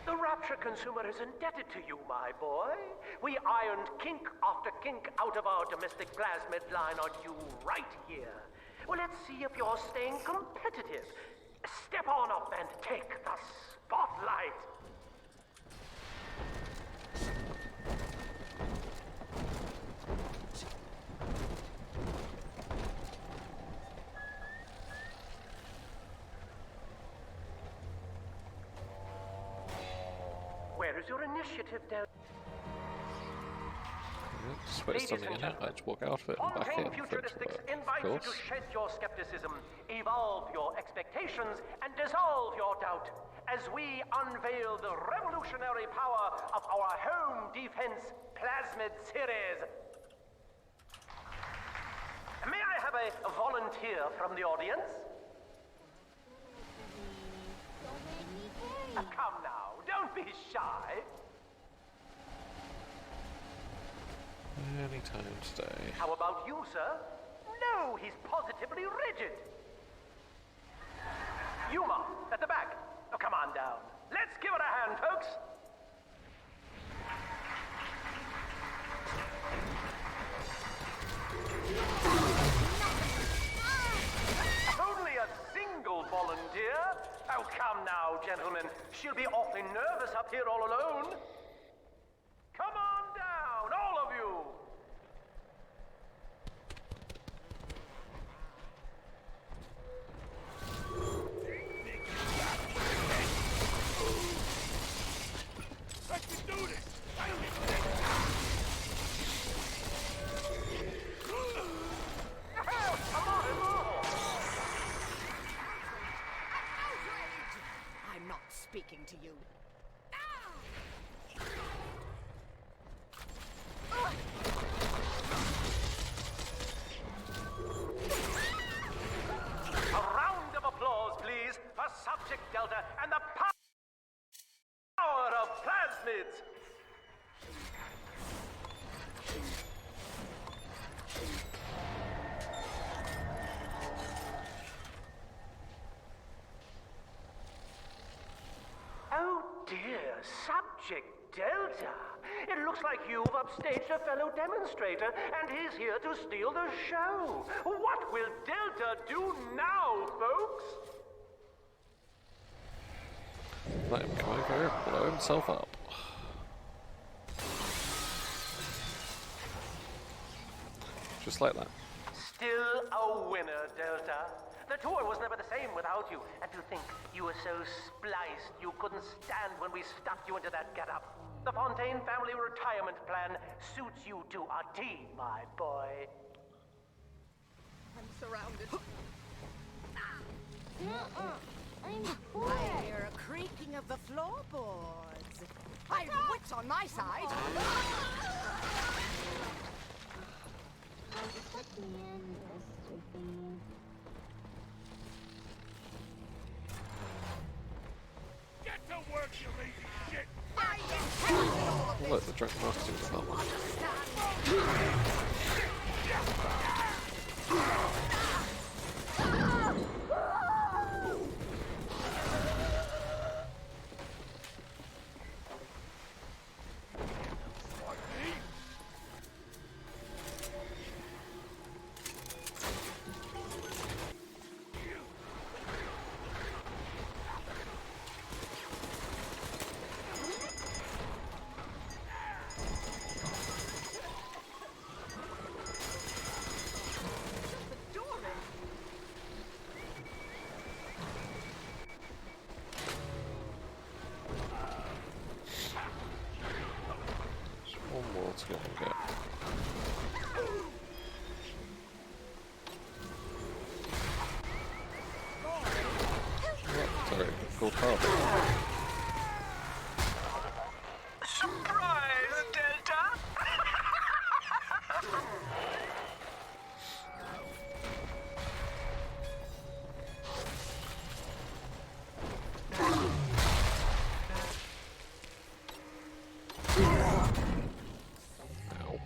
The Rapture Rapture consumer is indebted to you, my boy. We ironed kink after kink out of our domestic plasmid line on you right here. Well, let's see if you're staying competitive. Step on up and take the spotlight. Where is your initiative, Del? Just put something in it, let's walk out of it and back Fontaine in for it to Futuristics work, invites of you to course. shed your skepticism, evolve your expectations, and dissolve your doubt as we unveil the revolutionary power of our home defense plasmid series. May I have a volunteer from the audience? Come now, don't be shy. Any time today. How about you, sir? No, he's positively rigid. Yuma, at the back. Oh, come on down. Let's give it a hand, folks. Only a single volunteer? Oh, come now, gentlemen. She'll be awfully nervous up here all alone. Come on down, all of you. I can do this! I'm not speaking to you. A round of applause, please, for Subject Delta and the power of plasmids. Oh dear, Subject Delta. It looks like you've upstaged a fellow demonstrator, and he's here to steal the show. What will Delta do now, folks? Let him come over and blow himself up. Just like that. Still a winner, Delta. The tour was never the same without you. And to think you were so spliced you couldn't stand when we stuffed you into that getup. The Fontaine family retirement plan suits you to a T, my boy. I'm surrounded. I'm I bored. hear a creaking of the floorboards. I've wits on my side. Put me in, Mr. Bean. Get to work, you lazy shit! Oh, look, the drunken marketing department. Just one more to go and get. Oh, sorry, gold harp. Surprise, Delta! Ow.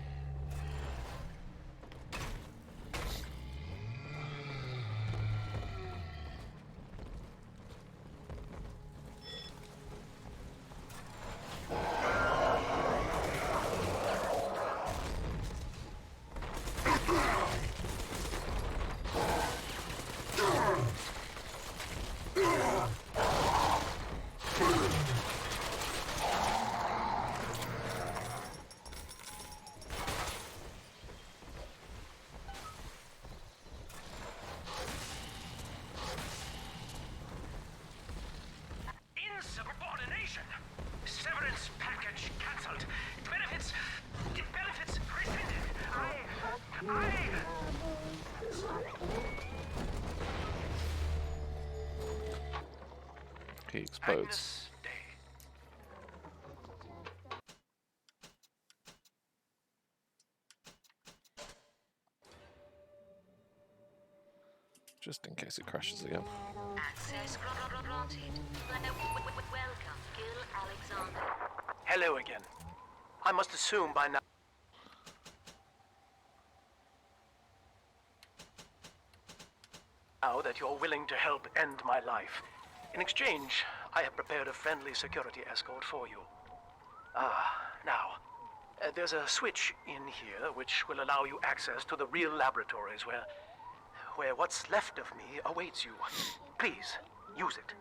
Insubordination! Severance package cancelled. Benefits rescinded. He explodes. Just in case it crashes again. Access granted. Welcome, Gil Alexander. Hello again. I must assume by now that you're willing to help end my life. In exchange, I have prepared a friendly security escort for you. Now, there's a switch in here which will allow you access to the real laboratories where what's left of me awaits you. Please, use it.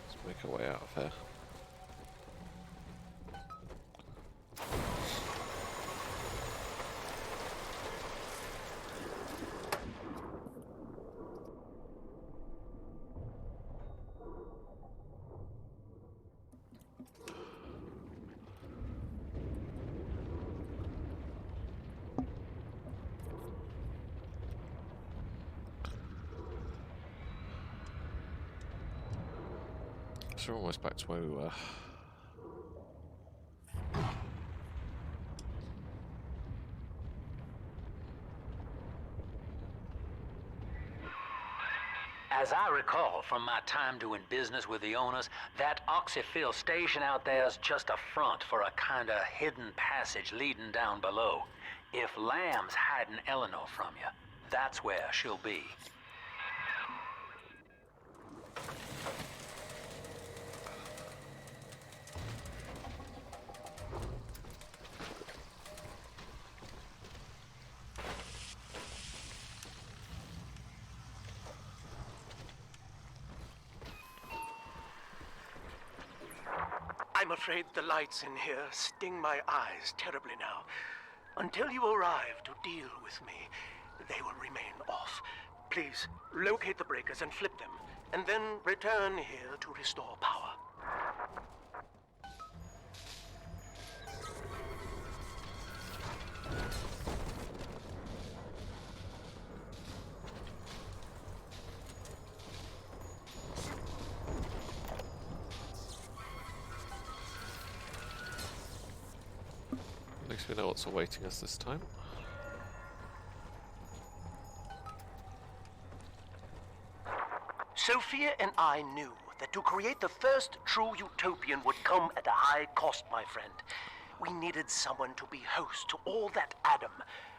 Let's make our way out of here. So we're almost back to where we were. As I recall from my time doing business with the owners, that oxyfill station out there is just a front for a kind of hidden passage leading down below. If Lamb's hiding Eleanor from you, that's where she'll be. I'm afraid the lights in here sting my eyes terribly now. Until you arrive to deal with me, they will remain off. Please, locate the breakers and flip them, and then return here to restore power. At least we know what's awaiting us this time. Sophia and I knew that to create the first true utopian would come at a high cost, my friend. We needed someone to be host to all that Adam,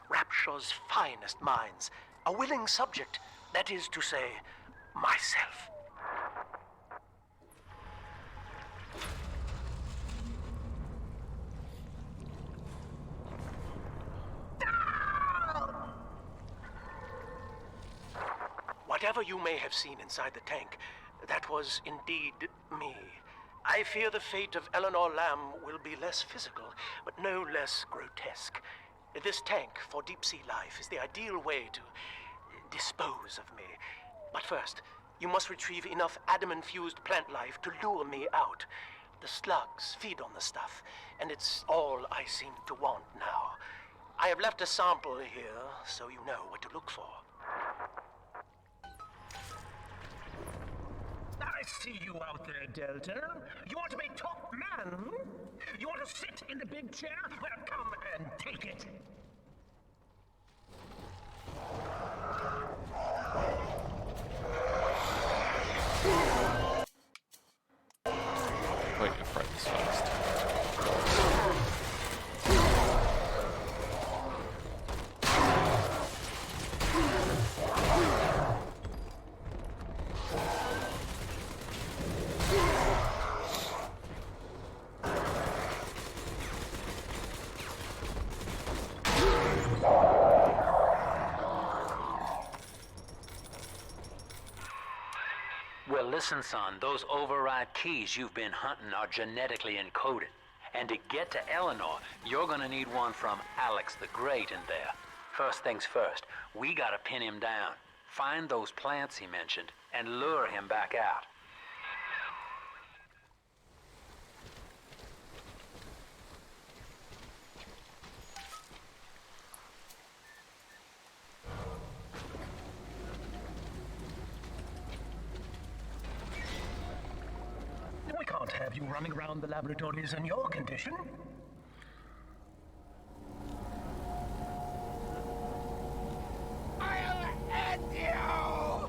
Rapture's finest minds. A willing subject, that is to say, myself. Whatever you may have seen inside the tank, that was indeed me. I fear the fate of Eleanor Lamb will be less physical, but no less grotesque. This tank for deep-sea life is the ideal way to dispose of me. But first, you must retrieve enough Adam-infused plant life to lure me out. The slugs feed on the stuff, and it's all I seem to want now. I have left a sample here, so you know what to look for. I see you out there, Delta. You want to be top man? You want to sit in the big chair? Well, come and take it. Wait your friends first. Listen, son, those override keys you've been hunting are genetically encoded. And to get to Eleanor, you're gonna need one from Alex the Great in there. First things first, we gotta pin him down. Find those plants he mentioned, and lure him back out. We can't have you running around the laboratories in your condition. I'll end you!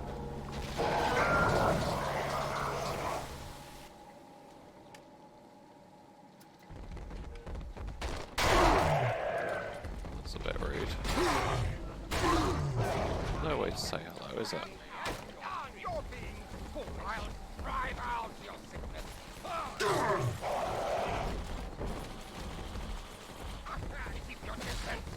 That's a bit rude. No way to say hello, is it? You're being full. I'll drive out your sickness. Keep your distance.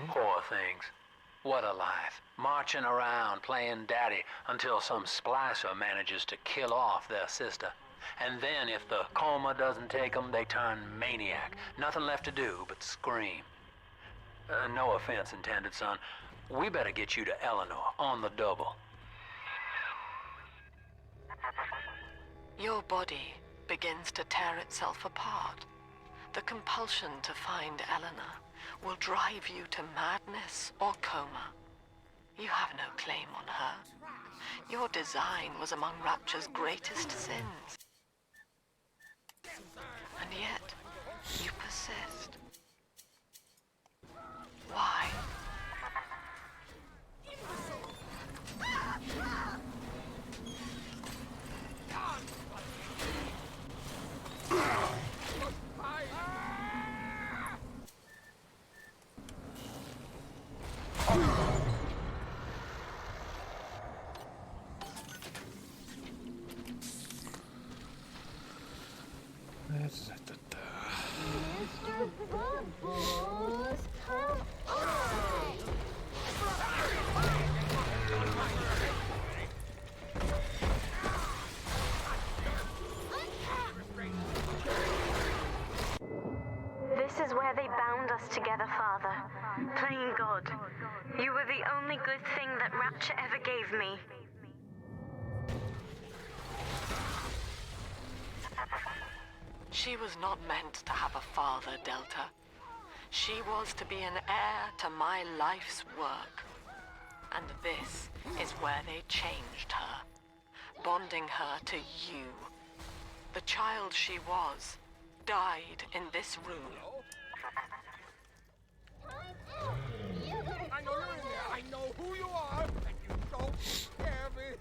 Poor things. What a life. Marching around playing daddy until some splicer manages to kill off their sister. And then if the coma doesn't take them, they turn maniac. Nothing left to do but scream. No offense intended, son. We better get you to Eleanor on the double. Your body begins to tear itself apart. The compulsion to find Eleanor will drive you to madness or coma. You have no claim on her. Your design was among Rapture's greatest sins. And yet, you persist. Why? Mr. Bubbles, come on! This is where they bound us together, Father. Playing God. You were the only good thing that Rapture ever gave me. She was not meant to have a father, Delta. She was to be an heir to my life's work. And this is where they changed her, bonding her to you. The child she was died in this room. I know you're in there. I know who you are, and you don't scare me.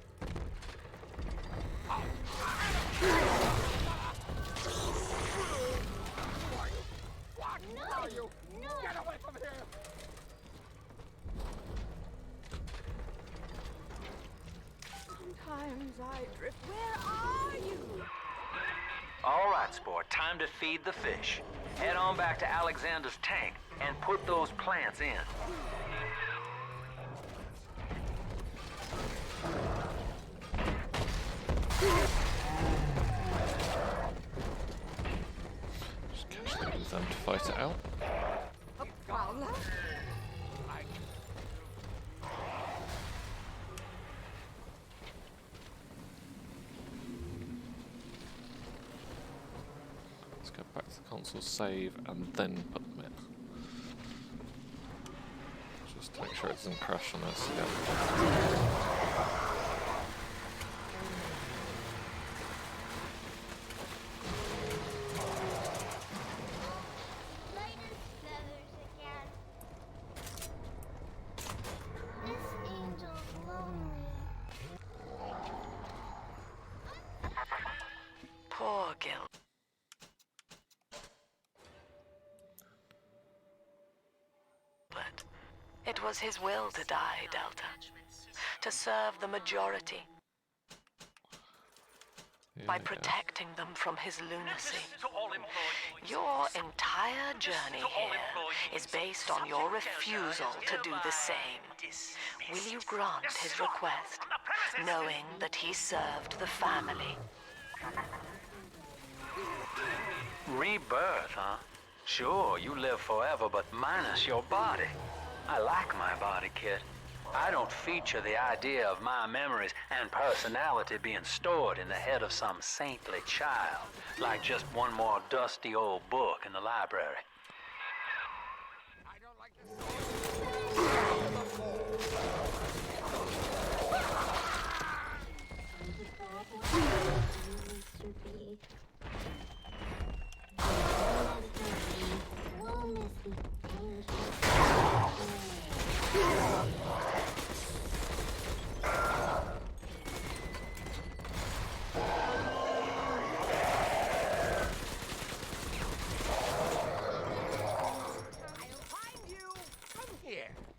What are you? Get away from here! Sometimes I drift. Where are you? All right, sport. Time to feed the fish. Head on back to Alexander's tank and put those plants in. Just casually use them to fight it out. A prowler? Let's go back to the console, save, and then put them in. Just to make sure it doesn't crash on us again. Poor Gil. was his will to die, Delta. To serve the majority. By protecting them from his lunacy. Your entire journey here is based on your refusal to do the same. Will you grant his request, knowing that he served the family? Rebirth, huh? Sure, you live forever, but minus your body. I like my body, kid. I don't feature the idea of my memories and personality being stored in the head of some saintly child, like just one more dusty old book in the library.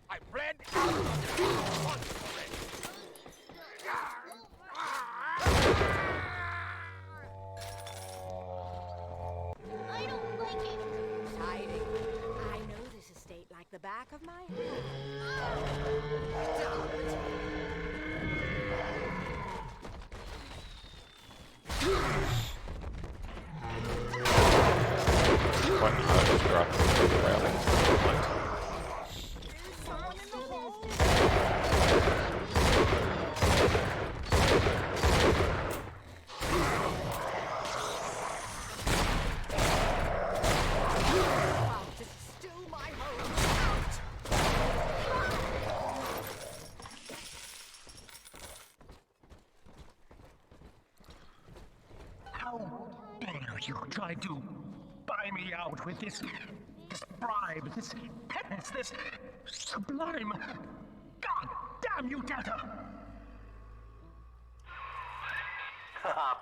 I bled out of the once already. I don't like it. Exciting. I know this estate like the back of my hand. Quite hard to grab through the railing. Someone in the hole. This is still my home. Out! How dare you try to buy me out with this bribe, this penance, this sublime... God damn you, Delta!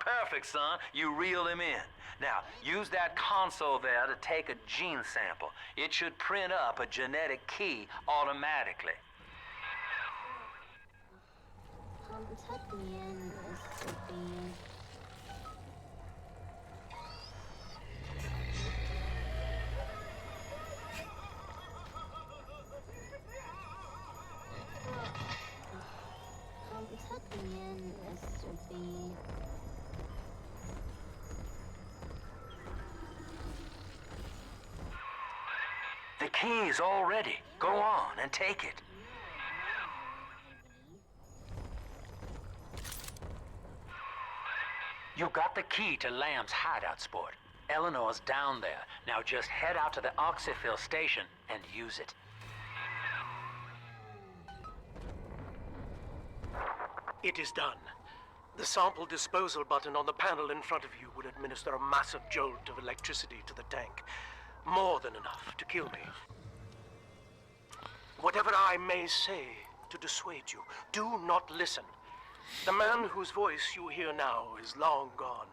Perfect, son. You reeled him in. Now, use that console there to take a gene sample. It should print up a genetic key automatically. Come tuck me in, Mr. Bean. Come tuck me in, Mr. Bean. The key's all ready. Go on and take it. You got the key to Lamb's hideout, sport. Eleanor's down there. Now just head out to the Oxyphil station and use it. It is done. The sample disposal button on the panel in front of you will administer a massive jolt of electricity to the tank. More than enough to kill me. Whatever I may say to dissuade you, do not listen. The man whose voice you hear now is long gone.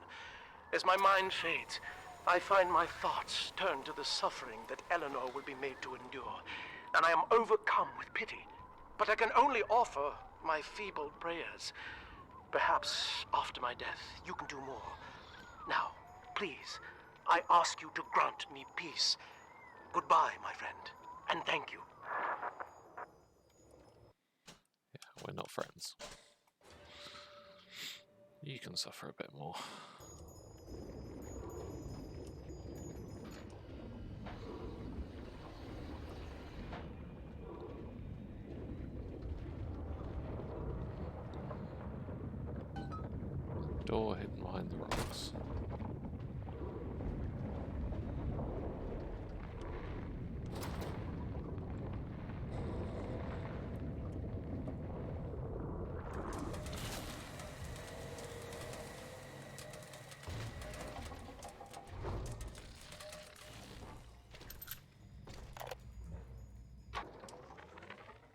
As my mind fades, I find my thoughts turn to the suffering that Eleanor will be made to endure, and I am overcome with pity. But I can only offer my feeble prayers. Perhaps after my death, you can do more. Now, please, I ask you to grant me peace. Goodbye, my friend, and thank you. Yeah, we're not friends. You can suffer a bit more. Door hidden behind the rocks.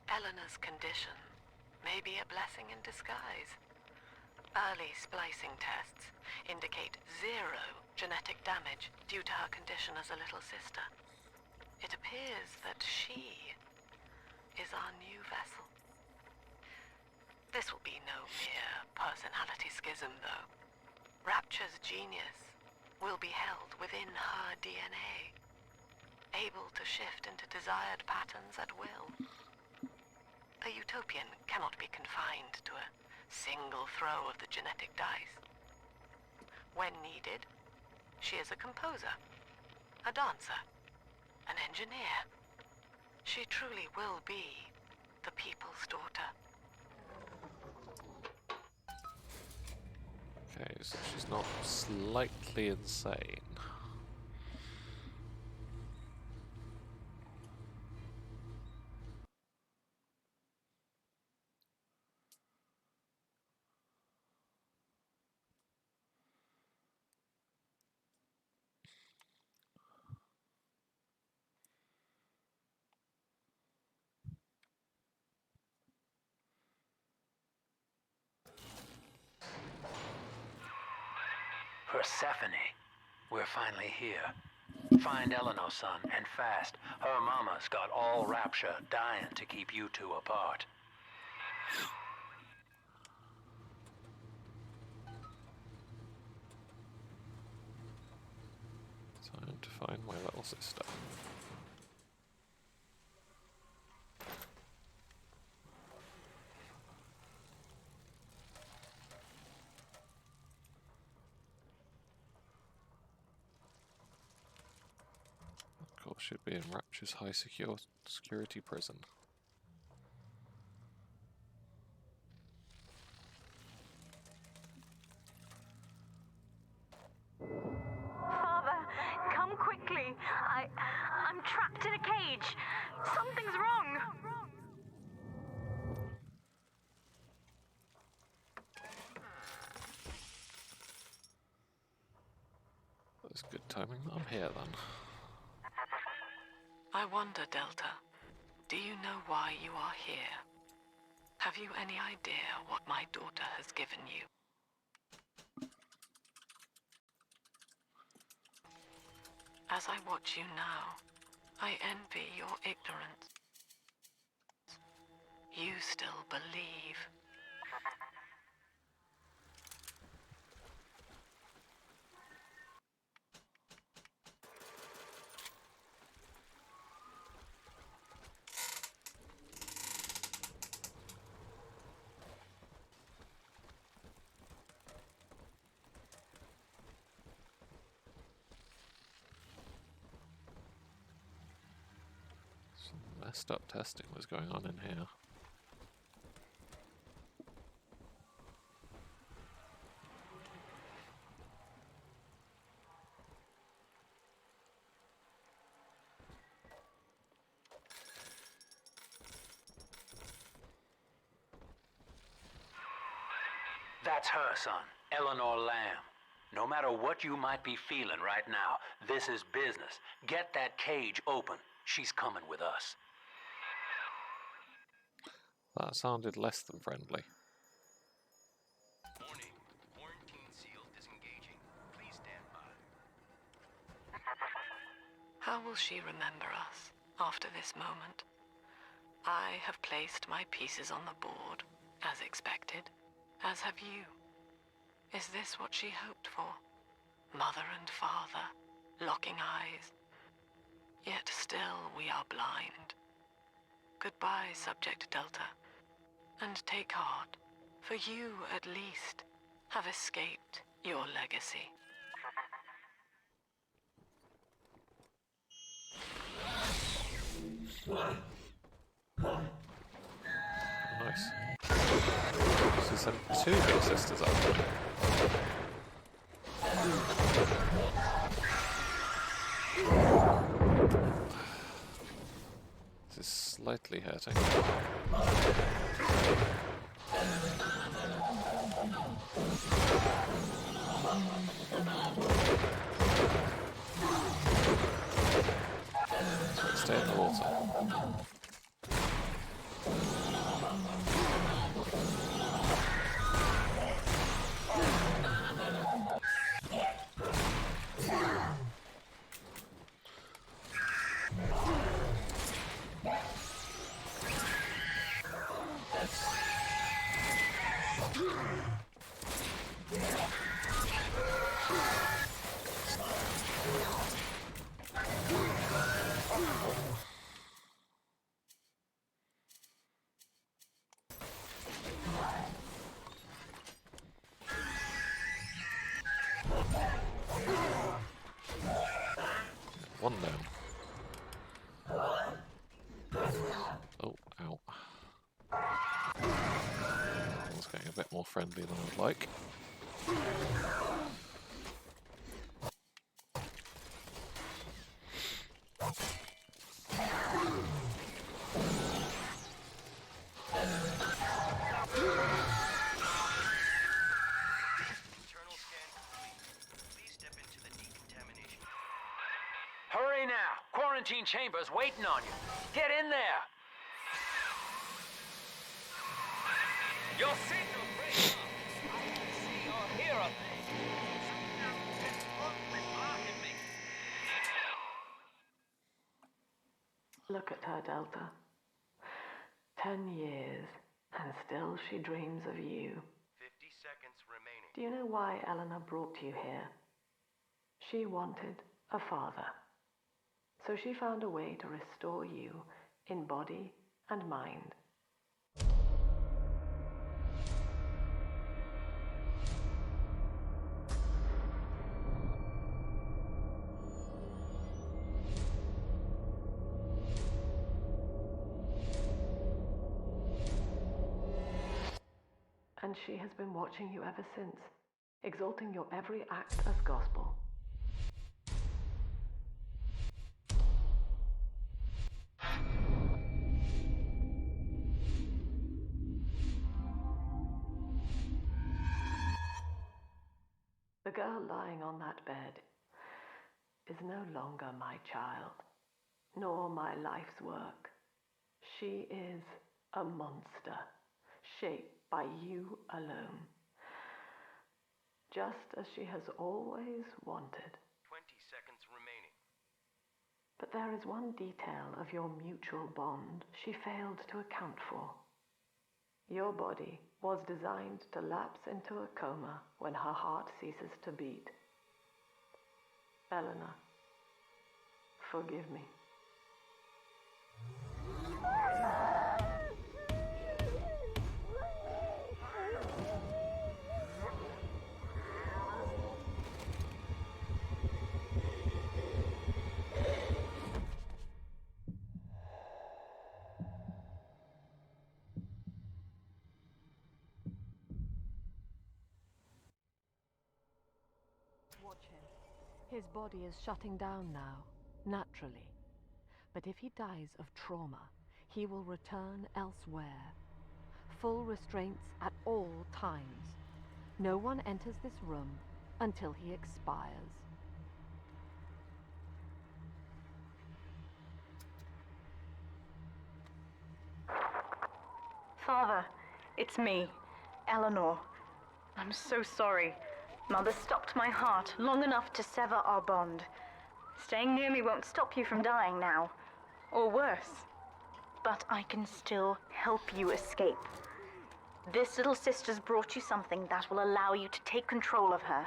Eleanor's condition may be a blessing in disguise. Early splicing tests indicate 0 genetic damage due to her condition as a little sister. It appears that she is our new vessel. This will be no mere personality schism, though. Rapture's genius will be held within her DNA, able to shift into desired patterns at will. A utopian cannot be confined to a single throw of the genetic dice. When needed, she is a composer, a dancer, an engineer. She truly will be the people's daughter. Okay, so she's not slightly insane. Persephone, we're finally here. Find Eleanor, son, and fast. Her mama's got all Rapture dying to keep you two apart. Time to find my little sister. Of course, she'd be in Rapture's high security prison. Father, come quickly. I'm trapped in a cage. Something's wrong. That's good timing that I'm here then. I wonder, Delta, do you know why you are here? Have you any idea what my daughter has given you? As I watch you now, I envy your ignorance. You still believe. Some messed up testing was going on in here. That's her, son, Eleanor Lamb. No matter what you might be feeling right now, this is business. Get that cage open. She's coming with us. That sounded less than friendly. Warning. Quarantine seal disengaging. Please stand by. How will she remember us after this moment? I have placed my pieces on the board, as expected, as have you. Is this what she hoped for? Mother and father, locking eyes. Yet still we are blind. Goodbye, Subject Delta. And take heart, for you at least have escaped your legacy. Nice. She sent two of your sisters after me. This is slightly hurting. Stay in the water. One down. Oh, ow. It's getting a bit more friendly than I'd like. Hurry now! Quarantine chamber's waiting on you. Get in there! Your signal's breaking up. I can see or hear a thing. It's totally blocking me. Look at her, Delta. 10 years, and still she dreams of you. 50 seconds remaining. Do you know why Eleanor brought you here? She wanted a father. So she found a way to restore you in body and mind. And she has been watching you ever since, exalting your every act as gospel. The girl lying on that bed is no longer my child, nor my life's work. She is a monster, shaped by you alone, just as she has always wanted. 20 seconds remaining. But there is one detail of your mutual bond she failed to account for. Your body was designed to lapse into a coma when her heart ceases to beat. Eleanor, forgive me. Watch him. His body is shutting down now, naturally. But if he dies of trauma, he will return elsewhere. Full restraints at all times. No one enters this room until he expires. Father, it's me, Eleanor. I'm so sorry. Mother stopped my heart long enough to sever our bond. Staying near me won't stop you from dying now. Or worse. But I can still help you escape. This little sister's brought you something that will allow you to take control of her.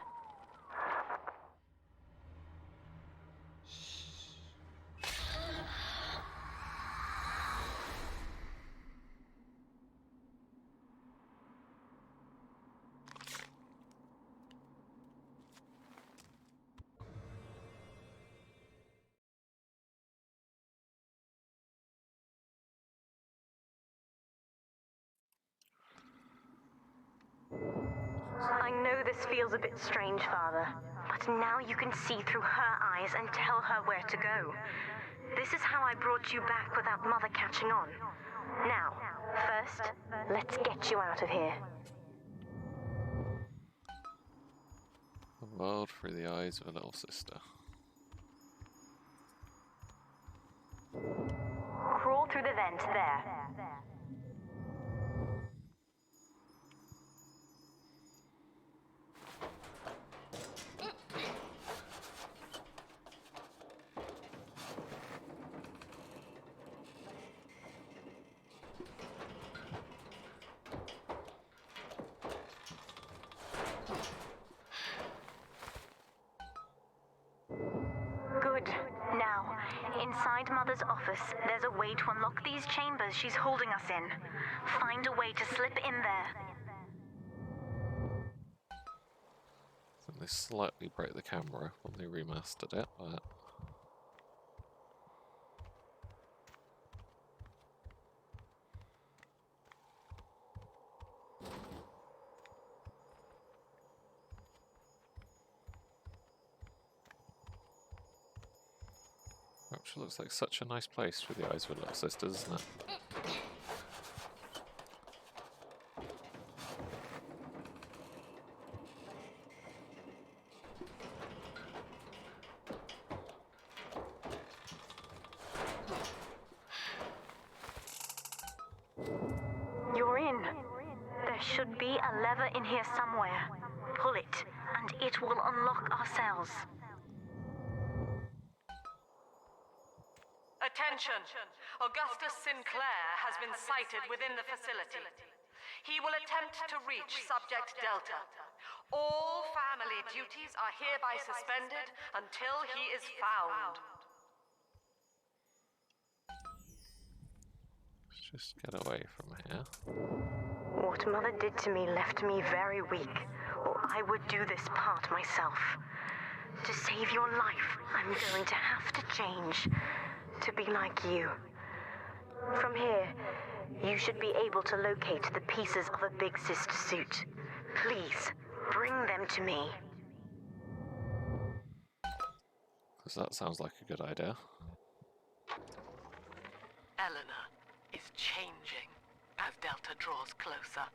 I know this feels a bit strange, Father, but now you can see through her eyes and tell her where to go. This is how I brought you back without Mother catching on. Now, first, let's get you out of here. The world through the eyes of a little sister. Crawl through the vent there. Find Mother's office. There's a way to unlock these chambers she's holding us in. Find a way to slip in there. I think they slightly broke the camera when they remastered it, but... Rapture looks like such a nice place for the Eyes of Little Sisters, isn't it? You're in. There should be a lever in here somewhere. Pull it, and it will unlock our cells. Attention! Augustus Sinclair has been sighted within the facility. He will attempt to reach Subject Delta. All family duties are hereby suspended until he is found. Let's just get away from here. What Mother did to me left me very weak, or I would do this part myself. To save your life, I'm going to have to change. To be like you. From here, you should be able to locate the pieces of a Big Sister suit. Please, bring them to me. Because that sounds like a good idea. Eleanor is changing as Delta draws closer.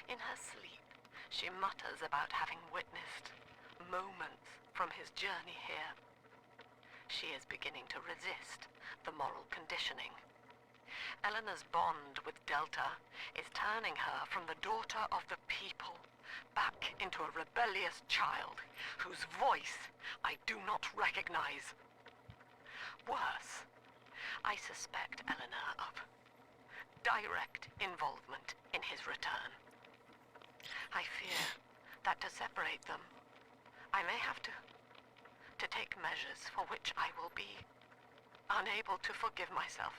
In her sleep, she mutters about having witnessed moments from his journey here. She is beginning to resist the moral conditioning. Eleanor's bond with Delta is turning her from the daughter of the people back into a rebellious child whose voice I do not recognize. Worse, I suspect Eleanor of direct involvement in his return. I fear that to separate them, I may have to take measures for which I will be unable to forgive myself.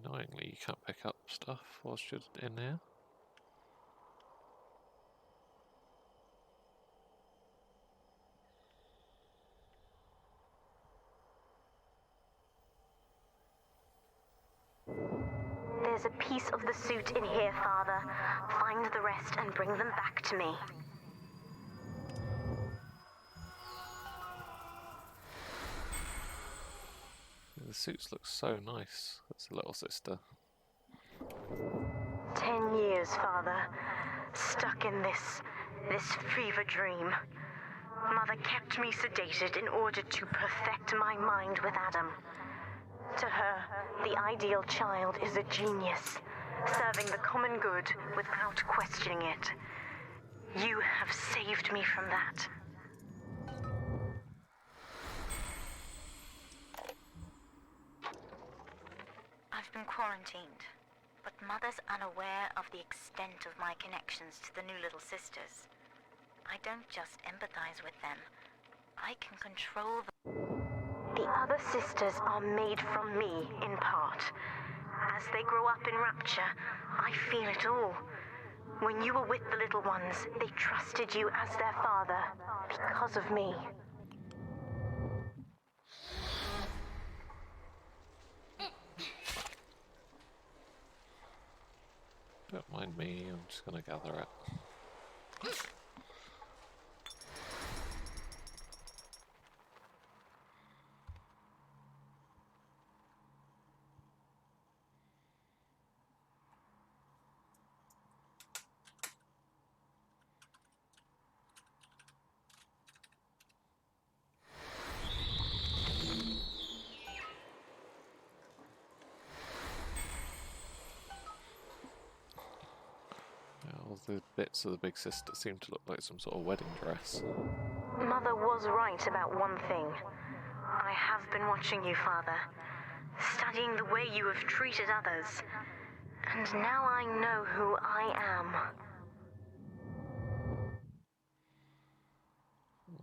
Annoyingly, you can't pick up stuff whilst you're in here. There's a piece of the suit in here, Father. Find the rest and bring them back to me. The suits look so nice. That's a Little Sister. 10 years, Father. Stuck in this fever dream. Mother kept me sedated in order to perfect my mind with Adam. To her, the ideal child is a genius, serving the common good without questioning it. You have saved me from that. I've been quarantined, but Mother's unaware of the extent of my connections to the new Little Sisters. I don't just empathize with them. I can control them. The other sisters are made from me, in part. As they grow up in Rapture, I feel it all. When you were with the little ones, they trusted you as their father, because of me. Don't mind me, I'm just gonna gather it. the bits of the big sister seem to look like some sort of wedding dress. Mother was right about one thing. I have been watching you, Father, studying the way you have treated others, and now I know who I am.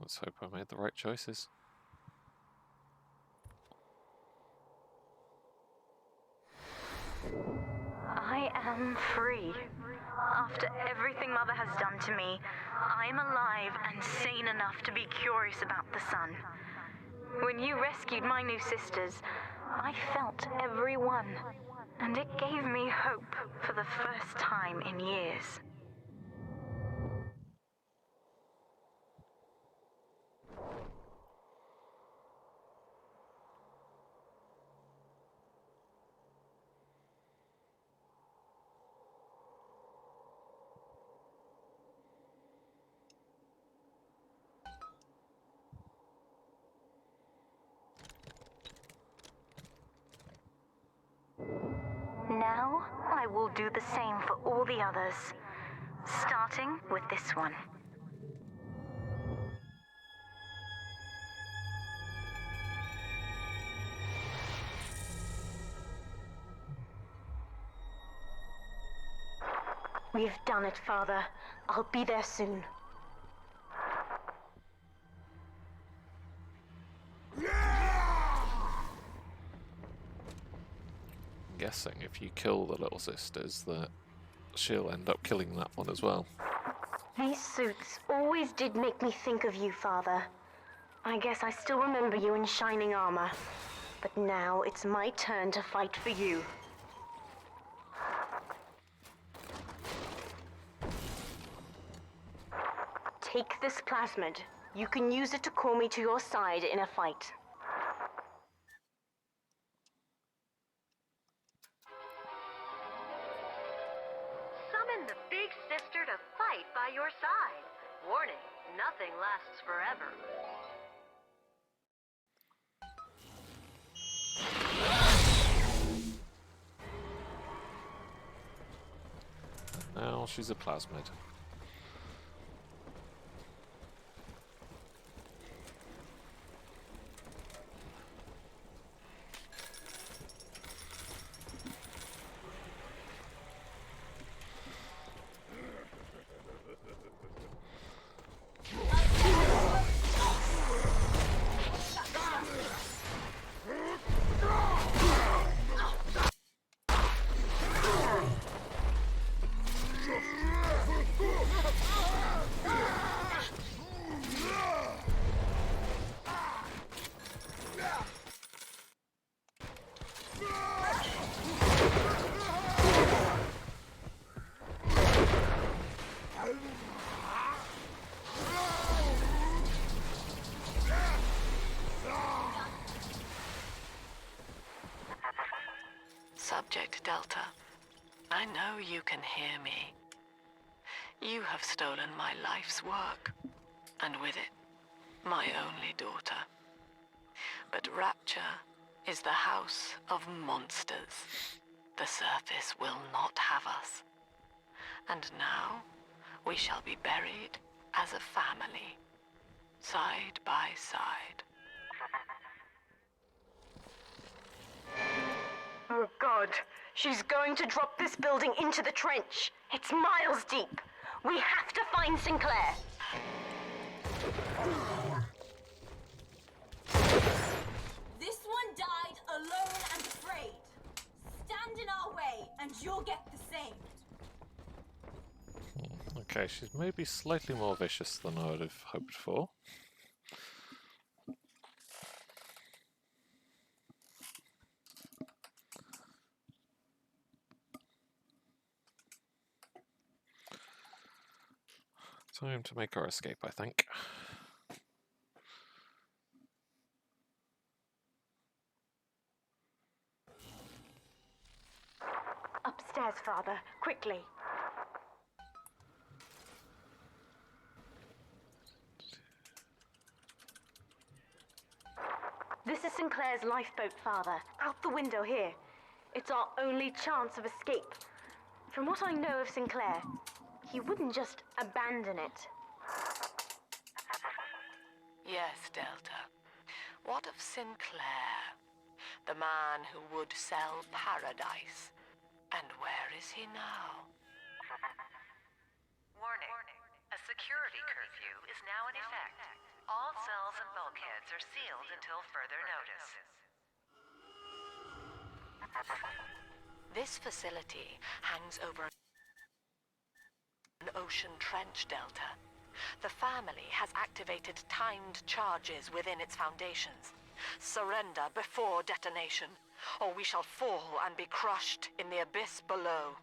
Let's hope I made the right choices. I am free. After everything Mother has done to me, I'm alive and sane enough to be curious about the sun. When you rescued my new sisters, I felt every one, and it gave me hope for the first time in years. Now, I will do the same for all the others, starting with this one. We've done it, Father. I'll be there soon. Guessing if you kill the little sisters that she'll end up killing that one as well. These suits always did make me think of you, Father. I guess I still remember you in shining armor. But now it's my turn to fight for you. Take this plasmid. You can use it to call me to your side in a fight. Summon the big sister to fight by your side. Warning, nothing lasts forever. Now she's a plasmid. Subject Delta, I know you can hear me. You have stolen my life's work, and with it, my only daughter. But Rapture is the house of monsters. The surface will not have us. And now, we shall be buried as a family, side by side. Oh God, she's going to drop this building into the trench. It's miles deep. We have to find Sinclair. This one died alone and afraid. Stand in our way and you'll get the same. Okay, she's maybe slightly more vicious than I would have hoped for. Time to make our escape, I think. Upstairs, Father, quickly. This is Sinclair's lifeboat, Father. Out the window here. It's our only chance of escape. From what I know of Sinclair, He wouldn't just abandon it. Yes, Delta. What of Sinclair? The man who would sell paradise. And where is he now? Warning. A security curfew is now in effect. All cells and bulkheads are sealed until further notice. This facility hangs over an ocean trench, Delta. The family has activated timed charges within its foundations. Surrender before detonation, or we shall fall and be crushed in the abyss below.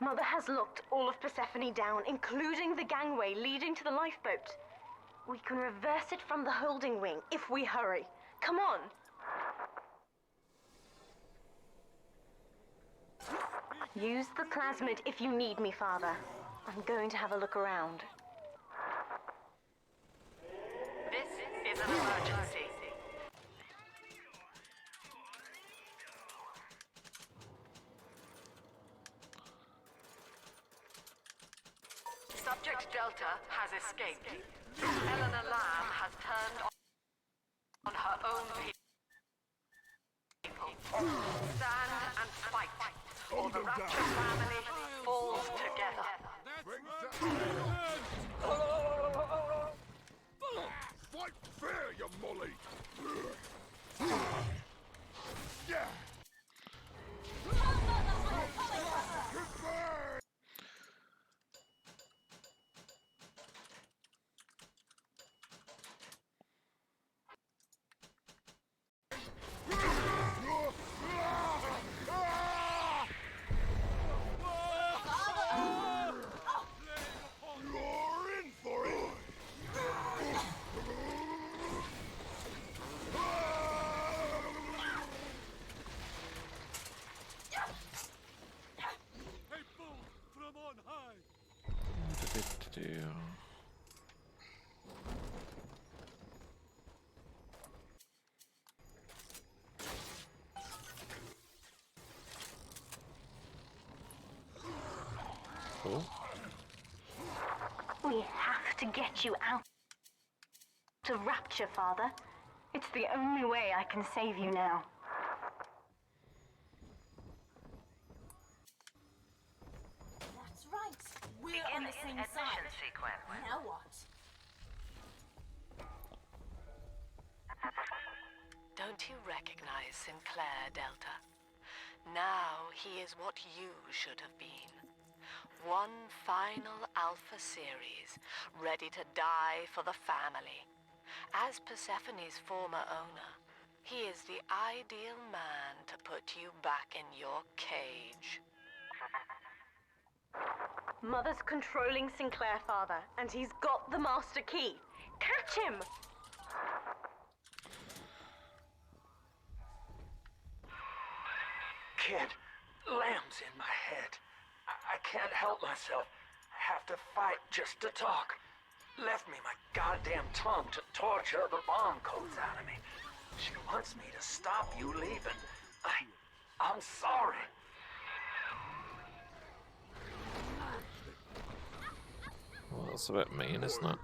Mother has locked all of Persephone down, including the gangway leading to the lifeboat. We can reverse it from the holding wing if we hurry. Come on! Use the plasmid if you need me, Father. I'm going to have a look around. This is an emergency. Subject Delta has escaped. Eleanor Lamb has turned on her own people. Stand and fight, or the Rapture family falls together. Fight fair, you molly! Yeah! You're in for it! Hey, fool! From on high! Cool. We have to get you out of Rapture, Father. It's the only way I can save you now. That's right. We're on the same side. Sequence. Now what? Don't you recognize Sinclair, Delta? Now he is what you should have been. One final Alpha series, ready to die for the family. As Persephone's former owner, he is the ideal man to put you back in your cage. Mother's controlling Sinclair, Father, and he's got the master key. Catch him! Kid, Lamb's in my head. I can't help myself. I have to fight just to talk. Left me my goddamn tongue to torture the bomb codes out of me. She wants me to stop you leaving. I'm sorry. Well, that's a bit mean, isn't it?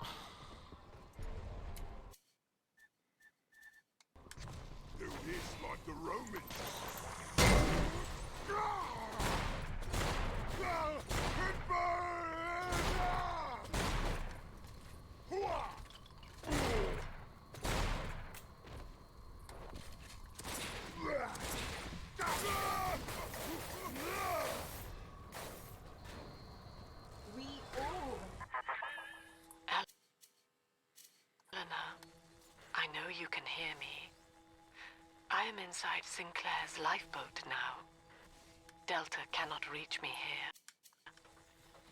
Do this like the Romans. We all. Eleanor, I know you can hear me. I am inside Sinclair's lifeboat now. Delta cannot reach me here.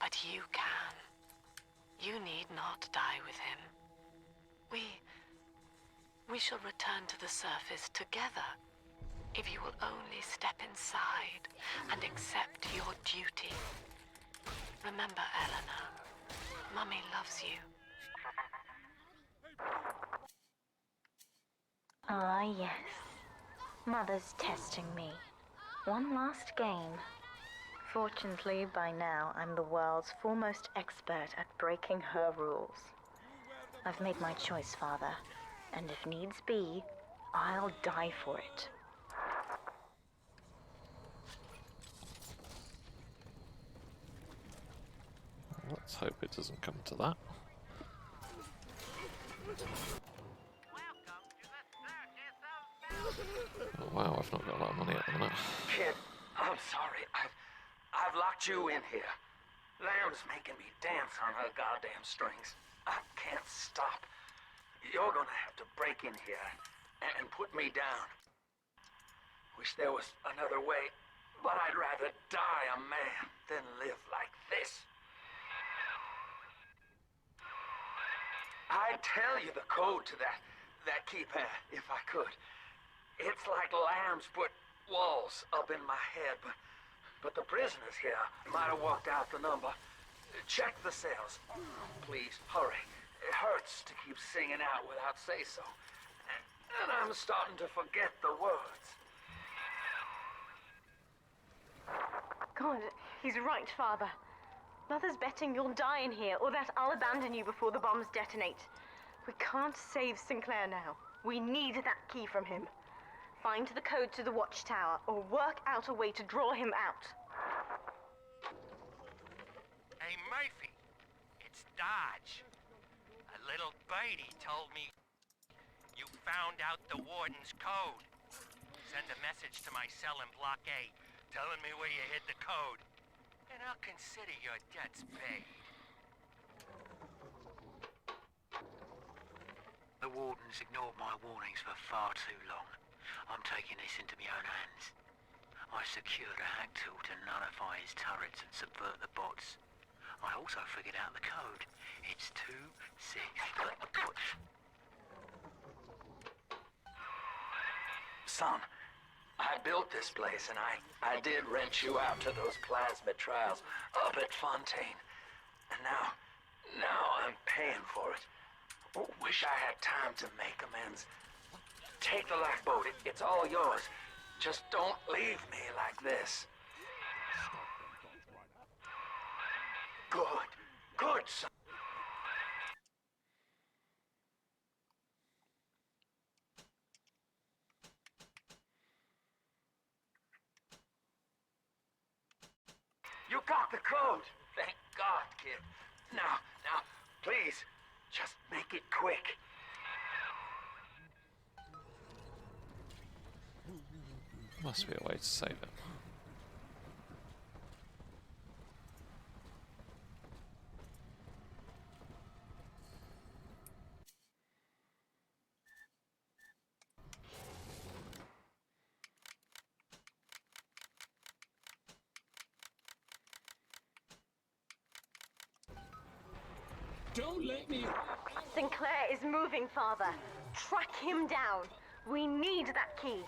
But you can. You need not die with him. We shall return to the surface together, if you will only step inside and accept your duty. Remember, Eleanor, Mummy loves you. Ah, yes. Mother's testing me. One last game. Fortunately, by now, I'm the world's foremost expert at breaking her rules. I've made my choice, Father, and if needs be, I'll die for it. Let's hope it doesn't come to that. Oh wow, I've not got a lot of money at the minute. Kid, I'm sorry. I've locked you in here. Lamb's making me dance on her goddamn strings. I can't stop. You're gonna have to break in here and put me down. Wish there was another way, but I'd rather die a man than live like this. I'd tell you the code to that keypad if I could. It's like Lamb's put walls up in my head, but the prisoners here might have walked out the number. Check the cells. Please, hurry. It hurts to keep singing out without say-so. And I'm starting to forget the words. God, he's right, Father. Mother's betting you'll die in here, or that I'll abandon you before the bombs detonate. We can't save Sinclair now. We need that key from him. Find the code to the watchtower, or work out a way to draw him out. Hey, Murphy. It's Dodge. A little birdie told me you found out the warden's code. Send a message to my cell in Block A, telling me where you hid the code. And I'll consider your debts paid. The warden's ignored my warnings for far too long. I'm taking this into my own hands. I secured a hack tool to nullify his turrets and subvert the bots. I also figured out the code. It's 2-6. Son, I built this place and I did rent you out to those plasmid trials up at Fontaine. And now I'm paying for it. Wish I had time to make amends. Take the lifeboat. It's all yours. Just don't leave me like this. Good, son. You got the code. Thank God, kid. Now, please, just make it quick. Must be a way to save it. Don't let me... Sinclair is moving, Father. Track him down. We need that key.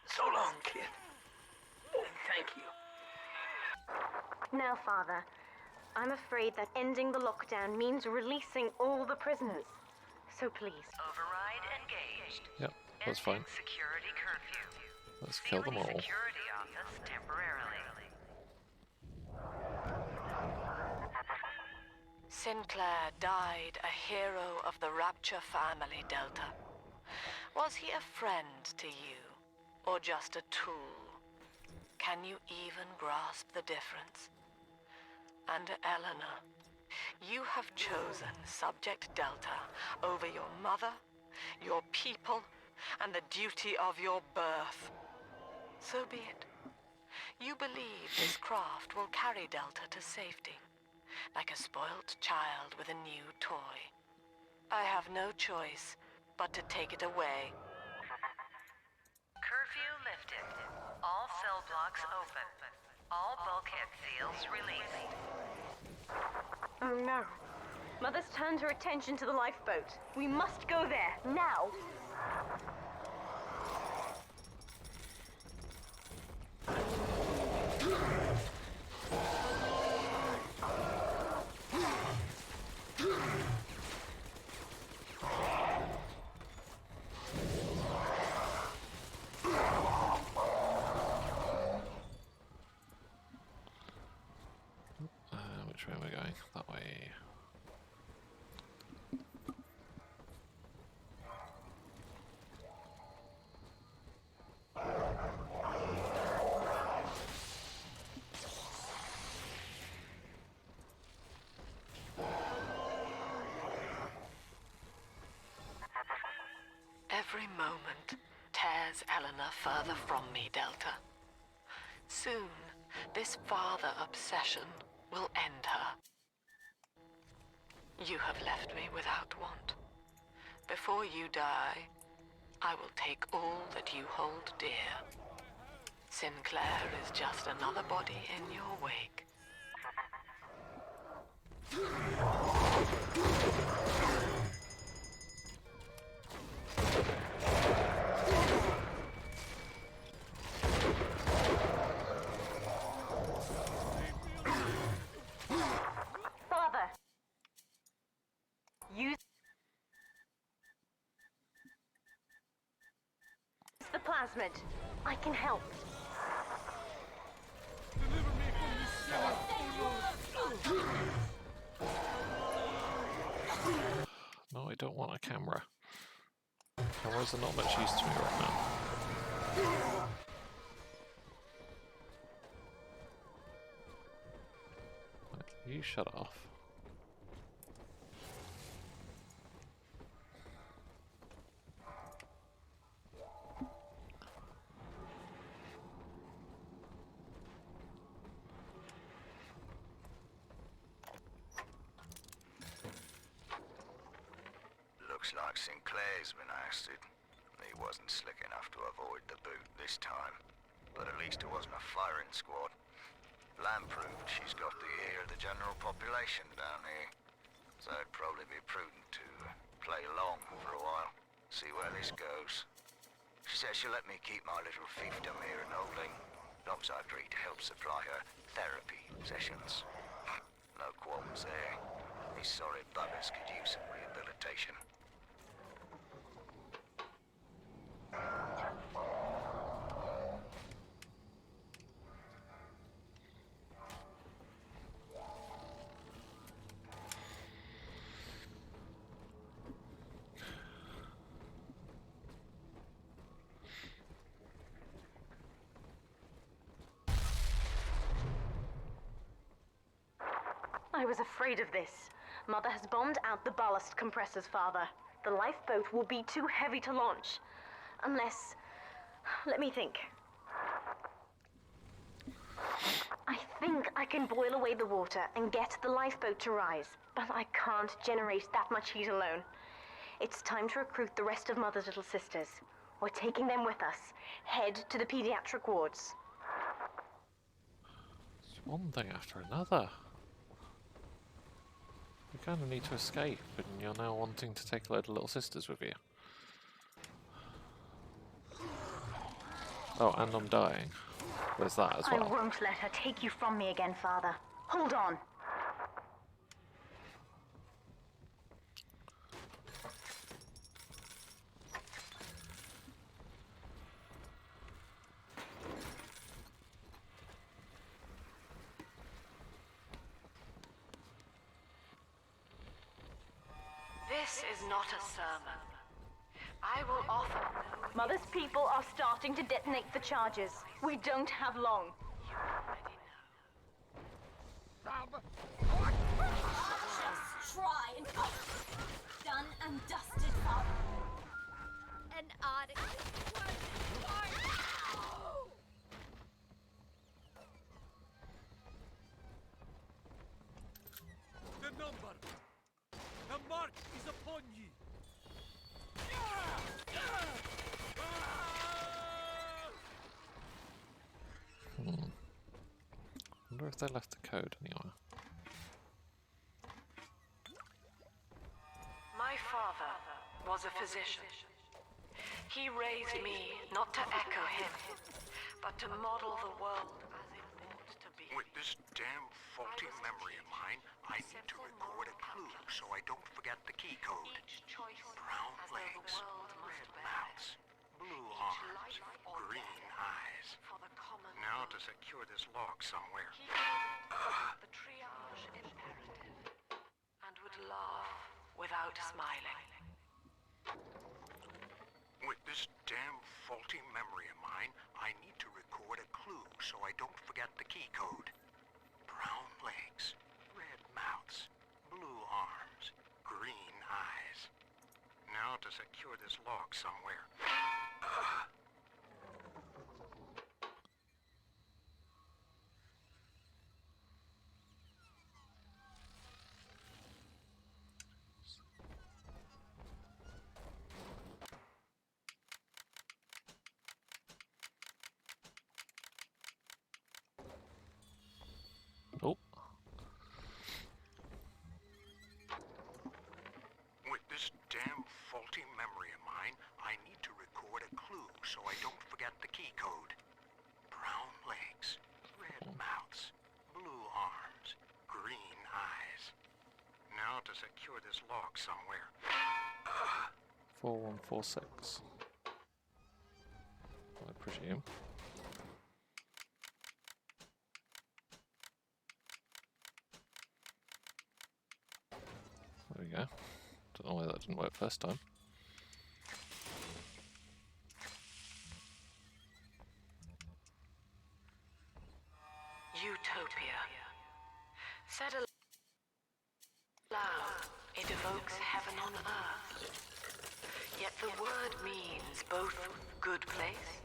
So long, kid. Thank you. Now, Father, I'm afraid that ending the lockdown means releasing all the prisoners. So please. Override engaged. Yep, that's fine. Security curfew. Let's kill them all. Security office temporarily. Sinclair died a hero of the Rapture family, Delta. Was he a friend to you, or just a tool? Can you even grasp the difference? And Eleanor, you have chosen Subject Delta over your mother, your people, and the duty of your birth. So be it. You believe this craft will carry Delta to safety, like a spoilt child with a new toy. I have no choice but to take it away. Curfew lifted. All cell blocks open. All bulkhead seals released. Oh no. Mother's turned her attention to the lifeboat. We must go there, now! Which way am I going? That way. Every moment tears Eleanor further from me, Delta. Soon, this father obsession will end her. You have left me without want. Before you die, I will take all that you hold dear. Sinclair is just another body in your wake. Father! Use the plasmid. I can help. No, I don't want a camera. Cameras are not much use to me right now. Right, you shut off. Looks like Sinclair's been ousted. He wasn't slick enough to avoid the boot this time. But at least it wasn't a firing squad. Lamb proved she's got the ear of the general population down here. So it'd probably be prudent to play along for a while. See where this goes. She says she'll let me keep my little fiefdom here in Holding, as long as I agree to help supply her therapy sessions. No qualms there. These sorry buggers could use some rehabilitation. I was afraid of this. Mother has bombed out the ballast compressors, Father. The lifeboat will be too heavy to launch. Unless... let me think. I think I can boil away the water and get the lifeboat to rise, but I can't generate that much heat alone. It's time to recruit the rest of Mother's little sisters. We're taking them with us. Head to the pediatric wards. It's one thing after another. You kind of need to escape, and you're now wanting to take a load of little sisters with you. Oh, and I'm dying. There's that as well. I won't let her take you from me again, Father. Hold on. This is not a sermon. I will offer no... Mother's people are starting to detonate the charges. We don't have long. You already know. Now Just try and done and dusted, Father. An article. The number. The mark is upon ye. Wonder if they left the code anywhere. My father was a physician. He raised me not to echo him, but to model the world as it ought to be. With this damn faulty memory of mine, I need to record a clue so I don't forget the key code. Brown legs, red mouths, blue arms, green eyes. Now to secure this log somewhere. The triage imperative, and would laugh without smiling. With this damn faulty memory of mine, I need to record a clue so I don't forget the key code. Brown legs, red mouths, blue arms, green eyes. Now to secure this log somewhere. Oh. With this damn faulty memory of mine, I need to record a clue so I don't forget the key code. Brown legs, red mouths, blue arms, green eyes. Now to secure this log somewhere. 4146. I presume. There we go. Don't know why that didn't work first time. Utopia. Said aloud, it evokes heaven on earth. Yet the word means both good place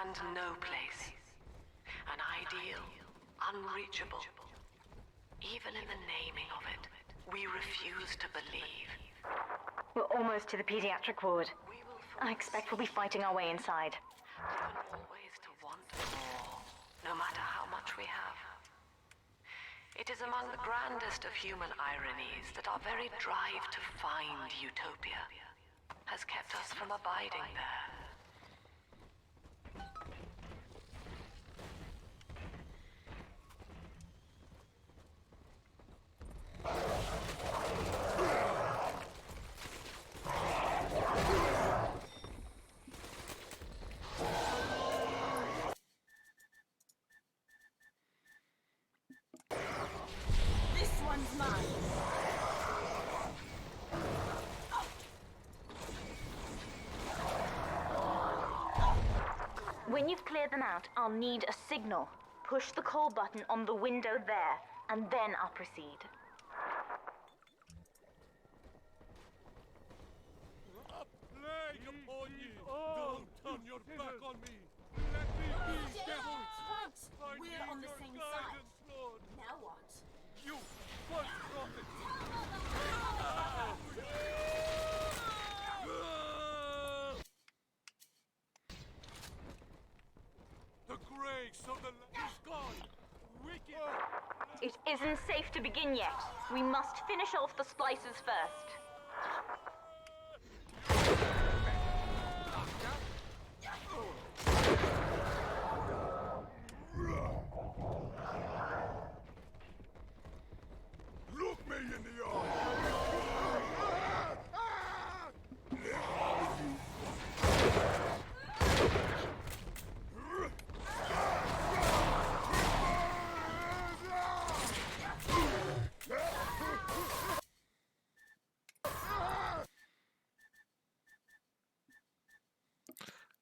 and no place. An ideal, unreachable. Even in the naming of it, we refuse to believe. We're almost to the pediatric ward. I expect we'll be fighting our way inside. Always to want more, no matter how much we have. It is among the grandest of human ironies that our very drive to find utopia has kept us from abiding there. This one's mine. When you've cleared them out, I'll need a signal. Push the call button on the window there, and then I'll proceed. A plague upon ye! Don't turn your back on me! Let me be, devil! I We're need on the your same guidance, side. Lord! Now what? You, false prophet! The grace of the land is gone! Wicked! It isn't safe to begin yet. We must finish off the splices first. Look me in the eye!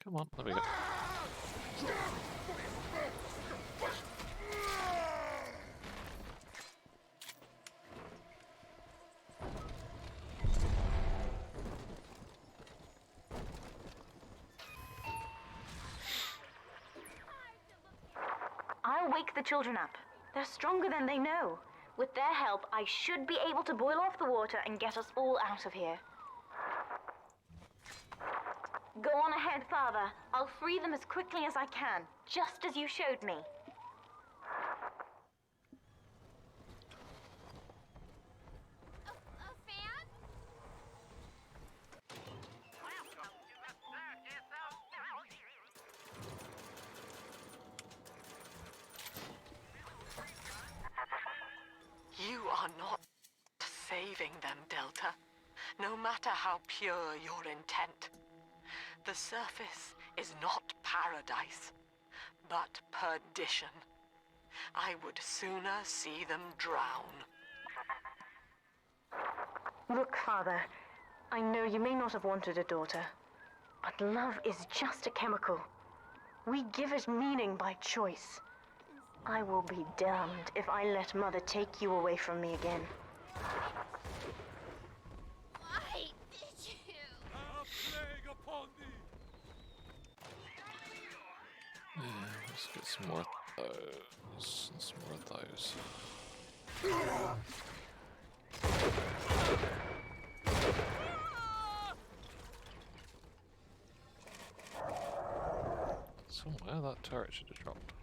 Come on, there we go. the children up. They're stronger than they know. With their help, I should be able to boil off the water and get us all out of here. Go on ahead, Father. I'll free them as quickly as I can, just as you showed me. A fan? You are not saving them, Delta. No matter how pure your intent. The surface is not paradise, but perdition. I would sooner see them drown. Look, Father, I know you may not have wanted a daughter, but love is just a chemical. We give it meaning by choice. I will be damned if I let Mother take you away from me again. Why did you? A plague upon thee! Yeah, let's get some more of those and some more of those. Somewhere that turret should have dropped.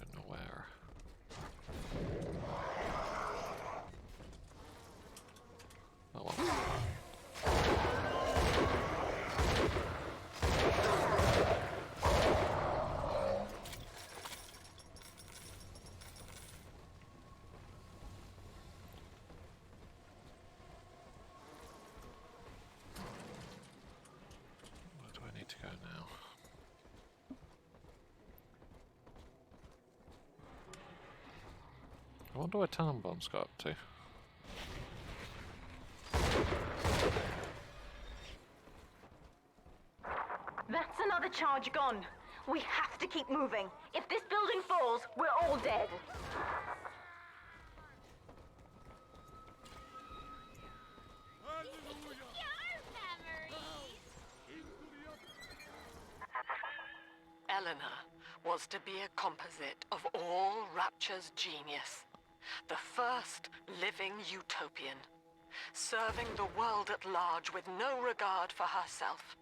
I don't know where. Oh well. Where do I need to go now? I wonder where Time Bomb's got up to. That's another charge gone. We have to keep moving. If this building falls, we're all dead. Your memories. Eleanor was to be a composite of all Rapture's genius. The first living utopian, serving the world at large with no regard for herself.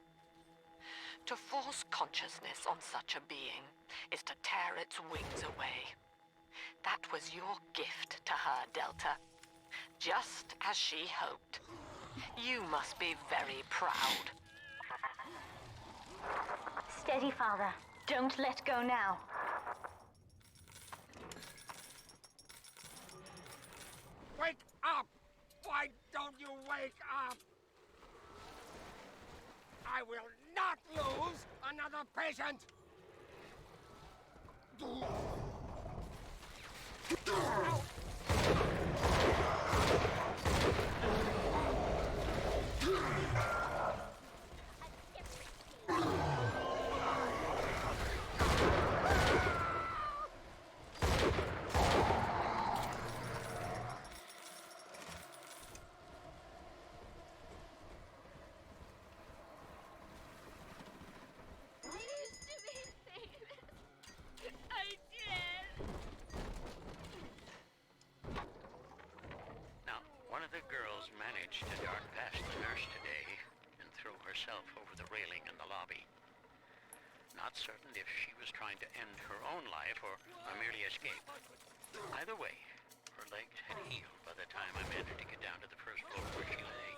To force consciousness on such a being is to tear its wings away. That was your gift to her, Delta. Just as she hoped. You must be very proud. Steady, Father. Don't let go now. Wake up! Why don't you wake up? I will not lose another patient! I used to be famous. I did. Now, one of the girls managed to dart past the nurse today and throw herself over the railing in the lobby. Not certain if she was trying to end her own life or merely escape. Either way, her legs had healed by the time I managed to get down to the first floor where she lay.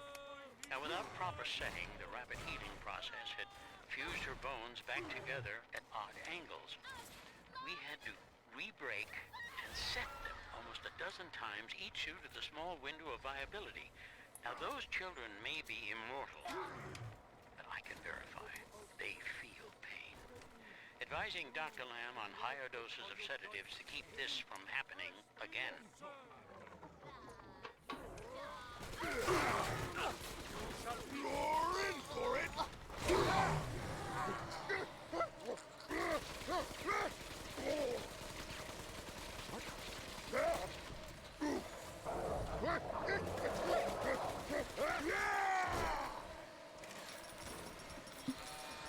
Now, without proper setting, the rapid healing process had fused her bones back together at odd angles. We had to re-break and set them almost a dozen times, each due to the small window of viability. Now, those children may be immortal, but I can verify they feel pain. Advising Dr. Lamb on higher doses of sedatives to keep this from happening again. You're in for it!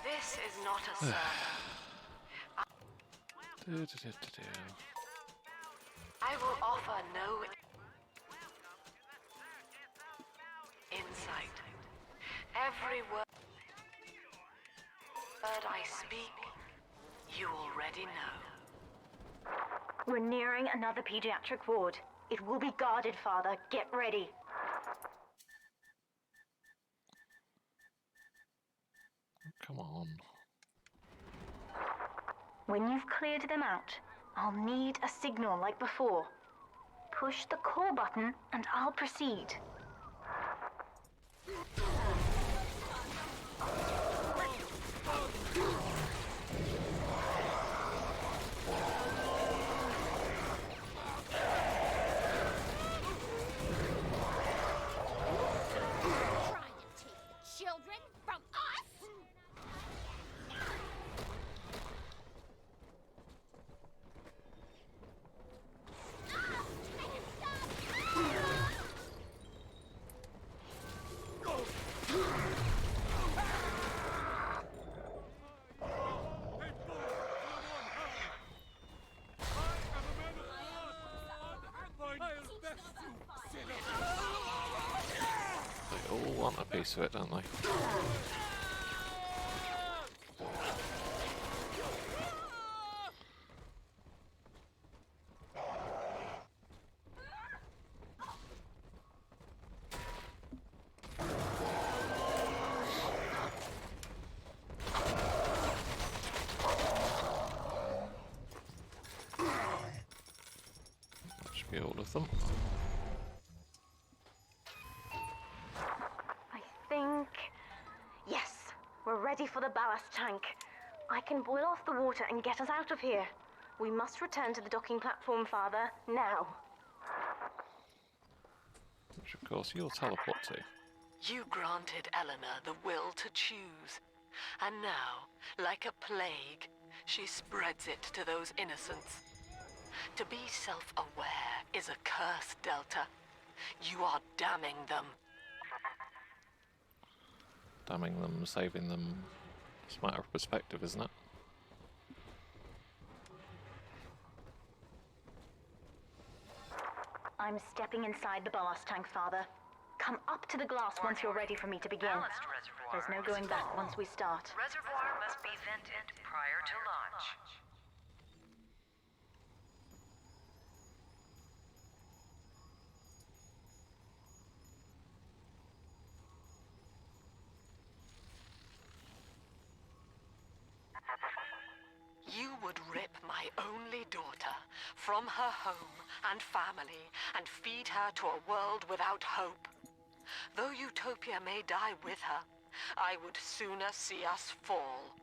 This is not a sermon. I will offer no insight. Every word I speak, you already know. We're nearing another pediatric ward. It will be guarded, Father. Get ready. Come on. When you've cleared them out, I'll need a signal like before. Push the call button and I'll proceed. Children from us? They all want a piece of it, don't they? That should be all of them. I think... Yes, we're ready for the ballast tank. I can boil off the water and get us out of here. We must return to the docking platform, Father, now. Which of course you'll teleport to. You granted Eleanor the will to choose. And now, like a plague, she spreads it to those innocents. To be self-aware is a curse, Delta. You are damning them. Damning them, saving them. It's a matter of perspective, isn't it? I'm stepping inside the ballast tank, Father. Come up to the glass once you're ready for me to begin. There's no going back once we start. Reservoir must be vented prior to launch. You would rip my only daughter from her home and family and feed her to a world without hope. Though Utopia may die with her, I would sooner see us fall.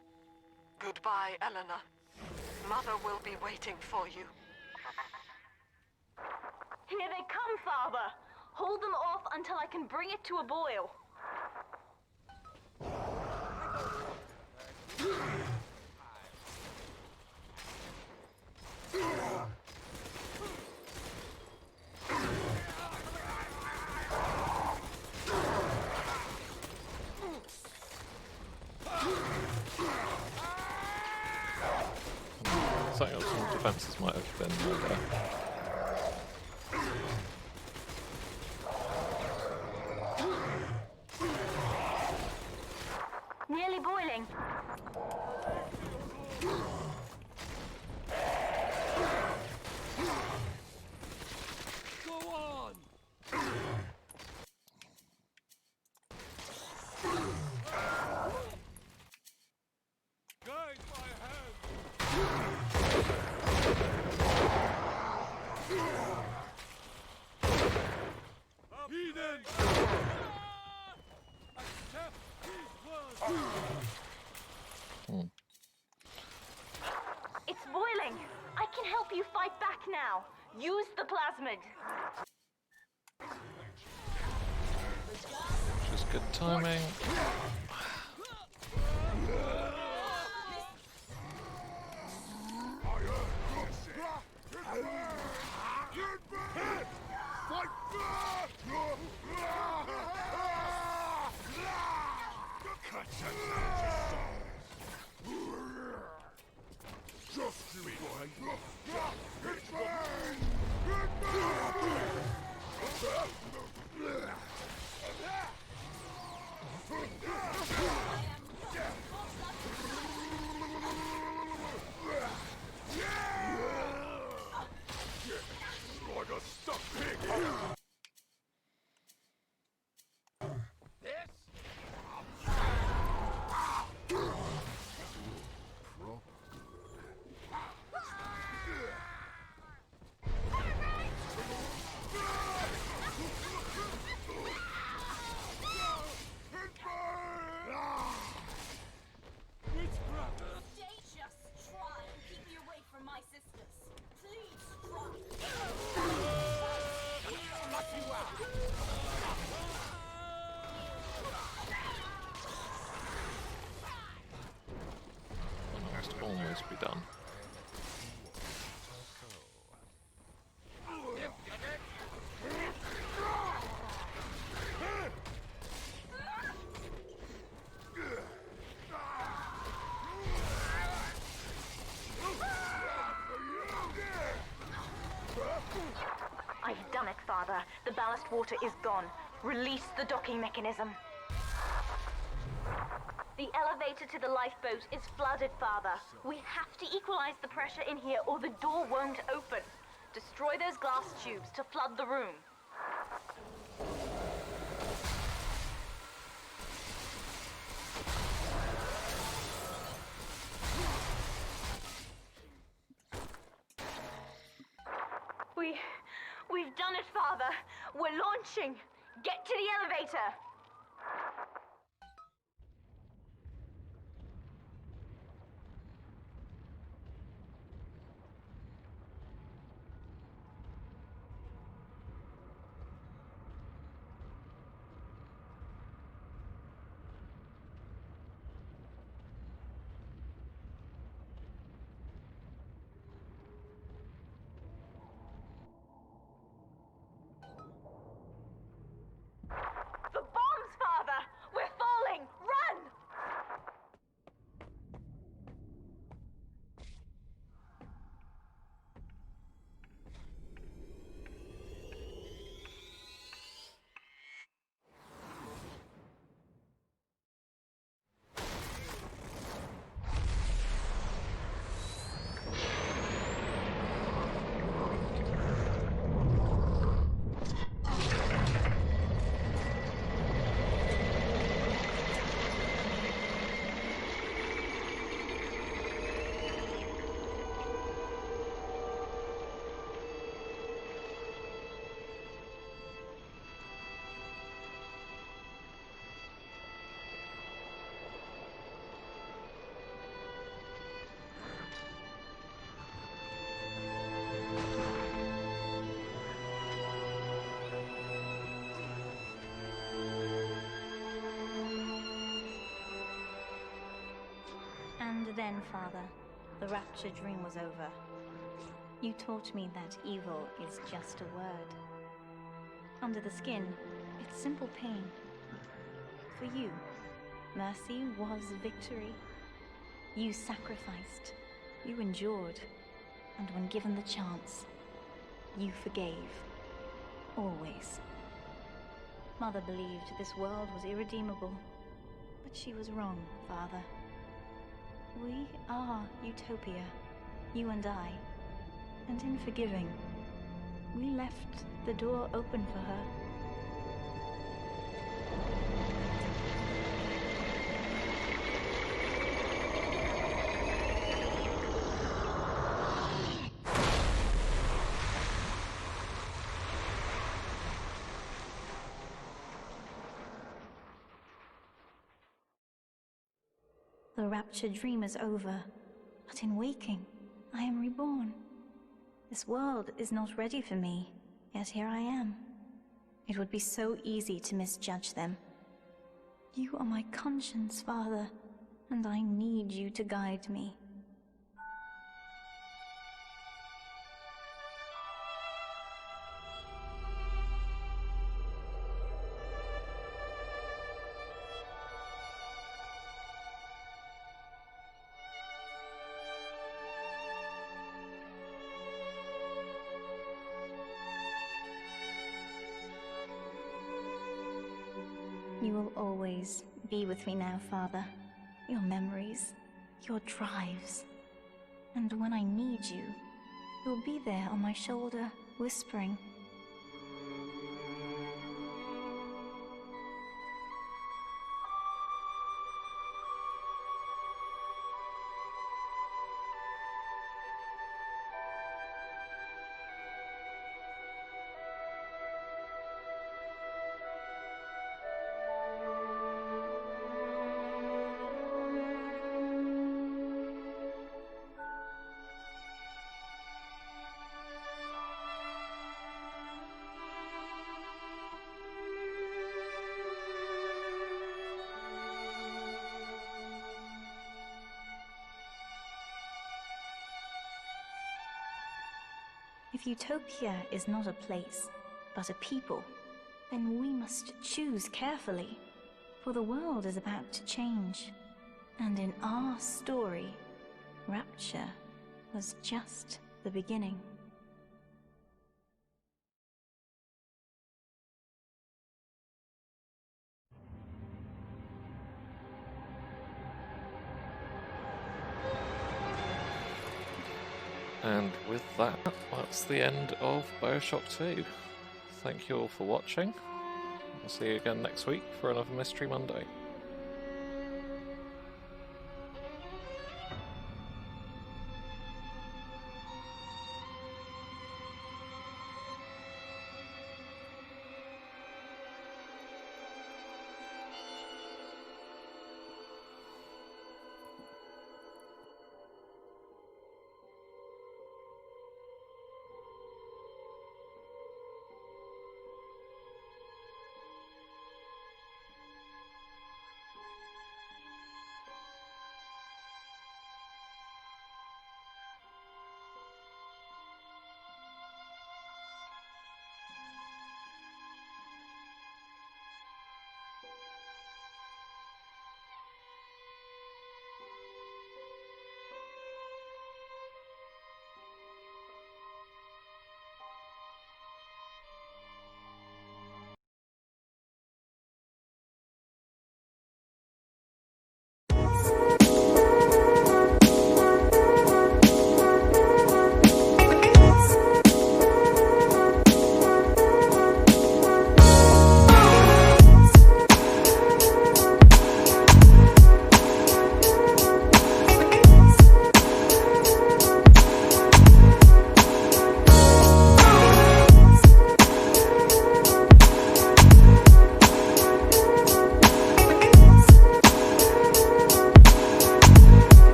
Goodbye, Eleanor. Mother will be waiting for you. Here they come, Father! Hold them off until I can bring it to a boil. Setting up some defences might have been Nearly boiling. Go on! Guide my hand! Eden! Accept these words! It's boiling. I can help you fight back now. Use the plasmid. which is good timing. Just you wait. water is gone. Release the docking mechanism. The elevator to the lifeboat is flooded, Father. We have to equalize the pressure in here or the door won't open. Destroy those glass tubes to flood the room. We've done it, Father. We're launching. Get to the elevator. The bombs, Father! We're falling! Run! And then, Father, the rapture dream was over. You taught me that evil is just a word. Under the skin, it's simple pain. For you, mercy was victory. You sacrificed, you endured, and when given the chance, you forgave. Always. Mother believed this world was irredeemable, but she was wrong, Father. We are Utopia, you and I, and in forgiving, we left the door open for her. The rapture dream is over, but in waking, I am reborn. This world is not ready for me, yet here I am. It would be so easy to misjudge them. You are my conscience, Father, and I need you to guide me. You will always be with me now, Father. Your memories, your drives. And when I need you, you'll be there on my shoulder, whispering. If Utopia is not a place, but a people, then we must choose carefully, for the world is about to change. And in our story, Rapture was just the beginning. And with that, that's the end of Bioshock 2. Thank you all for watching. I'll see you again next week for another Mystery Monday.